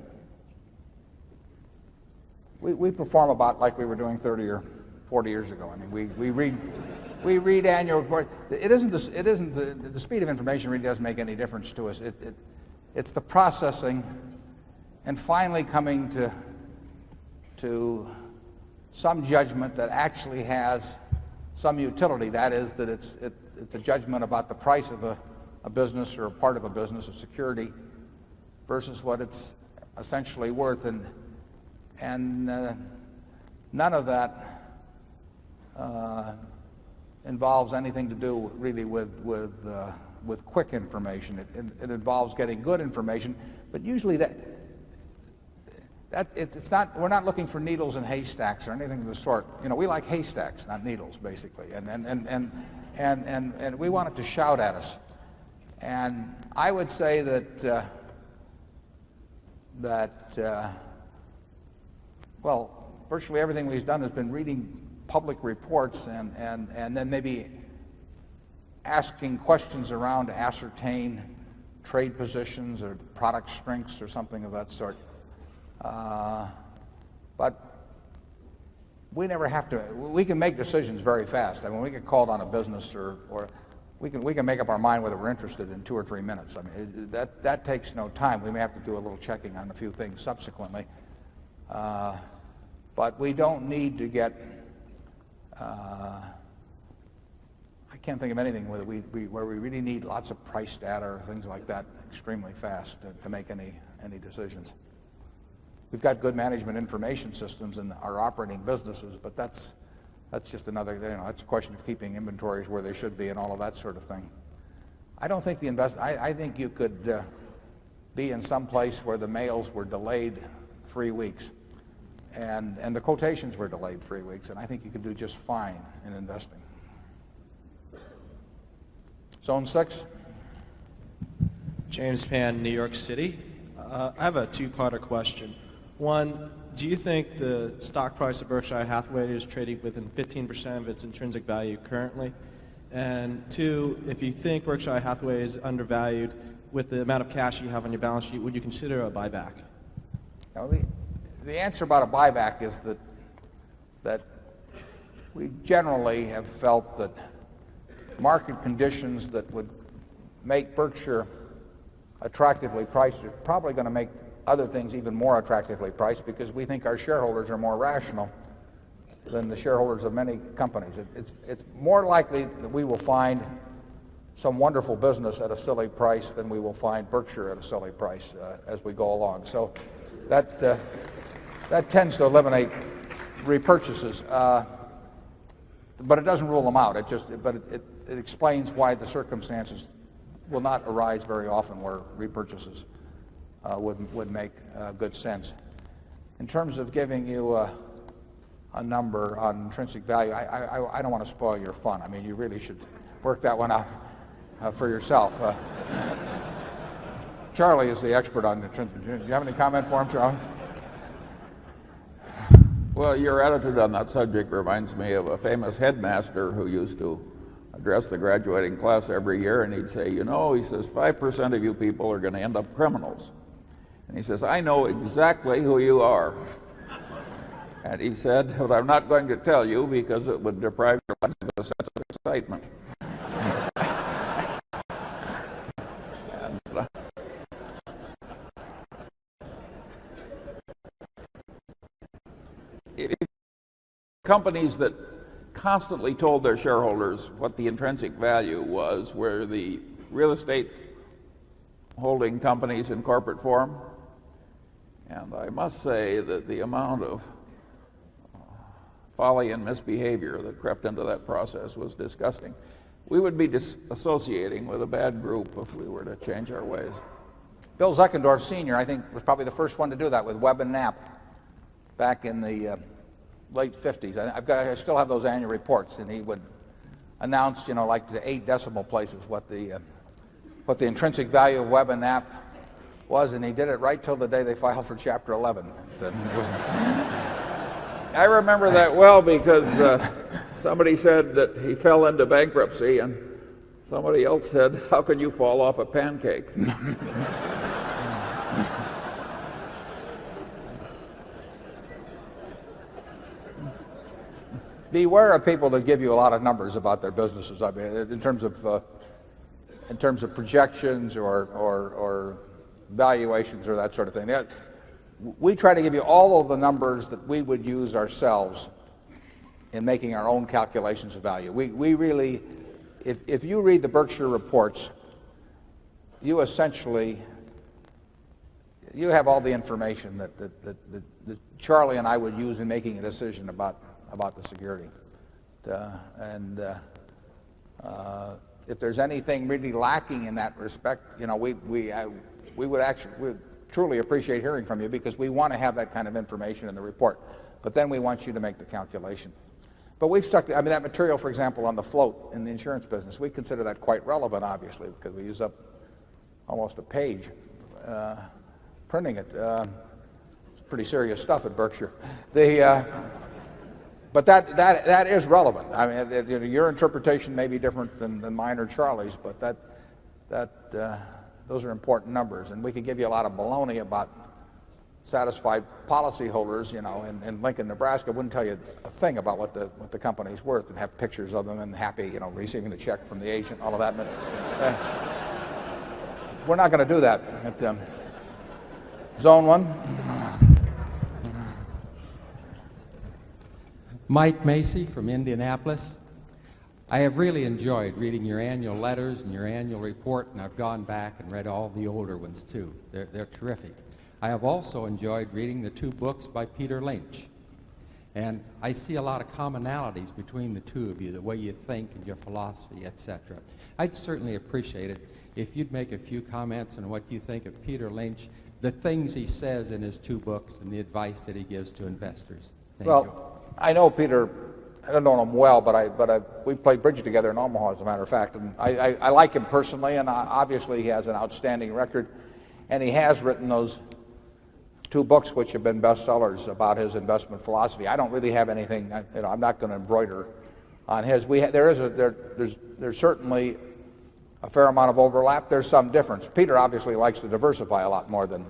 we perform about like we were doing 30 or 40 years ago. I mean, we read annual reports. The speed of information really doesn't make any difference to us. It's the processing and finally coming to some judgment that actually has some utility. That is, that it's a judgment about the price of a business or a part of a business, of security, versus what it's essentially worth. And none of that involves anything to do really with quick information. It involves getting good information, but usually it's not. We're not looking for needles in haystacks or anything of the sort. You know, we like haystacks, not needles, basically. And we want it to shout at us. And I would say well, virtually everything we've done has been reading public reports and then maybe asking questions around to ascertain trade positions or product strengths or something of that sort. But we never have to. We can make decisions very fast. I mean, we get called on a business or we can make up our mind whether we're interested in 2 or 3 minutes. I mean, that takes no time. We may have to do a little checking on a few things subsequently. But we don't need to get, I can't think of anything where we really need lots of price data or things like that extremely fast to make any decisions. We've got good management information systems in our operating businesses, but that's just another, that's a question of keeping inventories where they should be and all of that sort of thing. I don't think I think you could be in some place where the mails were delayed 3 weeks and the quotations were delayed 3 weeks, and I think you could do just fine in investing. Zone 6. James Pan, New York City. I have a two-parter question. One, do you think the stock price of Berkshire Hathaway is trading within 15% of its intrinsic value currently? And two, if you think Berkshire Hathaway is undervalued with the amount of cash you have on your balance sheet, would you consider a buyback? Now, the answer about a buyback is that we generally have felt that market conditions that would make Berkshire attractively priced are probably going to make other things even more attractively priced, because we think our shareholders are more rational than the shareholders of many companies. It's more likely that we will find some wonderful business at a silly price than we will find Berkshire at a silly price as we go along. So that tends to eliminate repurchases, but it doesn't rule them out. It explains why the circumstances will not arise very often where repurchases would make good sense. In terms of giving you a number on intrinsic value, I don't want to spoil your fun. I mean, you really should work that one out for yourself. Charlie is the expert on intrinsic. Do you have any comment for him, Charlie? Well, your attitude on that subject reminds me of a famous headmaster who used to address the graduating class every year, and he'd say, he says, 5% of you people are going to end up criminals. And he says, I know exactly who you are. And he said, but I'm not going to tell you because it would deprive your lives of a sense of excitement. Companies that constantly told their shareholders what the intrinsic value was were the real estate holding companies in corporate form. And I must say that the amount of folly and misbehavior that crept into that process was disgusting. we would be associating with a bad group if we were to change our ways. Bill Zeckendorf Sr., I think, was probably the first one to do that with Webb and Knapp back in the late 50s. I still have those annual reports, and he would announce, like to 8 decimal places what the intrinsic value of Webb and Knapp was, and he did it right till the day they filed for Chapter 11. I remember that well because somebody said that he fell into bankruptcy, and somebody else said, "How can you fall off a pancake?" Beware of people that give you a lot of numbers about their businesses. I mean, in terms of projections or valuations or that sort of thing. We try to give you all of the numbers that we would use ourselves in making our own calculations of value. We really, if you read the Berkshire reports, you essentially, you have all the information that Charlie and I would use in making a decision about the security. If there's anything really lacking in that respect, we would truly appreciate hearing from you, because we want to have that kind of information in the report. But then we want you to make the calculation. But we've stuck, I mean, that material, for example, on the float in the insurance business, we consider that quite relevant, obviously, because we use up almost a page printing it. It's pretty serious stuff at Berkshire. But that is relevant. I mean, your interpretation may be different than mine or Charlie's, but those are important numbers. And we can give you a lot of baloney about satisfied policyholders, in Lincoln, Nebraska. Wouldn't tell you a thing about what the company's worth, and have pictures of them and happy, receiving the check from the agent, all of that. But we're not going to do that at Zone 1. Mike Macy from Indianapolis. I have really enjoyed reading your annual letters and your annual report, and I've gone back and read all the older ones too. They're terrific. I have also enjoyed reading the 2 books by Peter Lynch, and I see a lot of commonalities between the two of you, the way you think and your philosophy, etc. I'd certainly appreciate it if you'd make a few comments on what you think of Peter Lynch, the things he says in his 2 books, and the advice that he gives to investors. Thank you. I know Peter. I don't know him well, but we played bridge together in Omaha, as a matter of fact. And I like him personally, and obviously he has an outstanding record. And he has written those 2 books which have been bestsellers about his investment philosophy. I don't really have anything. I'm not going to embroider on his. There's certainly a fair amount of overlap. There's some difference. Peter obviously likes to diversify a lot more than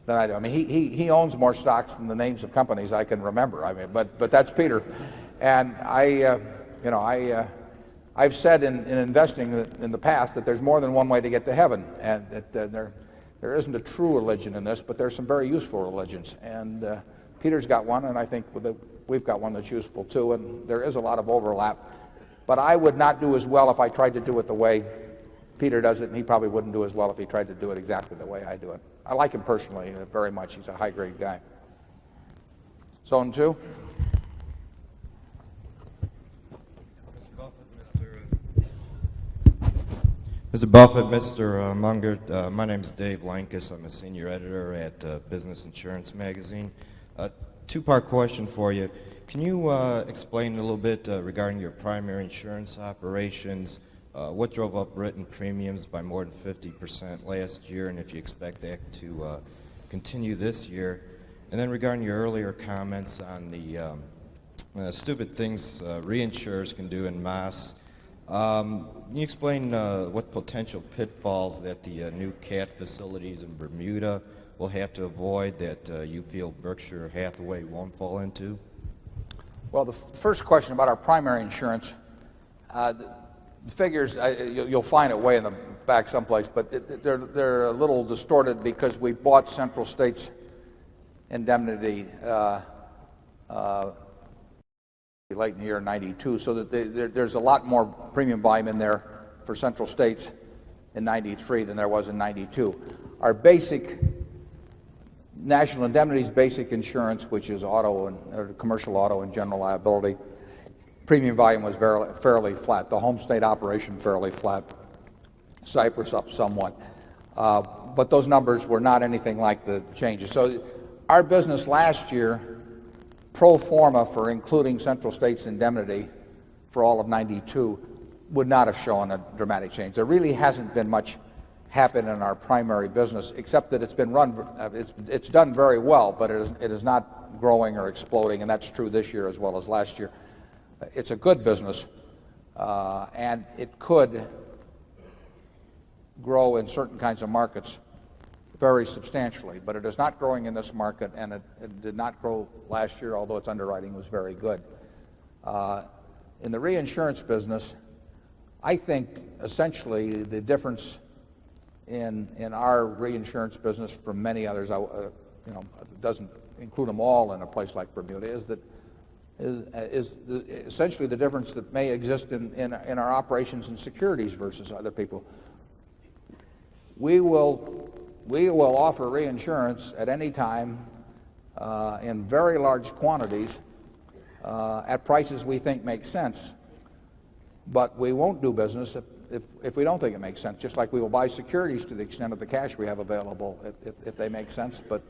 I do. I mean, he owns more stocks than the names of companies I can remember. I mean, but that's Peter. And I've said in investing in the past that there's more than one way to get to heaven, and that there isn't a true religion in this, but there's some very useful religions. And Peter's got one, and I think we've got one that's useful too. And there is a lot of overlap. But I would not do as well if I tried to do it the way Peter does it, and he probably wouldn't do as well if he tried to do it exactly the way I do it. I like him personally very much. He's a high-grade guy. Zone 2. Mr. Buffett, Mr. Munger, my name is Dave Lankus. I'm a senior editor at Business Insurance Magazine. 2-part question for you. Can you explain a little bit regarding your primary insurance operations? What drove up written premiums by more than 50% last year, and if you expect that to continue this year? And then regarding your earlier comments on the stupid things reinsurers can do en masse, can you explain what potential pitfalls that the new CAT facilities in Bermuda will have to avoid that you feel Berkshire Hathaway won't fall into? Well, the first question about our primary insurance, the figures, you'll find it way in the back someplace, but they're a little distorted because we bought Central States Indemnity late in the year '92, so that there's a lot more premium volume in there for Central States in '93 than there was in '92. Our basic National Indemnity's basic insurance, which is auto and commercial auto and general liability, premium volume was fairly flat. The home state operation fairly flat. Cyprus up somewhat. But those numbers were not anything like the changes. So our business last year, pro forma for including Central States Indemnity for all of 92, would not have shown a dramatic change. There really hasn't been much happen in our primary business, except that it's been run, it's done very well, but it is not growing or exploding, and that's true this year as well as last year. It's a good business, and it could grow in certain kinds of markets very substantially, but it is not growing in this market, and it did not grow last year, although its underwriting was very good. In the reinsurance business, I think essentially the difference in our reinsurance business from many others, it doesn't include them all in a place like Bermuda, is essentially the difference that may exist in our operations and securities versus other people. We will offer reinsurance at any time in very large quantities at prices we think make sense, but we won't do business if we don't think it makes sense, just like we will buy securities to the extent of the cash we have available if they make sense. But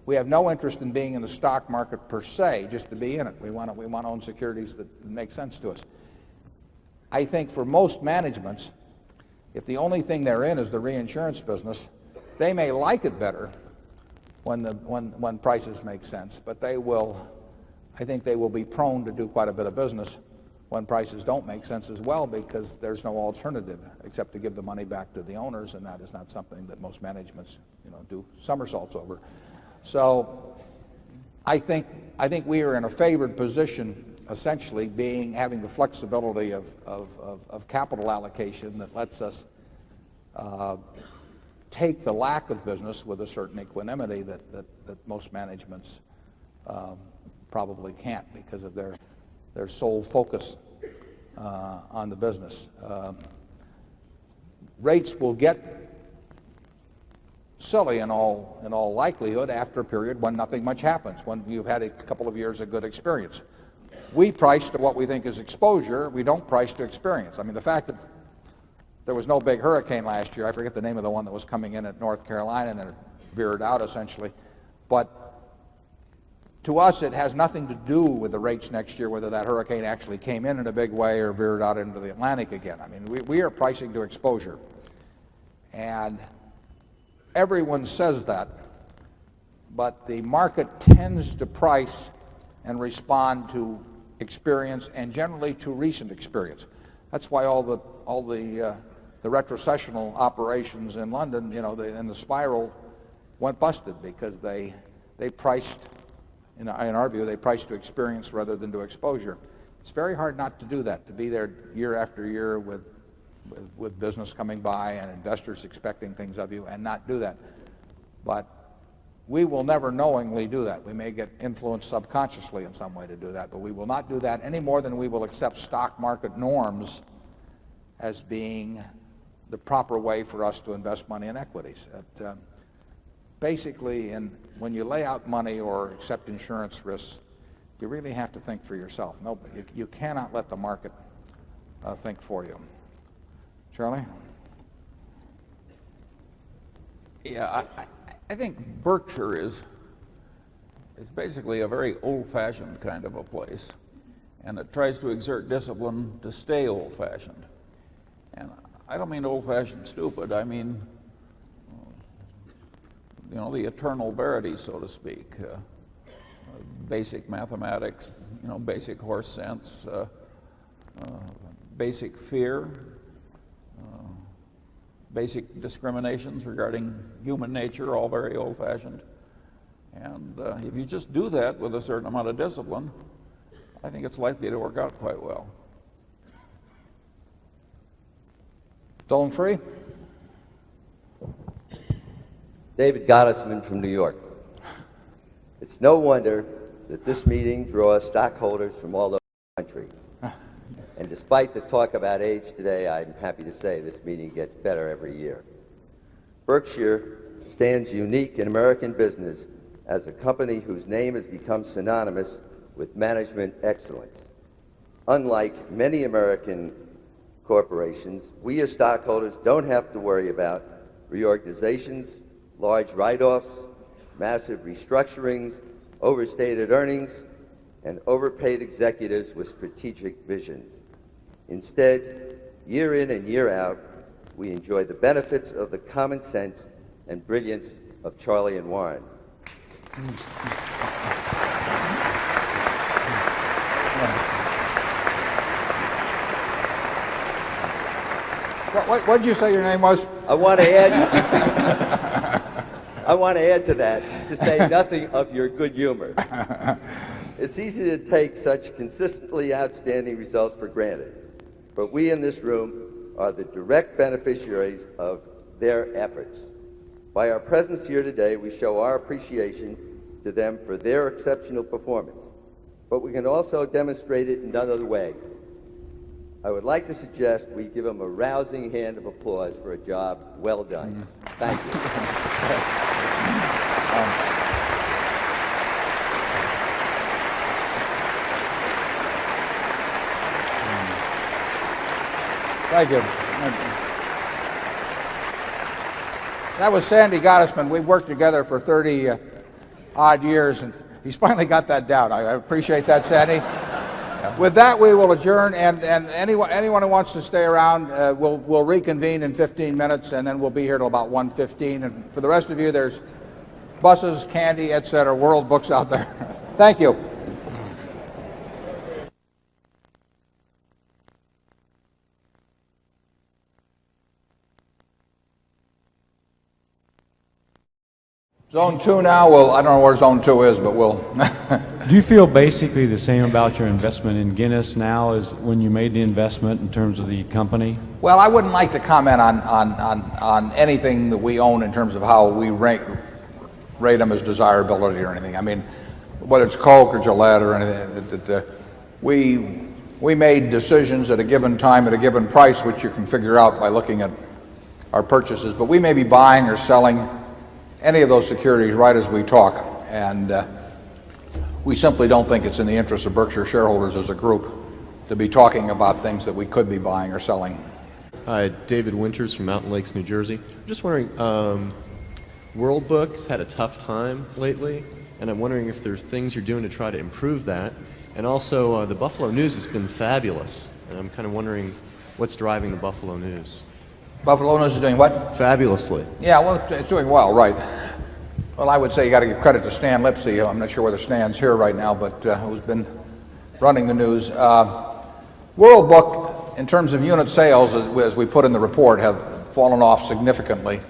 we have no interest in being in the stock market per se, just to be in it. We want to own securities that make sense to us. I think for most managements, if the only thing they're in is the reinsurance business, they may like it better when prices make sense, but I think they will be prone to do quite a bit of business when prices don't make sense as well, because there's no alternative except to give the money back to the owners, and that is not something that most managements do somersaults over. So I think we are in a favored position, essentially having the flexibility of capital allocation that lets us take the lack of business with a certain equanimity that most managements probably can't, because of their sole focus on the business. Rates will get silly in all likelihood after a period when nothing much happens, when you've had a couple of years of good experience. We price to what we think is exposure. We don't price to experience. I mean, the fact that there was no big hurricane last year, I forget the name of the one that was coming in at North Carolina and then it veered out essentially, but to us, it has nothing to do with the rates next year, whether that hurricane actually came in a big way or veered out into the Atlantic again. I mean, we are pricing to exposure. And everyone says that, but the market tends to price and respond to experience, and generally to recent experience. That's why all the retrocessional operations in London, in the spiral, went busted, because they priced. In our view, they price to experience rather than to exposure. It's very hard not to do that, to be there year after year with business coming by and investors expecting things of you and not do that. But we will never knowingly do that. We may get influenced subconsciously in some way to do that, but we will not do that any more than we will accept stock market norms as being the proper way for us to invest money in equities. Basically, when you lay out money or accept insurance risks, you really have to think for yourself. You cannot let the market think for you. Charlie? Yeah, I think Berkshire is basically a very old-fashioned kind of a place, and it tries to exert discipline to stay old-fashioned. And I don't mean old-fashioned stupid. I mean, the eternal verities, so to speak. Basic mathematics, basic horse sense, basic fear, basic discriminations regarding human nature, all very old-fashioned. And if you just do that with a certain amount of discipline, I think it's likely to work out quite well. Dolan Free? David Gottesman from New York. It's no wonder that this meeting draws stockholders from all over the country. And despite the talk about age today, I'm happy to say this meeting gets better every year. Berkshire stands unique in American business as a company whose name has become synonymous with management excellence. Unlike many American corporations, we as stockholders don't have to worry about reorganizations, large write-offs, massive restructurings, overstated earnings, and overpaid executives with strategic visions. Instead, year in and year out, we enjoy the benefits of the common sense and brilliance of Charlie and Warren. What did you say your name was? I want to add to that, to say nothing of your good humor. It's easy to take such consistently outstanding results for granted, but we in this room are the direct beneficiaries of their efforts. By our presence here today, we show our appreciation to them for their exceptional performance, but we can also demonstrate it in another way. I would like to suggest we give them a rousing hand of applause for a job well done. Thank you. Thank you. That was Sandy Gottesman. We've worked together for 30 odd years, and he's finally got that down. I appreciate that, Sandy. With that, we will adjourn, and anyone who wants to stay around, we'll reconvene in 15 minutes, and then we'll be here till about 1:15. And for the rest of you, there's buses, candy, etc., world books out there. Thank you. Zone 2 now, well, I don't know where Zone 2 is, but we'll... Do you feel basically the same about your investment in Guinness now as when you made the investment in terms of the company? Well, I wouldn't like to comment on anything that we own in terms of how we rate them as desirability or anything. I mean, whether it's Coke or Gillette or anything, we made decisions at a given time at a given price, which you can figure out by looking at our purchases. But we may be buying or selling any of those securities right as we talk, and we simply don't think it's in the interest of Berkshire shareholders as a group to be talking about things that we could be buying or selling. Hi, David Winters from Mountain Lakes, New Jersey. I'm just wondering, World Book's had a tough time lately, and I'm wondering if there's things you're doing to try to improve that. And also, the Buffalo News has been fabulous, and I'm kind of wondering what's driving the Buffalo News. Buffalo News is doing what? Fabulously. Yeah, well, it's doing well, right. Well, I would say you got to give credit to Stan Lipsey. I'm not sure whether Stan's here right now, but who's been running the news. World Book, in terms of unit sales, as we put in the report, have fallen off significantly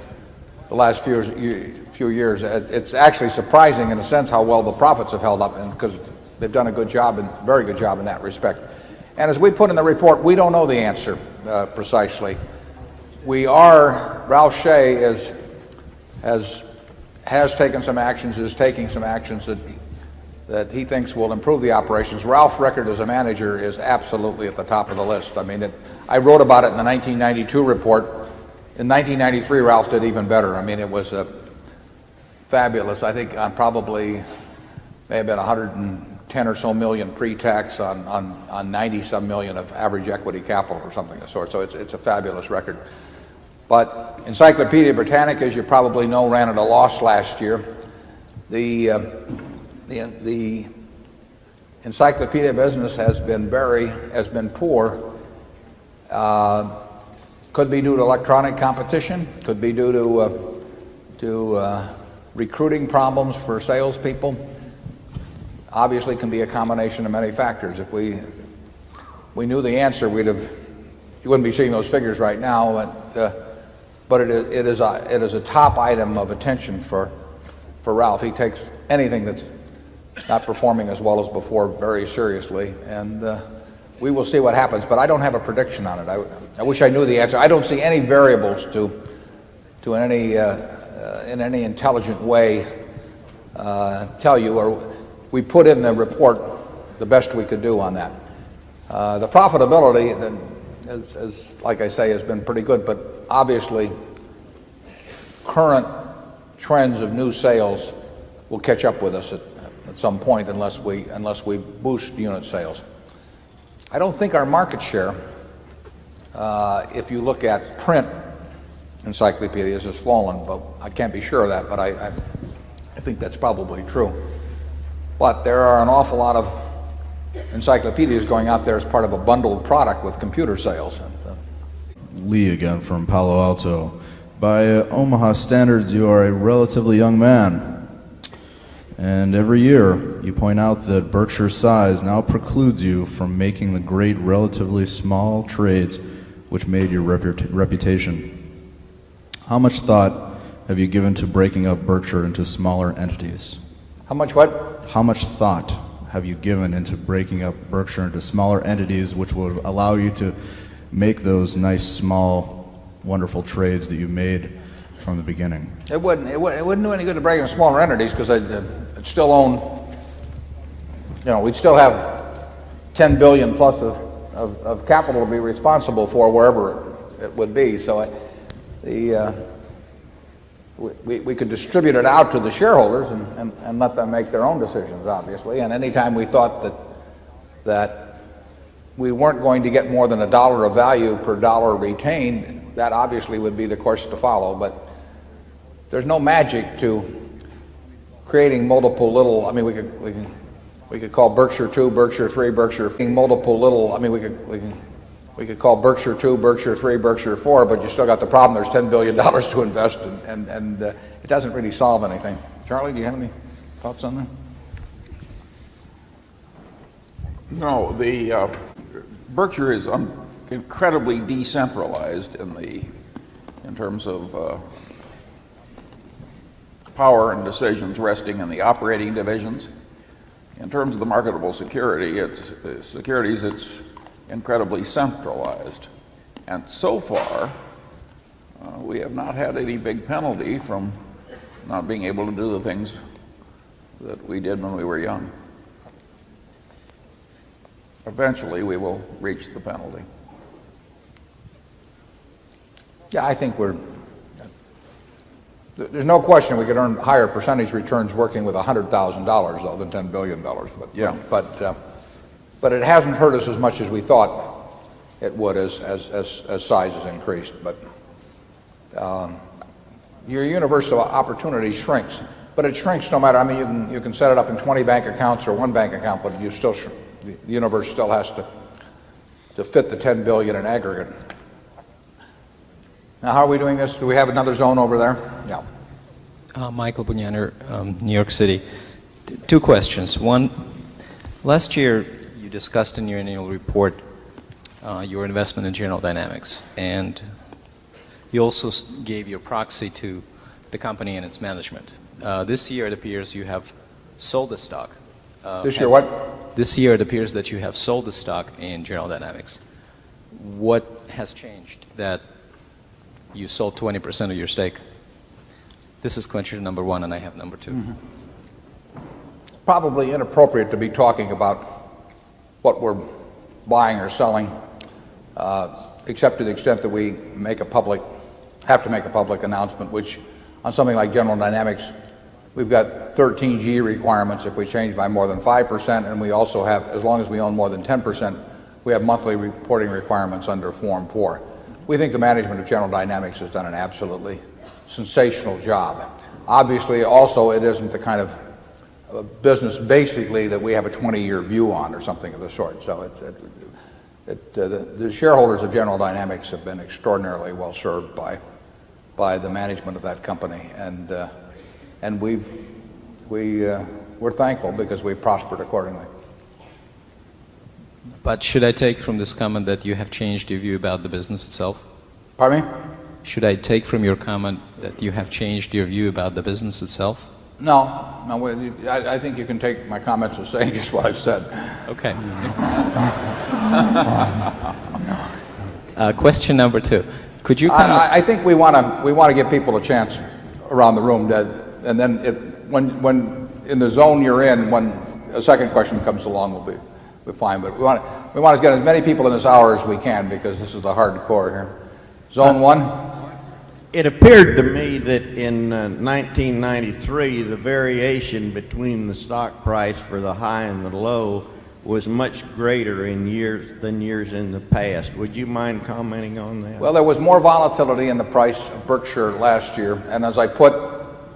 the last few years. It's actually surprising in a sense how well the profits have held up, because they've done a good job, and very good job in that respect. And as we put in the report, we don't know the answer precisely. Ralph Shea has taken some actions, is taking some actions that he thinks will improve the operations. Ralph's record as a manager is absolutely at the top of the list. I mean, I wrote about it in the 1992 report. In 1993, Ralph did even better. I mean, it was fabulous. I think on probably may have been 110 or so million pre-tax on 90-some million of average equity capital or something of the sort. So it's a fabulous record. But Encyclopedia Britannica, as you probably know, ran at a loss last year. The encyclopedia business has been poor. Could be due to electronic competition. Could be due to recruiting problems for salespeople. Obviously, can be a combination of many factors. If we knew the answer, you wouldn't be seeing those figures right now. But it is a top item of attention for Ralph. He takes anything that's not performing as well as before very seriously, and we will see what happens. But I don't have a prediction on it. I wish I knew the answer. I don't see any variables to in any intelligent way tell you, or we put in the report the best we could do on that. The profitability, as like I say, has been pretty good, but obviously current trends of new sales will catch up with us at some point unless we boost unit sales. I don't think our market share, if you look at print encyclopedias, has fallen, but I can't be sure of that, but I think that's probably true. But there are an awful lot of encyclopedias going out there as part of a bundled product with computer sales. Lee again from Palo Alto. By Omaha standards, you are a relatively young man. And every year, you point out that Berkshire's size now precludes you from making the great, relatively small trades which made your reputation. How much thought have you given to breaking up Berkshire into smaller entities? How much what? How much thought have you given into breaking up Berkshire into smaller entities which would allow you to make those nice, small, wonderful trades that you made from the beginning? It wouldn't do any good to break into smaller entities because I'd still own, we'd still have 10 billion plus of capital to be responsible for wherever it would be. So we could distribute it out to the shareholders and let them make their own decisions, obviously. And anytime we thought that we weren't going to get more than $1 of value per dollar retained, that obviously would be the course to follow. But there's no magic to creating multiple little. I mean, we could call Berkshire 2, Berkshire 3, Berkshire multiple little. I mean, we could call Berkshire 2, Berkshire 3, Berkshire 4, but you still got the problem. There's $10 billion to invest, and it doesn't really solve anything. Charlie, do you have any thoughts on that? No, the Berkshire is incredibly decentralized in terms of power and decisions resting in the operating divisions. In terms of the marketable securities, it's incredibly centralized. And so far, we have not had any big penalty from not being able to do the things that we did when we were young. Eventually, we will reach the penalty. Yeah, I think there's no question we could earn higher percentage returns working with $100,000 though than $10 billion. But it hasn't hurt us as much as we thought it would as size has increased. But your universe of opportunity shrinks. But it shrinks no matter. I mean, you can set it up in 20 bank accounts or one bank account, but you still the universe still has to fit the 10 billion in aggregate. Now, how are we doing this? Do we have another zone over there? Yeah. Michael Bunyaner, New York City. Two questions. One, last year you discussed in your annual report your investment in General Dynamics, and you also gave your proxy to the company and its management. This year it appears you have sold the stock. This year what? This year it appears that you have sold the stock in General Dynamics. What has changed that you sold 20% of your stake? This is question number one, and I have number two. Mm-hmm. Probably inappropriate to be talking about what we're buying or selling, except to the extent that we have to make a public announcement, which on something like General Dynamics, we've got 13G requirements if we change by more than 5%, and we also have, as long as we own more than 10%, we have monthly reporting requirements under Form 4. We think the management of General Dynamics has done an absolutely sensational job. Obviously, also, it isn't the kind of business, basically, that we have a 20-year view on or something of the sort. So the shareholders of General Dynamics have been extraordinarily well served by the management of that company, and we're thankful because we've prospered accordingly. But should I take from this comment that you have changed your view about the business itself? Pardon me? Should I take from your comment that you have changed your view about the business itself? No, I think you can take my comments as saying just what I've said. Okay. Question number two. Could you comment? I think we want to give people a chance around the room, and then when in the zone you're in, when a second question comes along, we'll be fine. But we want to get as many people in this hour as we can because this is the hardcore here. Zone one. It appeared to me that in 1993, the variation between the stock price for the high and the low was much greater in years in the past. Would you mind commenting on that? Well, there was more volatility in the price of Berkshire last year, and as I put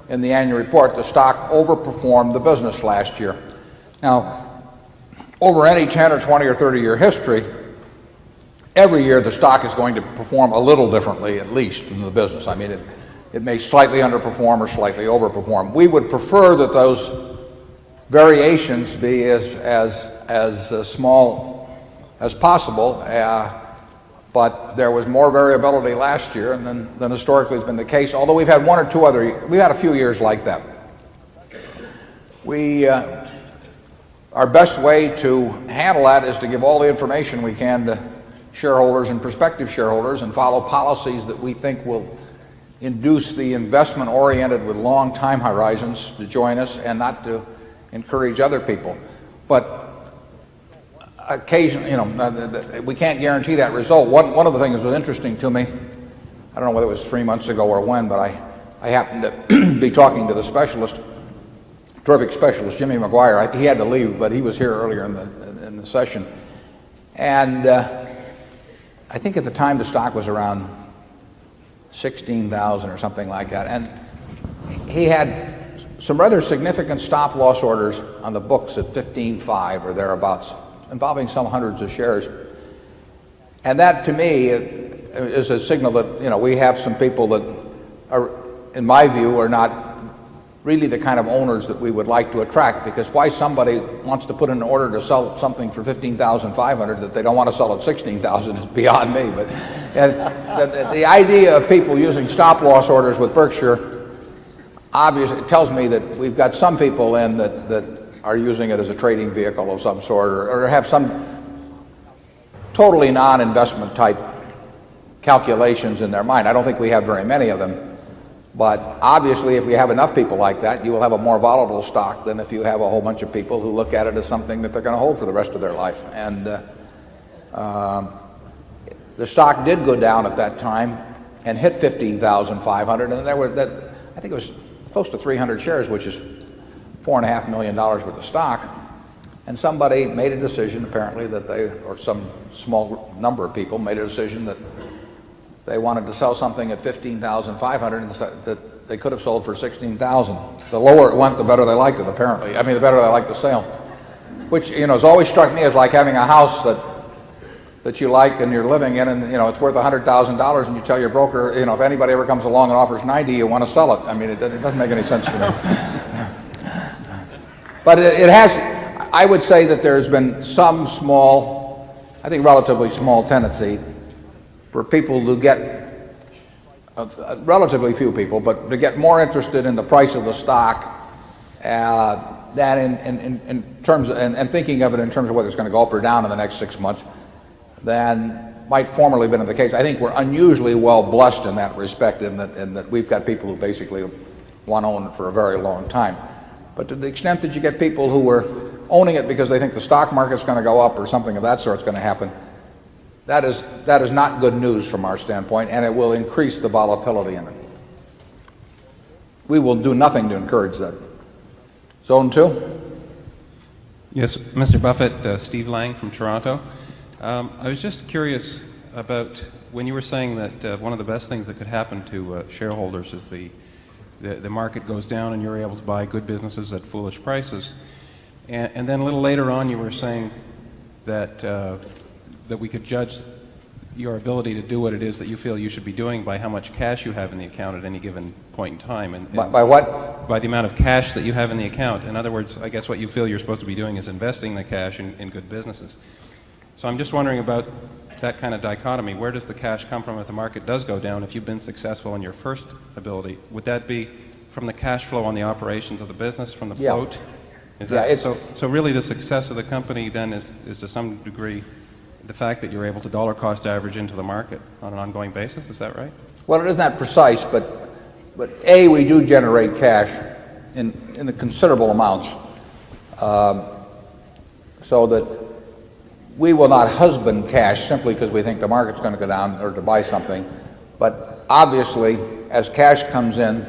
in the annual report, the stock overperformed the business last year. Now, over any 10 or 20 or 30-year history, every year the stock is going to perform a little differently, at least, in the business. I mean, it may slightly underperform or slightly overperform. We would prefer that those variations be as small as possible, but there was more variability last year than historically has been the case, although we've had one or two other, we've had a few years like that. Our best way to handle that is to give all the information we can to shareholders and prospective shareholders and follow policies that we think will induce the investment oriented with long time horizons to join us and not to encourage other people. But occasionally, we can't guarantee that result. One of the things that was interesting to me, I don't know whether it was 3 months ago or when, but I happened to be talking to the specialist, terrific specialist, Jimmy McGuire. He had to leave, but he was here earlier in the session. And I think at the time the stock was around 16,000 or something like that. And he had some rather significant stop loss orders on the books at 15.5 or thereabouts, involving some hundreds of shares. And that, to me, is a signal that, we have some people that are, in my view, are not really the kind of owners that we would like to attract, because why somebody wants to put in an order to sell something for 15,500 that they don't want to sell at 16,000 is beyond me. But the idea of people using stop loss orders with Berkshire, obviously, it tells me that we've got some people in that are using it as a trading vehicle of some sort, or have some totally non-investment type calculations in their mind. I don't think we have very many of them. But obviously, if we have enough people like that, you will have a more volatile stock than if you have a whole bunch of people who look at it as something that they're going to hold for the rest of their life. And the stock did go down at that time and hit 15,500, and there were I think it was close to 300 shares, which is $4.5 million worth of stock. And somebody made a decision, apparently, or some small number of people made a decision that they wanted to sell something at 15,500 and that they could have sold for 16,000. The lower it went, the better they liked it, apparently. I mean, the better they liked the sale. Which, has always struck me as like having a house that you like and you're living in, and, it's worth $100,000, and you tell your broker, if anybody ever comes along and offers 90, you want to sell it. I mean, it doesn't make any sense to me. But it has, I would say that there's been some small, I think relatively small tendency for people to get, relatively few people, but to get more interested in the price of the stock than in terms of, and thinking of it in terms of whether it's going to go up or down in the next 6 months than might formerly have been the case. I think we're unusually well blessed in that respect, in that we've got people who basically want to own it for a very long time. But to the extent that you get people who are owning it because they think the stock market's going to go up or something of that sort is going to happen, that is not good news from our standpoint, and it will increase the volatility in it. We will do nothing to encourage that. Zone 2? Yes, Mr. Buffett, Steve Lang from Toronto. I was just curious about when you were saying that one of the best things that could happen to shareholders is the market goes down and you're able to buy good businesses at foolish prices. And then a little later on you were saying that that we could judge your ability to do what it is that you feel you should be doing by how much cash you have in the account at any given point in time. And by what? By the amount of cash that you have in the account. In other words, I guess what you feel you're supposed to be doing is investing the cash in good businesses. So I'm just wondering about that kind of dichotomy. Where does the cash come from if the market does go down? If you've been successful in your first ability, would that be from the cash flow on the operations of the business, from the float? Is that, so really the success of the company then is to some degree the fact that you're able to dollar cost average into the market on an ongoing basis, is that right? Well, it isn't that precise, but A, we do generate cash in considerable amounts, so that we will not husband cash simply because we think the market's going to go down or to buy something. But obviously, as cash comes in,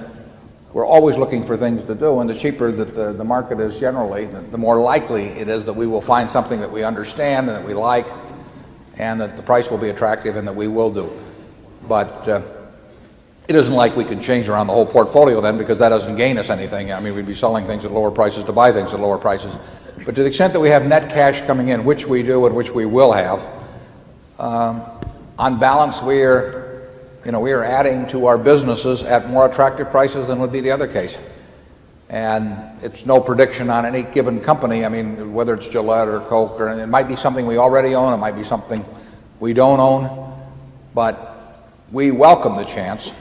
we're always looking for things to do, and the cheaper that the market is generally, the more likely it is that we will find something that we understand and that we like, and that the price will be attractive and that we will do. But it isn't like we can change around the whole portfolio then, because that doesn't gain us anything. I mean, we'd be selling things at lower prices to buy things at lower prices. But to the extent that we have net cash coming in, which we do and which we will have, on balance, we are adding to our businesses at more attractive prices than would be the other case. And it's no prediction on any given company. I mean, whether it's Gillette or Coke, or it might be something we already own, it might be something we don't own, but we welcome the chance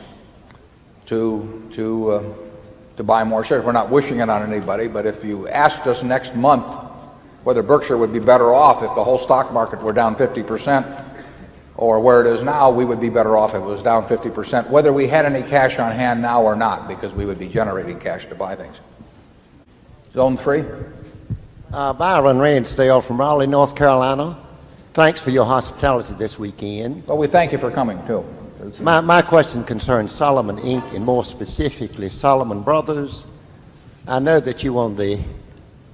to buy more shares. We're not wishing it on anybody, but if you asked us next month whether Berkshire would be better off if the whole stock market were down 50%, or where it is now, we would be better off if it was down 50%, whether we had any cash on hand now or not, because we would be generating cash to buy things. Zone 3. Byron Ransdale from Raleigh, North Carolina. Thanks for your hospitality this weekend. Well, we thank you for coming, too. My question concerns Solomon Inc., and more specifically Solomon Brothers. I know that you were on the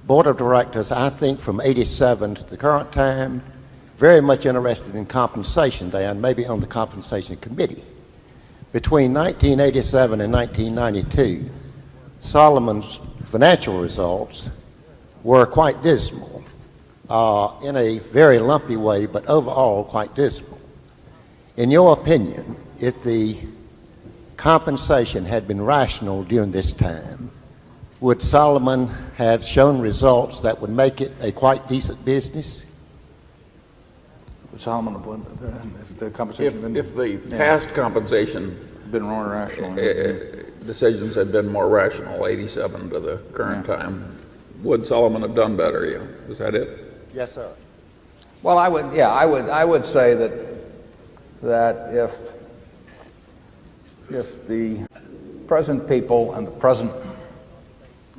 board of directors, I think, from 87 to the current time. Very much interested in compensation there, and maybe on the compensation committee. Between 1987 and 1992, Solomon's financial results were quite dismal, in a very lumpy way, but overall quite dismal. In your opinion, if the compensation had been rational during this time, would Solomon have shown results that would make it a quite decent business? Solomon, if the compensation if the past compensation been more rational, decisions had been more rational, 87 to the current time, would Solomon have done better? Yeah, is that it? Yes, sir. Well, I would say that if the present people and the present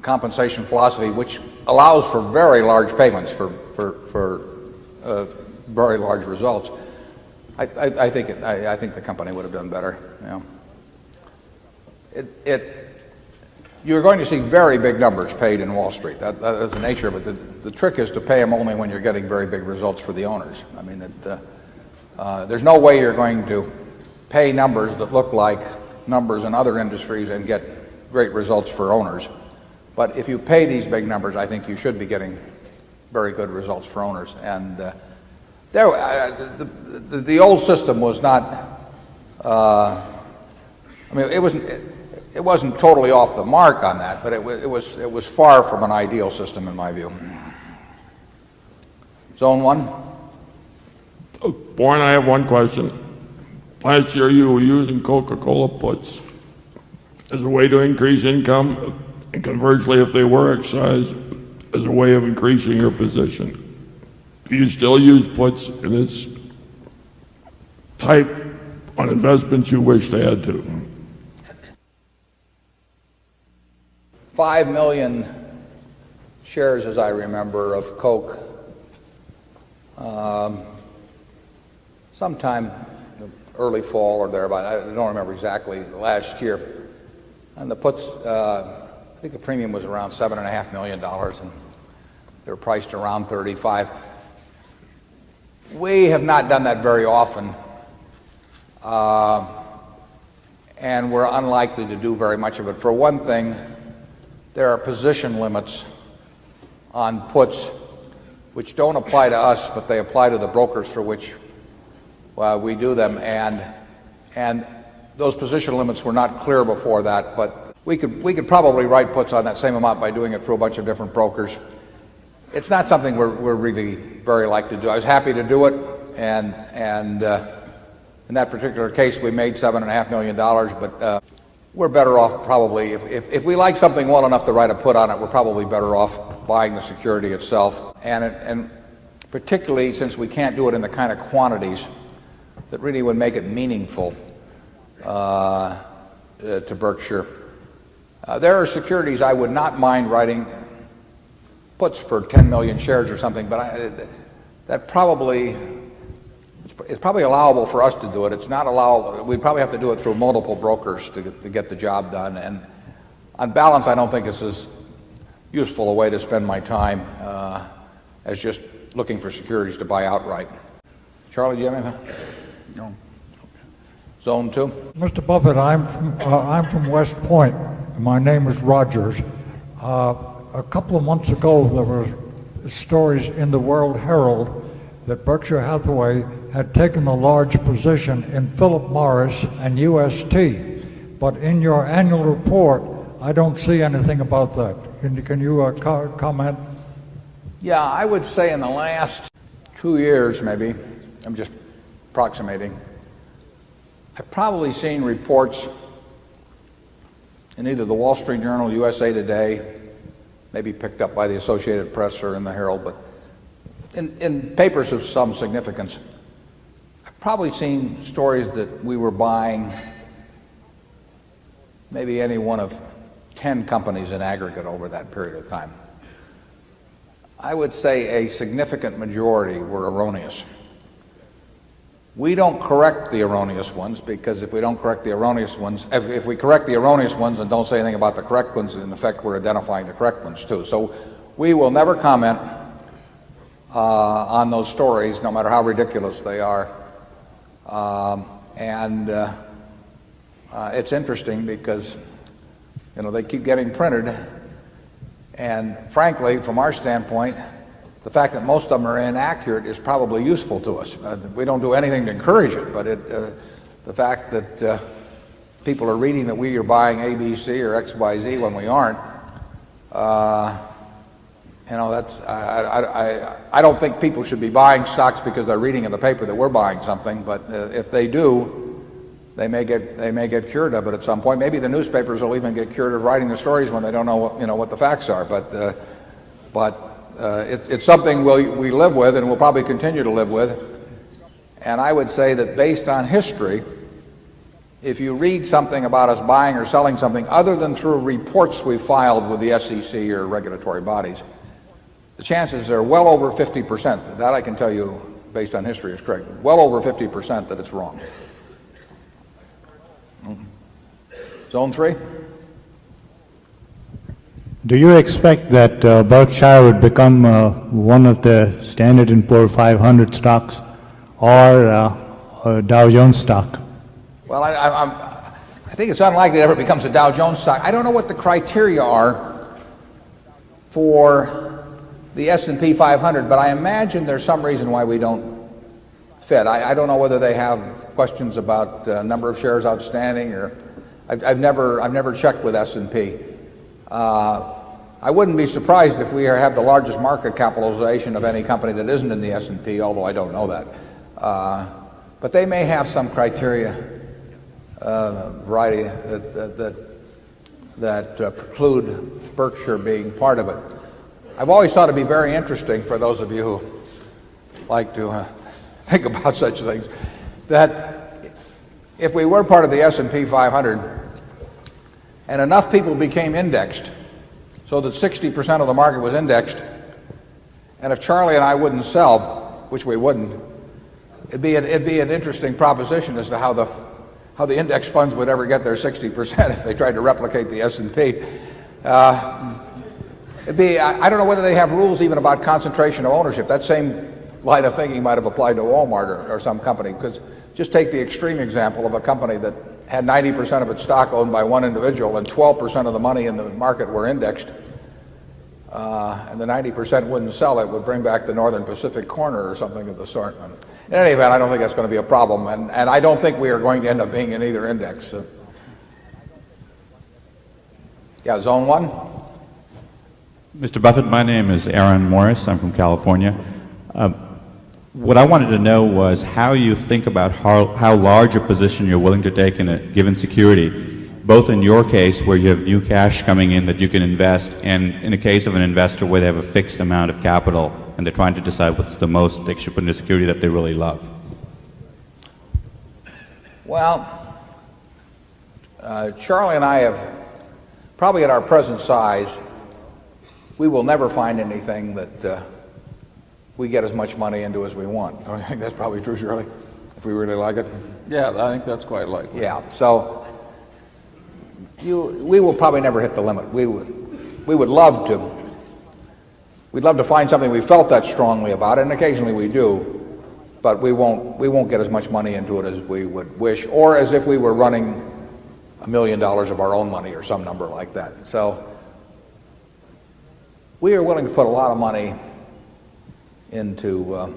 compensation philosophy, which allows for very large payments for very large results, I think the company would have done better. You're going to see very big numbers paid in Wall Street. That's the nature of it. The trick is to pay them only when you're getting very big results for the owners. I mean, there's no way you're going to pay numbers that look like numbers in other industries and get great results for owners. But if you pay these big numbers, I think you should be getting very good results for owners. And the old system was not. I mean, it wasn't totally off the mark on that, but it was far from an ideal system in my view. Zone 1. Warren, I have one question. Last year you were using Coca-Cola puts as a way to increase income, and conversely, if they were exercised, as a way of increasing your position. Do you still use puts in this type on investments you wish to add to? 5 million shares, as I remember, of Coke sometime early fall or thereabout. I don't remember exactly, last year. And the puts, I think the premium was around $7.5 million, and they were priced around 35. We have not done that very often, and we're unlikely to do very much of it. For one thing, there are position limits on puts which don't apply to us, but they apply to the brokers for which we do them, and those position limits were not clear before that, but we could probably write puts on that same amount by doing it through a bunch of different brokers. It's not something we're really very likely to do. I was happy to do it, and in that particular case we made $7.5 million, but we're better off probably, if we like something well enough to write a put on it, we're probably better off buying the security itself, and particularly since we can't do it in the kind of quantities that really would make it meaningful to Berkshire. There are securities I would not mind writing puts for 10 million shares or something, but that probably, it's probably allowable for us to do it. It's not allowable. We'd probably have to do it through multiple brokers to get the job done. And on balance, I don't think it's as useful a way to spend my time as just looking for securities to buy outright. Charlie, do you have anything? No. Zone 2. Mr. Buffett, I'm from West Point. My name is Rogers. A couple of months ago, there were stories in the World Herald that Berkshire Hathaway had taken a large position in Philip Morris and UST. But in your annual report, I don't see anything about that. Can you comment? Yeah, I would say in the last 2 years, maybe, I'm just approximating, I've probably seen reports in either the Wall Street Journal, USA Today, maybe picked up by the Associated Press or in the Herald, but in papers of some significance, I've probably seen stories that we were buying maybe any one of 10 companies in aggregate over that period of time. I would say a significant majority were erroneous. We don't correct the erroneous ones, because if we don't correct the erroneous ones, if we correct the erroneous ones and don't say anything about the correct ones, in effect we're identifying the correct ones too. So we will never comment on those stories, no matter how ridiculous they are. It's interesting because, you know, they keep getting printed, and frankly, from our standpoint, the fact that most of them are inaccurate is probably useful to us. We don't do anything to encourage it, but the fact that people are reading that we are buying ABC or XYZ when we aren't, you know, that's I don't think people should be buying stocks because they're reading in the paper that we're buying something. But if they do, they may get cured of it at some point. Maybe the newspapers will even get cured of writing the stories when they don't know what the facts are. But it's something we live with and we'll probably continue to live with. And I would say that based on history, if you read something about us buying or selling something other than through reports we filed with the SEC or regulatory bodies, the chances are well over 50%. That I can tell you based on history is correct. Well over 50% that it's wrong. Zone 3. Do you expect that Berkshire would become one of the Standard & Poor's 500 stocks or a Dow Jones stock? Well, I think it's unlikely it ever becomes a Dow Jones stock. I don't know what the criteria are for the S&P 500, but I imagine there's some reason why we don't fit. I don't know whether they have questions about number of shares outstanding, or I've never checked with S&P. I wouldn't be surprised if we have the largest market capitalization of any company that isn't in the S&P, although I don't know that. But they may have some criteria variety that preclude Berkshire being part of it. I've always thought it'd be very interesting for those of you who like to think about such things, that if we were part of the S&P 500 and enough people became indexed so that 60% of the market was indexed, and if Charlie and I wouldn't sell, which we wouldn't, it'd be an interesting proposition as to how the index funds would ever get their 60% if they tried to replicate the S&P. I don't know whether they have rules even about concentration of ownership. That same line of thinking might have applied to Walmart or some company, because just take the extreme example of a company that had 90% of its stock owned by one individual and 12% of the money in the market were indexed, and the 90% wouldn't sell. It would bring back the Northern Pacific corner or something of the sort. In any event, I don't think that's going to be a problem, and I don't think we are going to end up being in either index. Yeah, Zone 1. Mr. Buffett, my name is Aaron Morris. I'm from California. What I wanted to know was how you think about how large a position you're willing to take in a given security, both in your case where you have new cash coming in that you can invest, and in a case of an investor where they have a fixed amount of capital and they're trying to decide what's the most they should put in a security that they really love. Well, Charlie and I have, probably at our present size, we will never find anything that we get as much money into as we want. I think that's probably true, Charlie, if we really like it. Yeah, I think that's quite likely. Yeah, so we will probably never hit the limit. We'd love to find something we felt that strongly about, and occasionally we do, but we won't get as much money into it as we would wish, or as if we were running $1 million of our own money or some number like that. So we are willing to put a lot of money into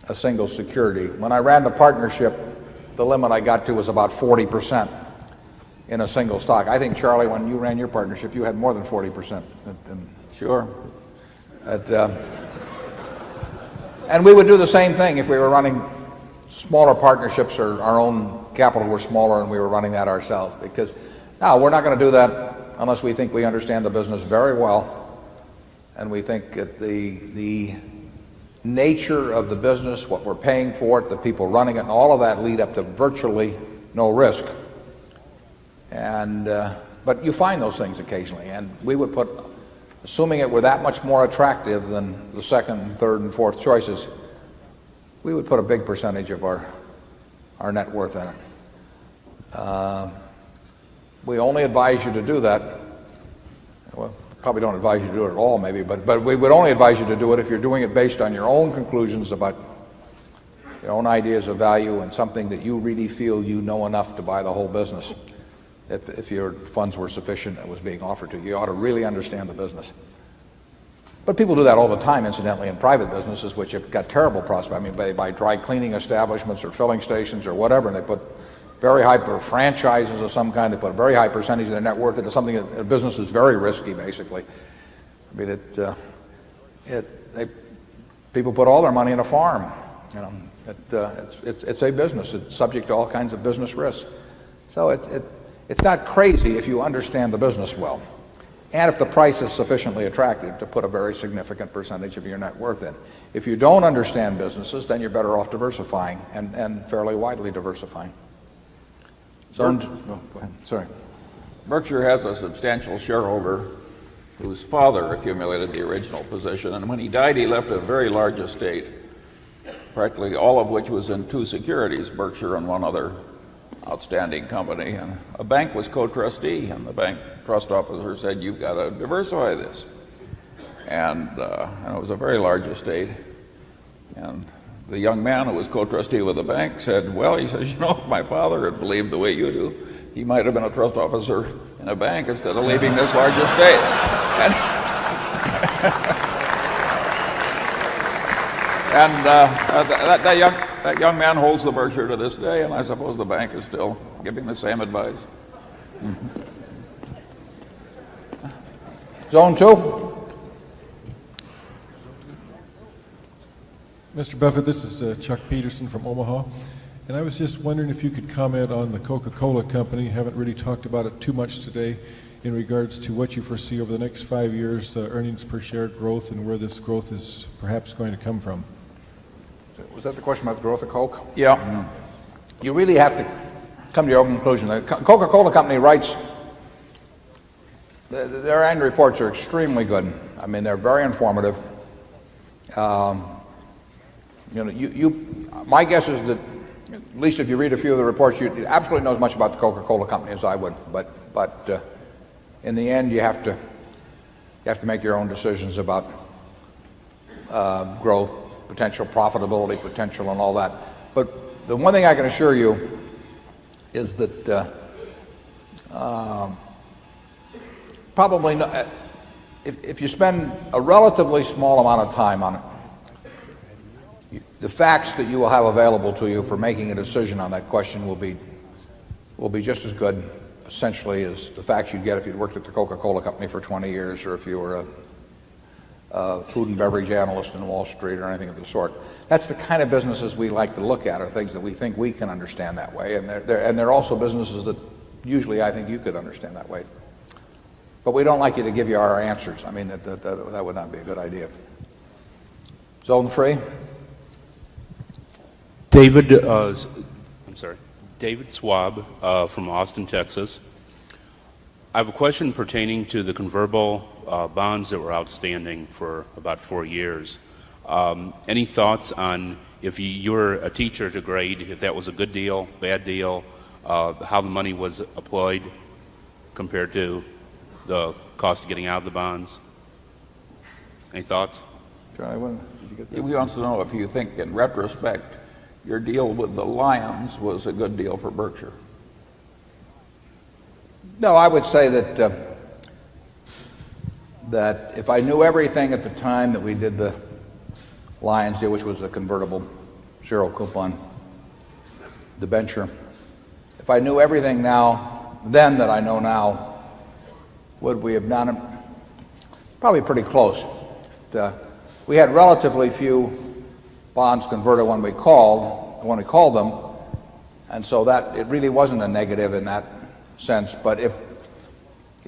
a single security. When I ran the partnership, the limit I got to was about 40% in a single stock. I think, Charlie, when you ran your partnership, you had more than 40%. Sure. And we would do the same thing if we were running smaller partnerships or our own capital were smaller and we were running that ourselves. Because now we're not going to do that unless we think we understand the business very well and we think that the nature of the business, what we're paying for it, the people running it, and all of that lead up to virtually no risk. And but you find those things occasionally, and we would put, assuming it were that much more attractive than the second, third, and fourth choices, we would put a big percentage of our net worth in it. We only advise you to do that. Well, probably don't advise you to do it at all, maybe, but we would only advise you to do it if you're doing it based on your own conclusions about your own ideas of value and something that you really feel you know enough to buy the whole business. If your funds were sufficient and was being offered to you, you ought to really understand the business. But people do that all the time, incidentally, in private businesses, which have got terrible prospects. I mean, they buy dry cleaning establishments or filling stations or whatever, and they put very high, or franchises of some kind, they put a very high percentage of their net worth into something that a business is very risky, basically. I mean, people put all their money in a farm. You know, it's a business. It's subject to all kinds of business risks. So it's not crazy if you understand the business well, and if the price is sufficiently attractive to put a very significant percentage of your net worth in. If you don't understand businesses, then you're better off diversifying and fairly widely diversifying. Go ahead. Sorry. Berkshire has a substantial shareholder whose father accumulated the original position, and when he died, he left a very large estate, practically all of which was in two securities, Berkshire and one other outstanding company. And a bank was co-trustee, and the bank trust officer said, "You've got to diversify this." And it was a very large estate. And the young man who was co-trustee with the bank said, "Well," he says, "you know, if my father had believed the way you do, he might have been a trust officer in a bank instead of leaving this large estate." And that young man holds the Berkshire to this day, and I suppose the bank is still giving the same advice. Zone 2. Mr. Buffett, this is Chuck Peterson from Omaha, and I was just wondering if you could comment on the Coca-Cola Company. Haven't really talked about it too much today in regards to what you foresee over the next 5 years, earnings per share growth, and where this growth is perhaps going to come from. Was that the question about the growth of Coke? Yeah. You really have to come to your own conclusion. The Coca-Cola Company writes, their annual reports are extremely good. I mean, they're very informative. My guess is that, at least if you read a few of the reports, you absolutely know as much about the Coca-Cola Company as I would. But in the end, you have to make your own decisions about growth, potential profitability, potential, and all that. But the one thing I can assure you is that probably if you spend a relatively small amount of time on it, the facts that you will have available to you for making a decision on that question will be just as good, essentially, as the facts you'd get if you'd worked at the Coca-Cola Company for 20 years, or if you were a food and beverage analyst in Wall Street or anything of the sort. That's the kind of businesses we like to look at, are things that we think we can understand that way, and they're also businesses that usually I think you could understand that way. But we don't like you to give you our answers. I mean, that would not be a good idea. Zone 3. David Swab from Austin, Texas. I have a question pertaining to the convertible bonds that were outstanding for about 4 years. Any thoughts on, if you were a teacher to grade, if that was a good deal, bad deal, how the money was employed, compared to the cost of getting out of the bonds? Any thoughts? Charlie, did you get that? He wants to know if you think, in retrospect, your deal with the Lions was a good deal for Berkshire. No, I would say that that if I knew everything at the time that we did the Lions deal, which was the convertible zero coupon debenture, if I knew everything then that I know now, would we have done it? Probably pretty close. We had relatively few bonds converted when we called them, and so that it really wasn't a negative in that sense. But if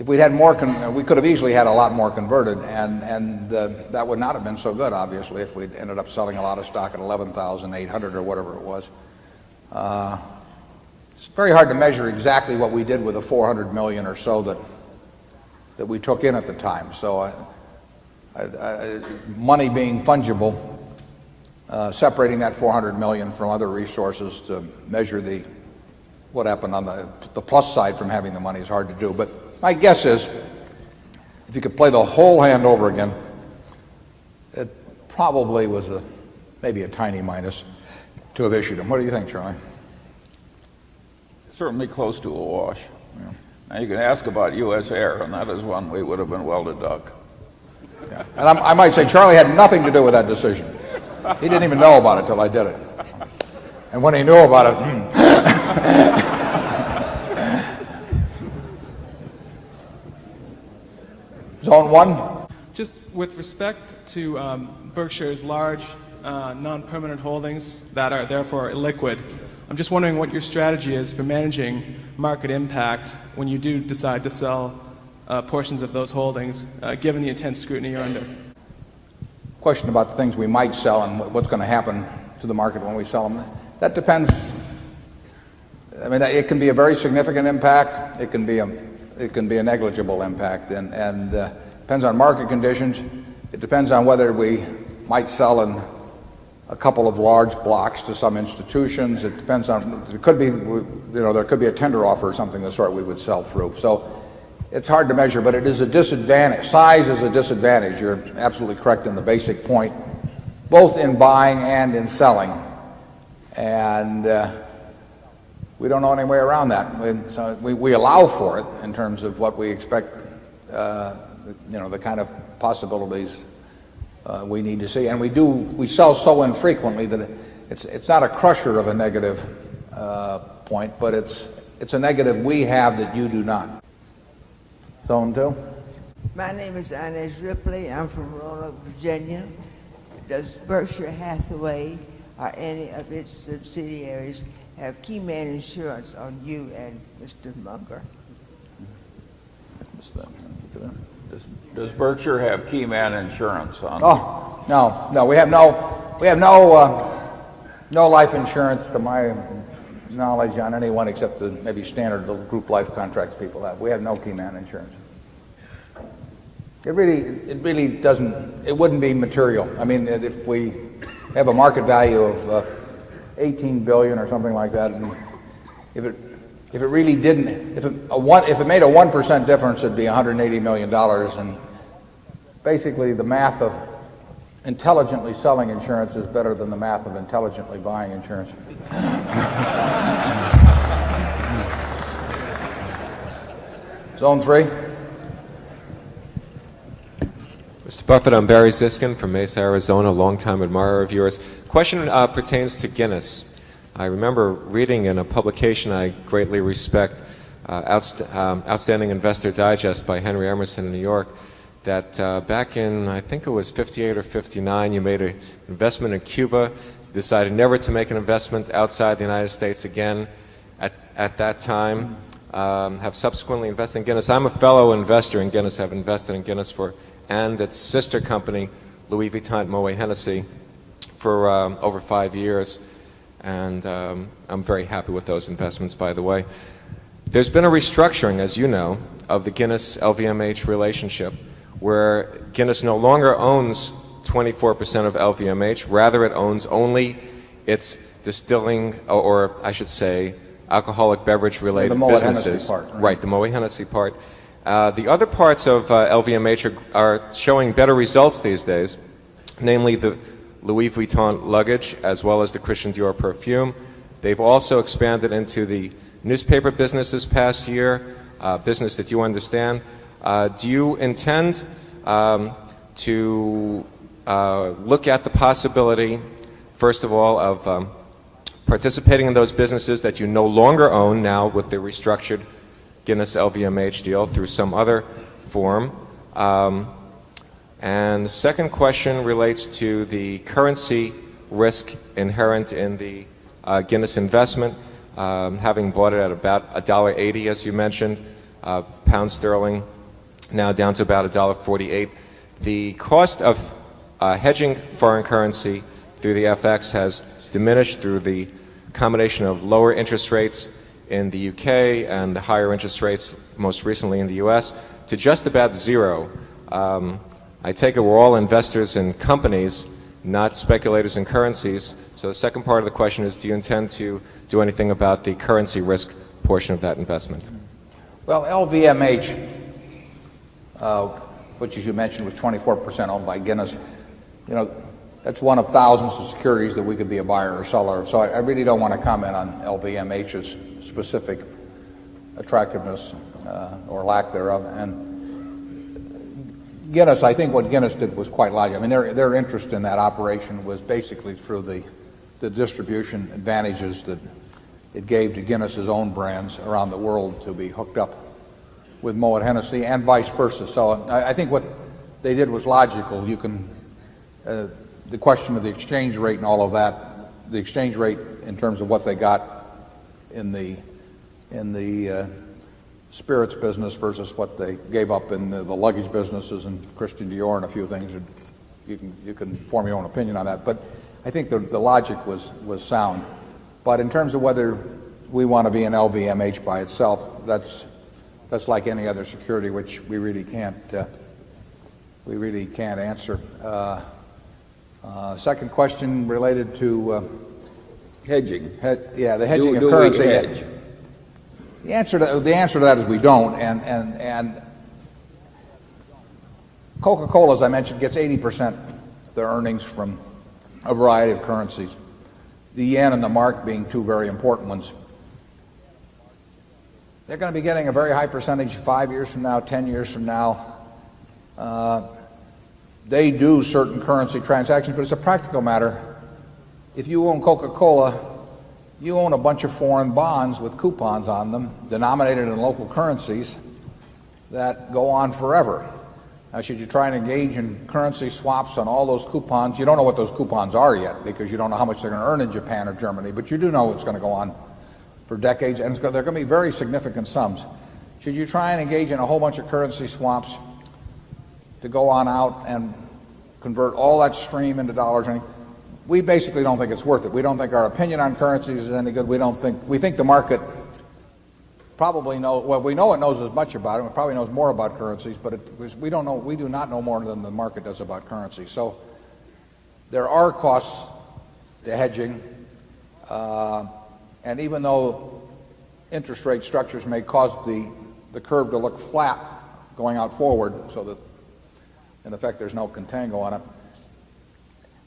we'd had more, we could have easily had a lot more converted, and that would not have been so good, obviously, if we'd ended up selling a lot of stock at 11,800 or whatever it was. It's very hard to measure exactly what we did with the 400 million or so that we took in at the time. So money being fungible, separating that 400 million from other resources to measure what happened on the plus side from having the money is hard to do. But my guess is, if you could play the whole hand over again, it probably was maybe a tiny minus to have issued them. What do you think, Charlie? Certainly close to a wash. Yeah. Now you can ask about U.S. Air, and that is one we would have been well to duck. Yeah. And I might say Charlie had nothing to do with that decision. He didn't even know about it till I did it. And when he knew about it, Zone 1. Just with respect to Berkshire's large non-permanent holdings that are therefore illiquid, I'm just wondering what your strategy is for managing market impact when you do decide to sell portions of those holdings, given the intense scrutiny you're under. Question about the things we might sell and what's going to happen to the market when we sell them. That depends. I mean, it can be a very significant impact. It can be a negligible impact, and depends on market conditions. It depends on whether we might sell in a couple of large blocks to some institutions. It depends on, it could be, there could be a tender offer or something of the sort we would sell through. So it's hard to measure, but it is a disadvantage. Size is a disadvantage. You're absolutely correct in the basic point, both in buying and in selling. And we don't know any way around that. So we allow for it in terms of what we expect, the kind of possibilities we need to see. And we sell so infrequently that it's not a crusher of a negative point, but it's a negative we have that you do not. Zone 2. My name is Inez Ripley. I'm from Roanoke, Virginia. Does Berkshire Hathaway or any of its subsidiaries have key man insurance on you and Mr. Munger? Does Berkshire have key man insurance on? Oh, no. We have no life insurance, to my knowledge, on anyone except the maybe standard little group life contracts people have. We have no key man insurance. It really doesn't. It wouldn't be material. I mean, if we have a market value of 18 billion or something like that, and if it really didn't, if it made a 1% difference, it'd be $180 million. And basically, the math of intelligently selling insurance is better than the math of intelligently buying insurance. Zone 3. Mr. Buffett, I'm Barry Ziskin from Mesa, Arizona, longtime admirer of yours. Question pertains to Guinness. I remember reading in a publication I greatly respect, Outstanding Investor Digest by Henry Emerson in New York, that back in, I think it was 58 or 59, you made an investment in Cuba, decided never to make an investment outside the United States again at that time, have subsequently invested in Guinness. I'm a fellow investor in Guinness, have invested in Guinness and its sister company, Louis Vuitton Moet Hennessy, for over 5 years. And I'm very happy with those investments, by the way. There's been a restructuring, as you know, of the Guinness-LVMH relationship, where Guinness no longer owns 24% of LVMH. Rather, it owns only its distilling, or I should say, alcoholic beverage related The Moet Hennessy businesses. part, Right, the Moet Hennessy part. The other parts of LVMH are showing better results these days, namely the Louis Vuitton luggage as well as the Christian Dior perfume. They've also expanded into the newspaper business this past year, business that you understand. Do you intend to look at the possibility, first of all, of participating in those businesses that you no longer own now with the restructured Guinness LVMH deal through some other form? And the second question relates to the currency risk inherent in the Guinness investment, having bought it at about $1.80, as you mentioned, pound sterling now down to about $1.48. The cost of hedging foreign currency through the FX has diminished through the combination of lower interest rates in the UK and the higher interest rates most recently in the US to just about zero. I take it we're all investors in companies, not speculators in currencies. So the second part of the question is, do you intend to do anything about the currency risk portion of that investment? Well, LVMH, which as you mentioned was 24% owned by Guinness, you know, that's one of thousands of securities that we could be a buyer or seller of. So I really don't want to comment on LVMH's specific attractiveness or lack thereof. And Guinness, I think what Guinness did was quite logical. I mean, their interest in that operation was basically through the distribution advantages that it gave to Guinness's own brands around the world to be hooked up with Moet Hennessy and vice versa. So I think what they did was logical. You can the question of the exchange rate and all of that, the exchange rate in terms of what they got in the spirits business versus what they gave up in the luggage businesses and Christian Dior and a few things. You can form your own opinion on that. But I think the logic was sound. But in terms of whether we want to be an LVMH by itself, that's like any other security, which we really can't answer. Second question related to hedging. The hedging of Do we currency. hedge? The answer to that is we don't. And Coca-Cola, as I mentioned, gets 80% of their earnings from a variety of currencies. The yen and the mark being two very important ones. They're going to be getting a very high percentage 5 years from now, 10 years from now. They do certain currency transactions, but it's a practical matter. If you own Coca-Cola, you own a bunch of foreign bonds with coupons on them, denominated in local currencies, that go on forever. Now, should you try and engage in currency swaps on all those coupons, you don't know what those coupons are yet because you don't know how much they're going to earn in Japan or Germany, but you do know it's going to go on for decades, and they're going to be very significant sums. Should you try and engage in a whole bunch of currency swaps to go on out and convert all that stream into dollars? We basically don't think it's worth it. We don't think our opinion on currencies is any good. We think the market probably we know it knows as much about it. It probably knows more about currencies, but we do not know more than the market does about currencies. So there are costs to hedging, and even though interest rate structures may cause the curve to look flat going out forward, so that in effect there's no contango on it,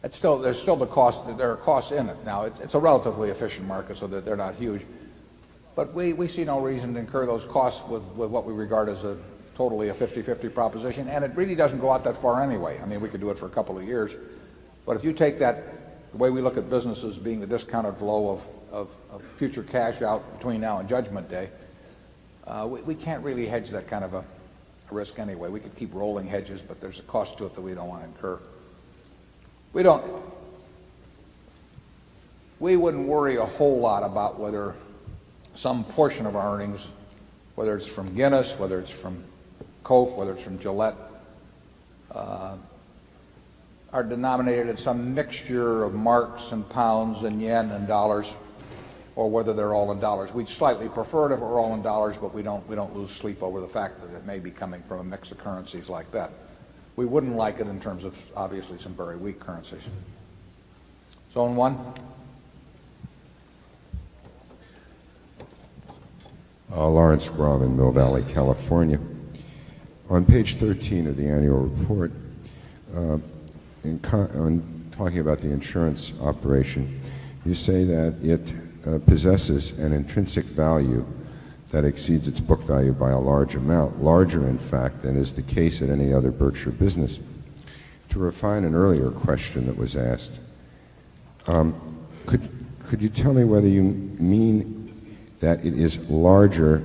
there's still the cost. There are costs in it. Now it's a relatively efficient market, so that they're not huge. But we see no reason to incur those costs with what we regard as totally a 50-50 proposition, and it really doesn't go out that far anyway. I mean, we could do it for a couple of years, but if you take that, the way we look at businesses being the discounted flow of future cash out between now and Judgment Day, we can't really hedge that kind of a risk anyway. We could keep rolling hedges, but there's a cost to it that we don't want to incur. We wouldn't worry a whole lot about whether some portion of our earnings, whether it's from Guinness, whether it's from Coke, whether it's from Gillette, are denominated in some mixture of marks and pounds and yen and dollars, or whether they're all in dollars. We'd slightly prefer it if it were all in dollars, but we don't lose sleep over the fact that it may be coming from a mix of currencies like that. We wouldn't like it in terms of, obviously, some very weak currencies. Zone 1. Lawrence Grom in Mill Valley, California. On page 13 of the annual report, on talking about the insurance operation, you say that it possesses an intrinsic value that exceeds its book value by a large amount, larger in fact than is the case at any other Berkshire business. To refine an earlier question that was asked, could you tell me whether you mean that it is larger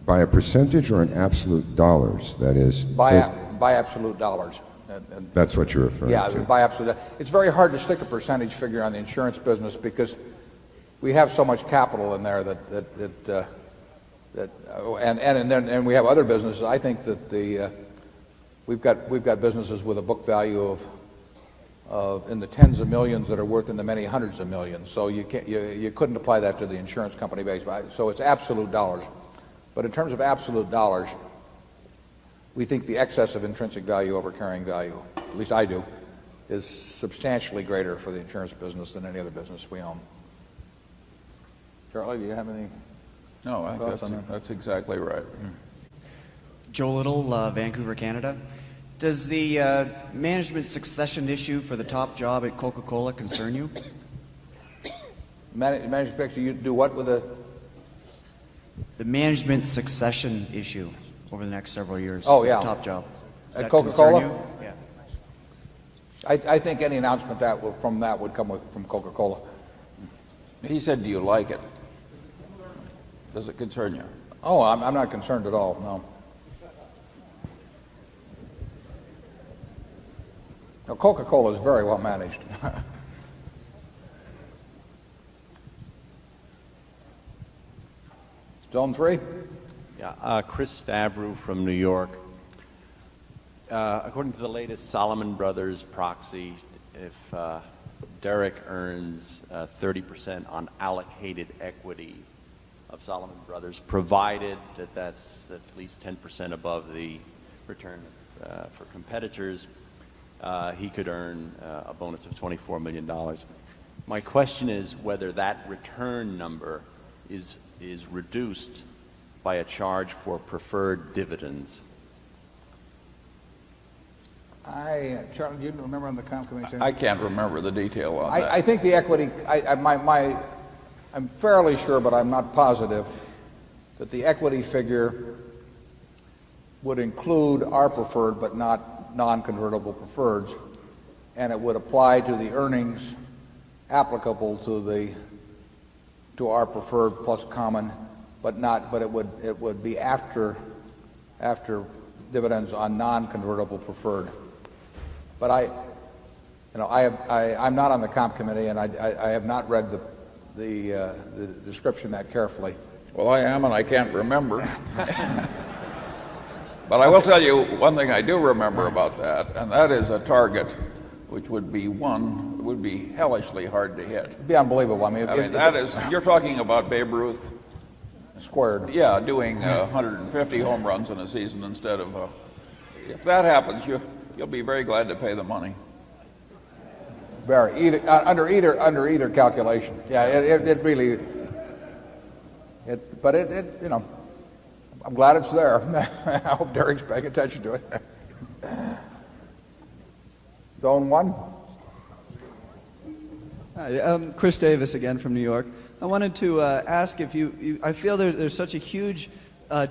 by a percentage or in absolute dollars? That is, by absolute dollars. That's what you're referring to. Yeah, by absolute. It's very hard to stick a percentage figure on the insurance business because we have so much capital in there and we have other businesses. I think that we've got businesses with a book value of in the tens of millions that are worth in the many hundreds of millions. So you couldn't apply that to the insurance company base. So it's absolute dollars. But in terms of absolute dollars, we think the excess of intrinsic value over carrying value, at least I do, is substantially greater for the insurance business than any other business we own. Charlie, do you have any thoughts on that? That's exactly right. Joe Little, Vancouver, Canada. Does the management succession issue for the top job at Coca-Cola concern you? Management succession, you do what with the management succession issue over the next several years? Oh, yeah. The top job. Does At that Coca-Cola? concern you? Yeah. I think any announcement from that would come from Coca-Cola. He said, do you like it? Does it concern you? Oh, I'm not concerned at all, no. Now, Coca-Cola is very well managed. Zone 3? Yeah, Chris Stavru from New York. According to the latest Salomon Brothers proxy, if Derek earns 30% on allocated equity of Salomon Brothers, provided that that's at least 10% above the return for competitors, he could earn a bonus of $24 million. My question is whether that return number is reduced by a charge for preferred dividends. Charlie, do you remember on the comp committee? I can't remember the detail on that. I think the equity, I'm fairly sure, but I'm not positive, that the equity figure would include our preferred but not non-convertible preferreds, and it would apply to the earnings applicable to our preferred plus common, but it would be after dividends on non-convertible preferred. But I'm not on the comp committee, and I have not read the description that carefully. Well, I am, and I can't remember. But I will tell you one thing I do remember about that, and that is a target which would be hellishly hard to hit. It'd be unbelievable. I mean that is, you're talking about Babe Ruth squared. Yeah, doing 150 home runs in a season instead of. If that happens, you'll be very glad to pay the money. Under either calculation. Yeah, it really. But I'm glad it's there. I hope Derek's paying attention to it. Zone 1. Hi, Chris Davis again from New York. I wanted to ask if I feel there's such a huge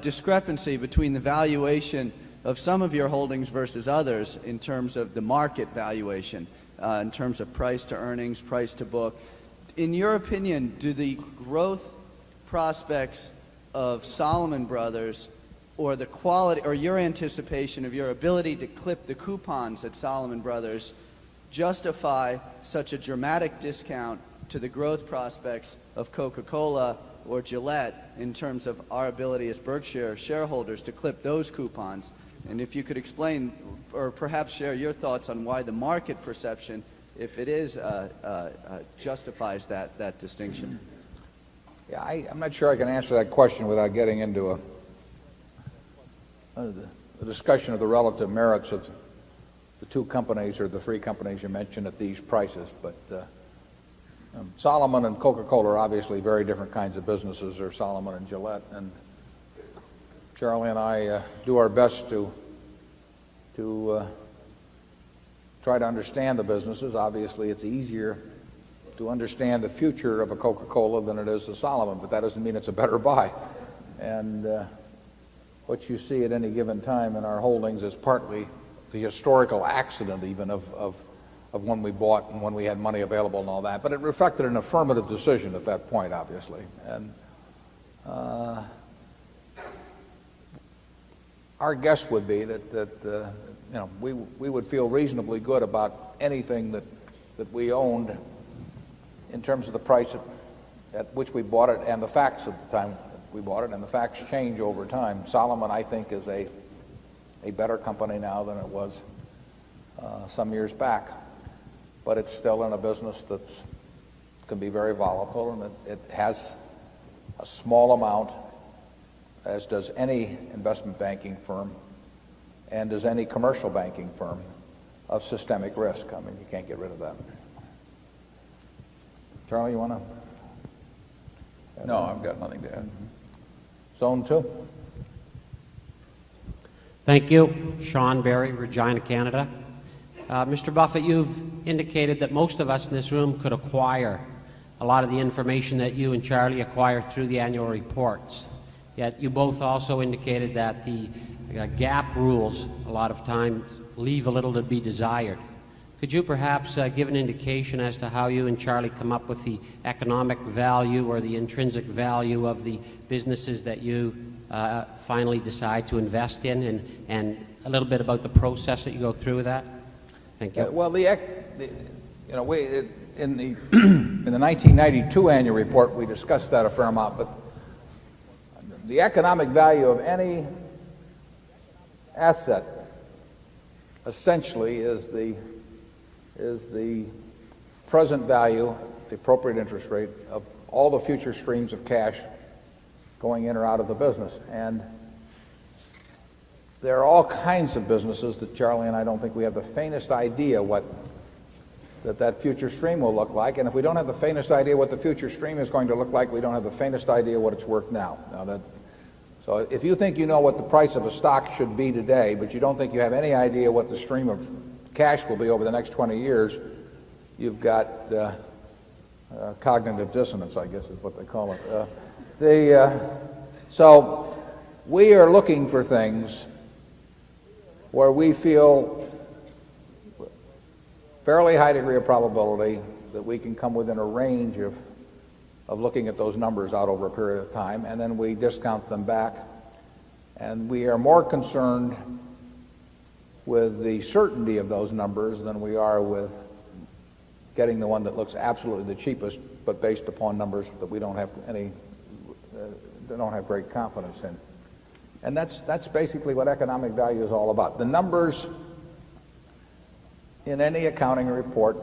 discrepancy between the valuation of some of your holdings versus others in terms of the market valuation, in terms of price to earnings, price to book. In your opinion, do the growth prospects of Salomon Brothers or the quality or your anticipation of your ability to clip the coupons at Salomon Brothers justify such a dramatic discount to the growth prospects of Coca-Cola or Gillette in terms of our ability as Berkshire shareholders to clip those coupons? And if you could explain or perhaps share your thoughts on why the market perception, if it is, justifies that distinction. Yeah, I'm not sure I can answer that question without getting into a discussion of the relative merits of the two companies or the three companies you mentioned at these prices. But Solomon and Coca-Cola are obviously very different kinds of businesses, or Solomon and Gillette, and Charlie and I do our best to try to understand the businesses. Obviously, it's easier to understand the future of a Coca-Cola than it is a Solomon, but that doesn't mean it's a better buy. And what you see at any given time in our holdings is partly the historical accident even of when we bought and when we had money available and all that. But it reflected an affirmative decision at that point, obviously. And our guess would be that we would feel reasonably good about anything that we owned in terms of the price at which we bought it and the facts at the time we bought it, and the facts change over time. Solomon, I think, is a better company now than it was some years back, but it's still in a business that can be very volatile, and it has a small amount, as does any investment banking firm and does any commercial banking firm, of systemic risk. I mean, you can't get rid of that. Charlie, you want to? No, I've got nothing to add. Zone 2. Thank you. Sean Berry, Regina, Canada. Mr. Buffett, you've indicated that most of us in this room could acquire a lot of the information that you and Charlie acquire through the annual reports. Yet you both also indicated that the GAAP rules a lot of times leave a little to be desired. Could you perhaps give an indication as to how you and Charlie come up with the economic value or the intrinsic value of the businesses that you finally decide to invest in, and a little bit about the process that you go through with that? Thank you. Well, in the 1992 annual report, we discussed that a fair amount, but the economic value of any asset essentially is the present value, the appropriate interest rate of all the future streams of cash going in or out of the business. And there are all kinds of businesses that Charlie and I don't think we have the faintest idea what that future stream will look like. And if we don't have the faintest idea what the future stream is going to look like, we don't have the faintest idea what it's worth now. So if you think you know what the price of a stock should be today, but you don't think you have any idea what the stream of cash will be over the next 20 years, you've got cognitive dissonance, I guess is what they call it. So we are looking for things where we feel fairly high degree of probability that we can come within a range of looking at those numbers out over a period of time, and then we discount them back. And we are more concerned with the certainty of those numbers than we are with getting the one that looks absolutely the cheapest, but based upon numbers that we don't have great confidence in. And that's basically what economic value is all about. The numbers in any accounting report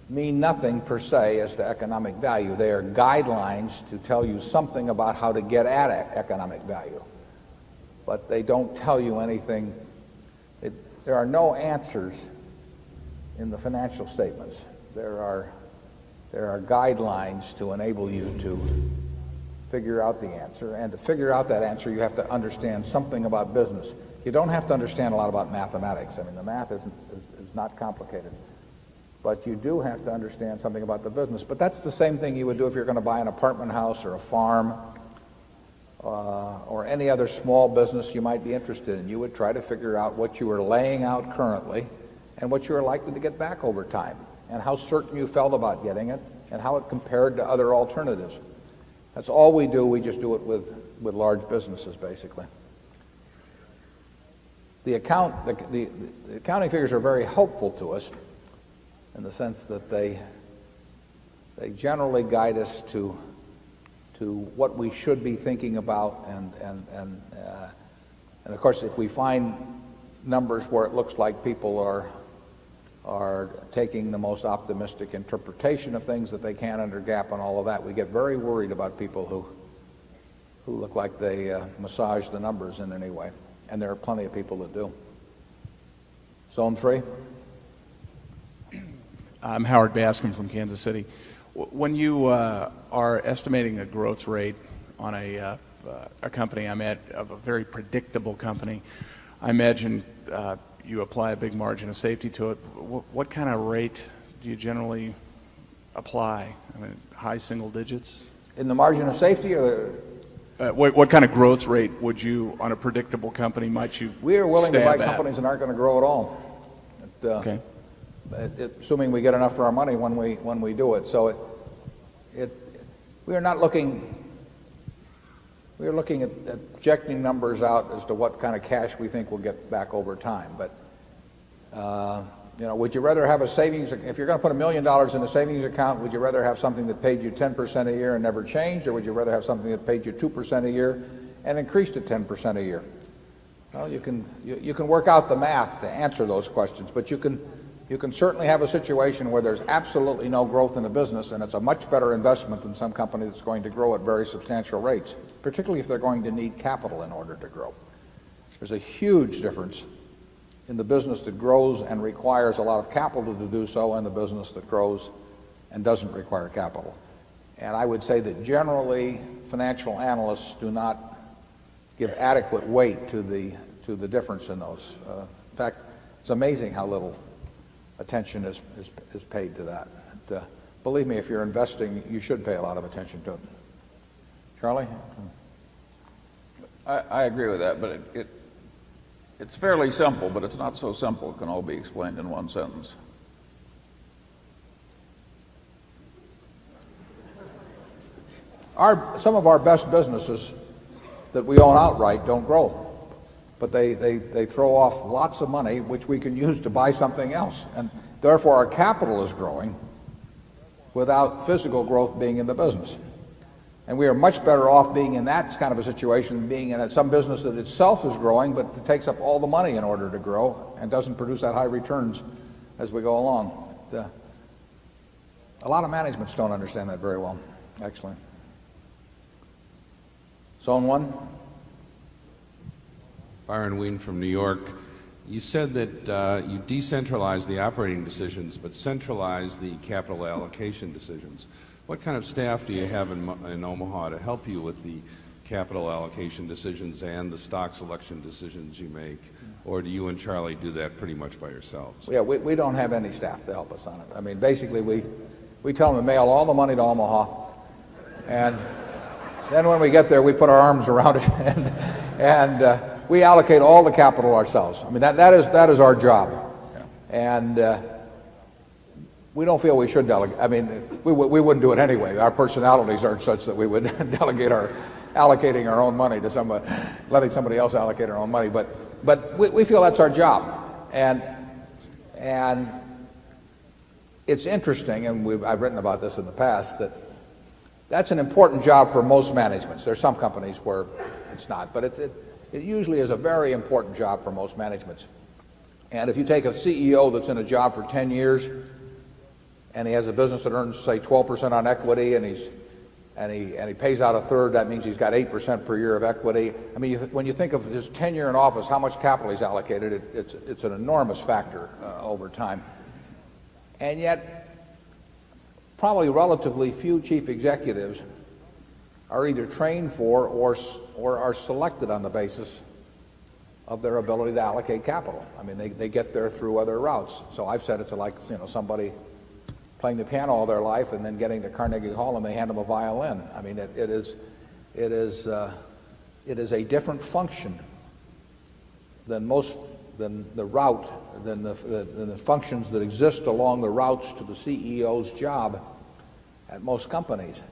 mean nothing per se as to economic value. They are guidelines to tell you something about how to get at economic value. But they don't tell you anything. There are no answers in the financial statements. There are guidelines to enable you to figure out the answer. And to figure out that answer, you have to understand something about business. You don't have to understand a lot about mathematics. I mean, the math is not complicated. But you do have to understand something about the business. But that's the same thing you would do if you're going to buy an apartment house or a farm or any other small business you might be interested in. You would try to figure out what you are laying out currently and what you are likely to get back over time, and how certain you felt about getting it, and how it compared to other alternatives. That's all we do. We just do it with large businesses, basically. The accounting figures are very helpful to us in the sense that they generally guide us to what we should be thinking about, and of course, if we find numbers where it looks like people are taking the most optimistic interpretation of things that they can under GAAP and all of that, we get very worried about people who look like they massage the numbers in any way, and there are plenty of people that do. Zone 3. I'm Howard Baskin from Kansas City. When you are estimating a growth rate on a company I'm at, of a very predictable company, I imagine you apply a big margin of safety to it. What kind of rate do you generally apply? I mean, high single digits? In the margin of safety, or what kind of growth rate would you, on a predictable company, might you we are willing to buy stab at? companies that aren't going to grow at all. Okay. Assuming we get enough for our money when we do it. So we are not looking. We are looking at projecting numbers out as to what kind of cash we think we'll get back over time. But would you rather have a savings? If you're going to put $1 million in a savings account, would you rather have something that paid you 10% a year and never changed, or would you rather have something that paid you 2% a year and increased to 10% a year? Well, you can work out the math to answer those questions, but you can certainly have a situation where there's absolutely no growth in the business, and it's a much better investment than some company that's going to grow at very substantial rates, particularly if they're going to need capital in order to grow. There's a huge difference in the business that grows and requires a lot of capital to do so, and the business that grows and doesn't require capital. And I would say that generally financial analysts do not give adequate weight to the difference in those. In fact, it's amazing how little attention is paid to that. And, believe me, if you're investing, you should pay a lot of attention to it. Charlie? I agree with that, but it's fairly simple, but it's not so simple. It can all be explained in one sentence. Some of our best businesses that we own outright don't grow, but they throw off lots of money which we can use to buy something else, and therefore our capital is growing without physical growth being in the business. And we are much better off being in that kind of a situation than being in some business that itself is growing, but it takes up all the money in order to grow and doesn't produce that high returns as we go along. A lot of managements don't understand that very well, actually. Zone 1. Byron Ween from New York. You said that you decentralize the operating decisions, but centralize the capital allocation decisions. What kind of staff do you have in Omaha to help you with the capital allocation decisions and the stock selection decisions you make? Or do you and Charlie do that pretty much by yourselves? Yeah, we don't have any staff to help us on it. I mean, basically, we tell them to mail all the money to Omaha, and then when we get there, we put our arms around it, and we allocate all the capital ourselves. I mean, that is our job, and we don't feel we should delegate. I mean, we wouldn't do it anyway. Our personalities aren't such that we would delegate allocating our own money to somebody, letting somebody else allocate our own money. But we feel that's our job, and it's interesting, and I've written about this in the past, that's an important job for most managements. There's some companies where it's not, but it usually is a very important job for most managements. And if you take a CEO that's in a job for 10 years and he has a business that earns, say, 12% on equity, and he pays out a third, that means he's got 8% per year of equity. I mean, when you think of his tenure in office, how much capital he's allocated, it's an enormous factor over time. And yet, probably relatively few chief executives are either trained for or are selected on the basis of their ability to allocate capital. I mean, they get there through other routes. So I've said it's like, somebody playing the piano all their life and then getting to Carnegie Hall and they hand them a violin. I mean, it is a different function than the functions that exist along the routes to the CEO's job at most companies.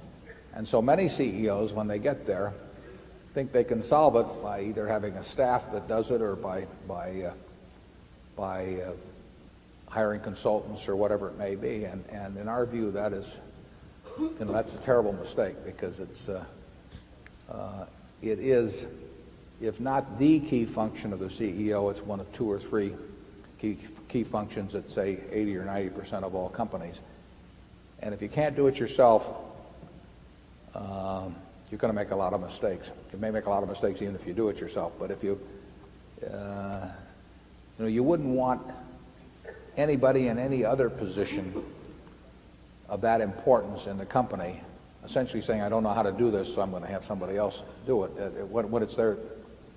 And so many CEOs, when they get there, think they can solve it by either having a staff that does it or by hiring consultants or whatever it may be. And in our view, that's a terrible mistake, because it is, if not the key function of the CEO, it's one of 2 or 3 key functions at, say, 80 or 90% of all companies. And if you can't do it yourself, you're going to make a lot of mistakes. You may make a lot of mistakes even if you do it yourself. But if you wouldn't want anybody in any other position of that importance in the company, essentially saying, I don't know how to do this, so I'm going to have somebody else do it, when it's their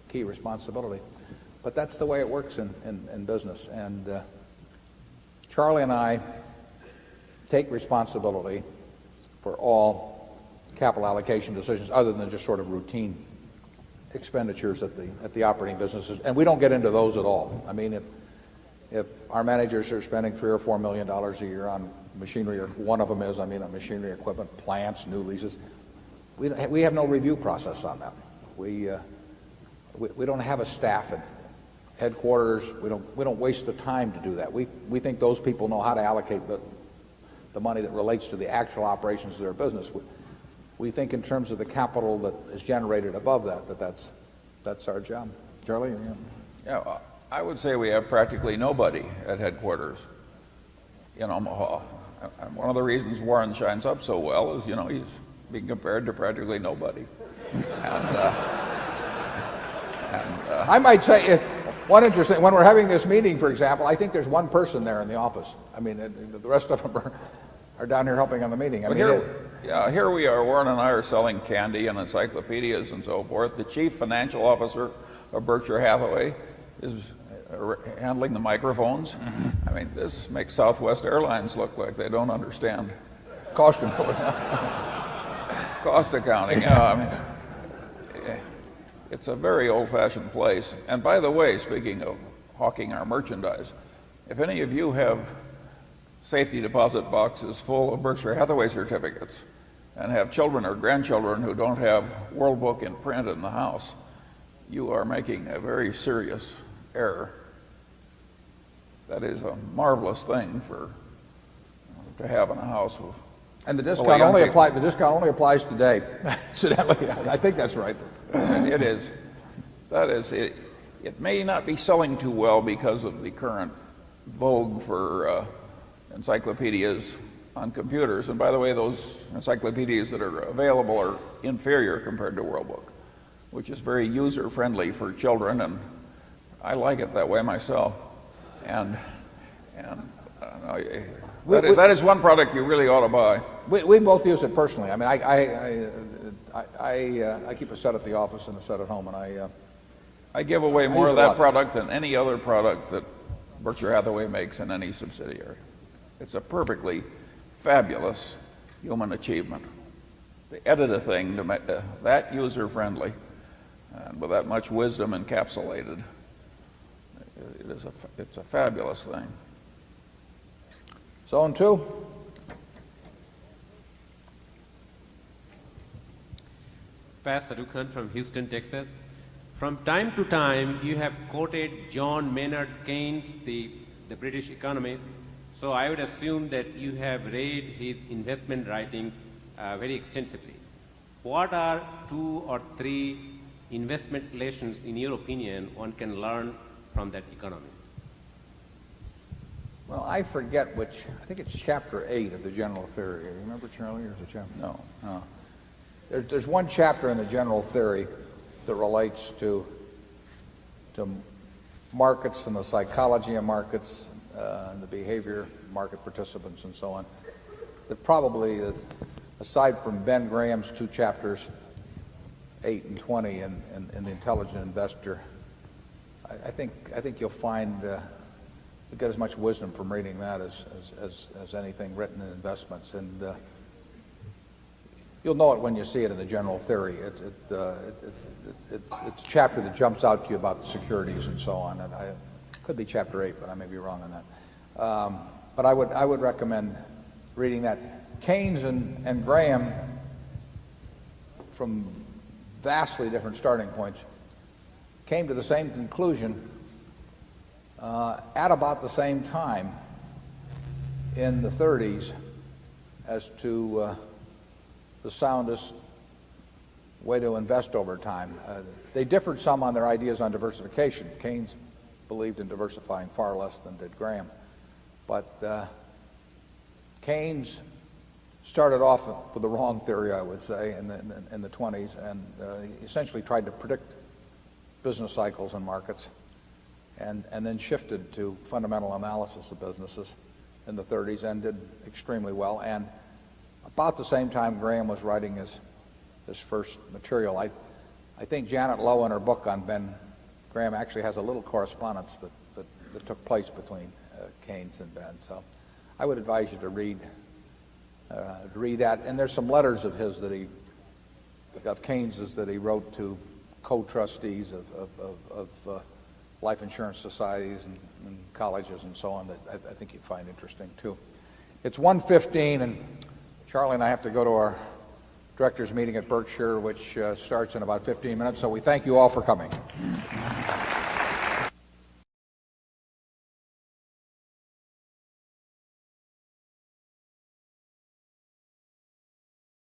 key responsibility. But that's the way it works in business. And Charlie and I take responsibility for all capital allocation decisions other than just sort of routine expenditures at the operating businesses. And we don't get into those at all. I mean, if our managers are spending $3 or $4 million a year on machinery, or one of them is, on machinery, equipment, plants, new leases, we have no review process on that. We don't have a staff at headquarters. We don't waste the time to do that. We think those people know how to allocate the money that relates to the actual operations of their business. We think in terms of the capital that is generated above that's our job. Charlie? Yeah, I would say we have practically nobody at headquarters in Omaha. And one of the reasons Warren shines up so well is, he's being compared to practically nobody. I might say, one interesting, when we're having this meeting, for example, I think there's one person there in the office. I mean, the rest of them are down here helping on the meeting. Here we are, Warren and I are selling candy and encyclopedias and so forth. The chief financial officer of Berkshire Hathaway is handling the microphones. I mean, this makes Southwest Airlines look like they don't understand cost control. Cost accounting. It's a very old-fashioned place. And by the way, speaking of hawking our merchandise, if any of you have safety deposit boxes full of Berkshire Hathaway certificates and have children or grandchildren who don't have World Book in print in the house, you are making a very serious error. That is a marvelous thing to have in a house. And the discount only applies today. Incidentally, I think that's right. It is. That is it. It may not be selling too well because of the current vogue for encyclopedias on computers. And by the way, those encyclopedias that are available are inferior compared to World Book, which is very user-friendly for children, and I like it that way myself. And that is one product you really ought to buy. We both use it personally. I mean, I keep a set at the office and a set at home, and I give away more of that product than any other product that Berkshire Hathaway makes in any subsidiary. It's a perfectly fabulous human achievement to edit a thing to make that user-friendly and with that much wisdom encapsulated. It's a fabulous thing. Zone 2. Pat Sadukhan from Houston, Texas. From time to time, you have quoted John Maynard Keynes, the British economist. So I would assume that you have read his investment writings very extensively. What are 2 or 3 investment lessons, in your opinion, one can learn from that economist? Well, I forget which. I think it's chapter 8 of the General Theory. You remember, Charlie, or is it chapter? No. There's one chapter in the General Theory that relates to markets and the psychology of markets and the behavior of market participants and so on. That probably, aside from Ben Graham's 2 chapters, 8 and 20, in The Intelligent Investor, I think you'll find you get as much wisdom from reading that as anything written in investments, and you'll know it when you see it in the General Theory. It's a chapter that jumps out to you about securities and so on. And it could be chapter 8, but I may be wrong on that. But I would recommend reading that. Keynes and Graham, from vastly different starting points, came to the same conclusion at about the same time in the 30s as to the soundest way to invest over time. They differed some on their ideas on diversification. Keynes believed in diversifying far less than did Graham. But Keynes started off with the wrong theory, I would say, in the 20s, and he essentially tried to predict business cycles and markets, and then shifted to fundamental analysis of businesses. in the 30s and did extremely well. And about the same time Graham was writing his first material, I think Janet Lowe in her book on Ben Graham actually has a little correspondence that took place between Keynes and Ben. So I would advise you to read that. And there's some letters of his of Keynes's that he wrote to co-trustees of life insurance societies and colleges and so on that I think you'd find interesting too. It's 1:15 and Charlie and I have to go to our directors meeting at Berkshire, which starts in about 15 minutes. So we thank you all for coming.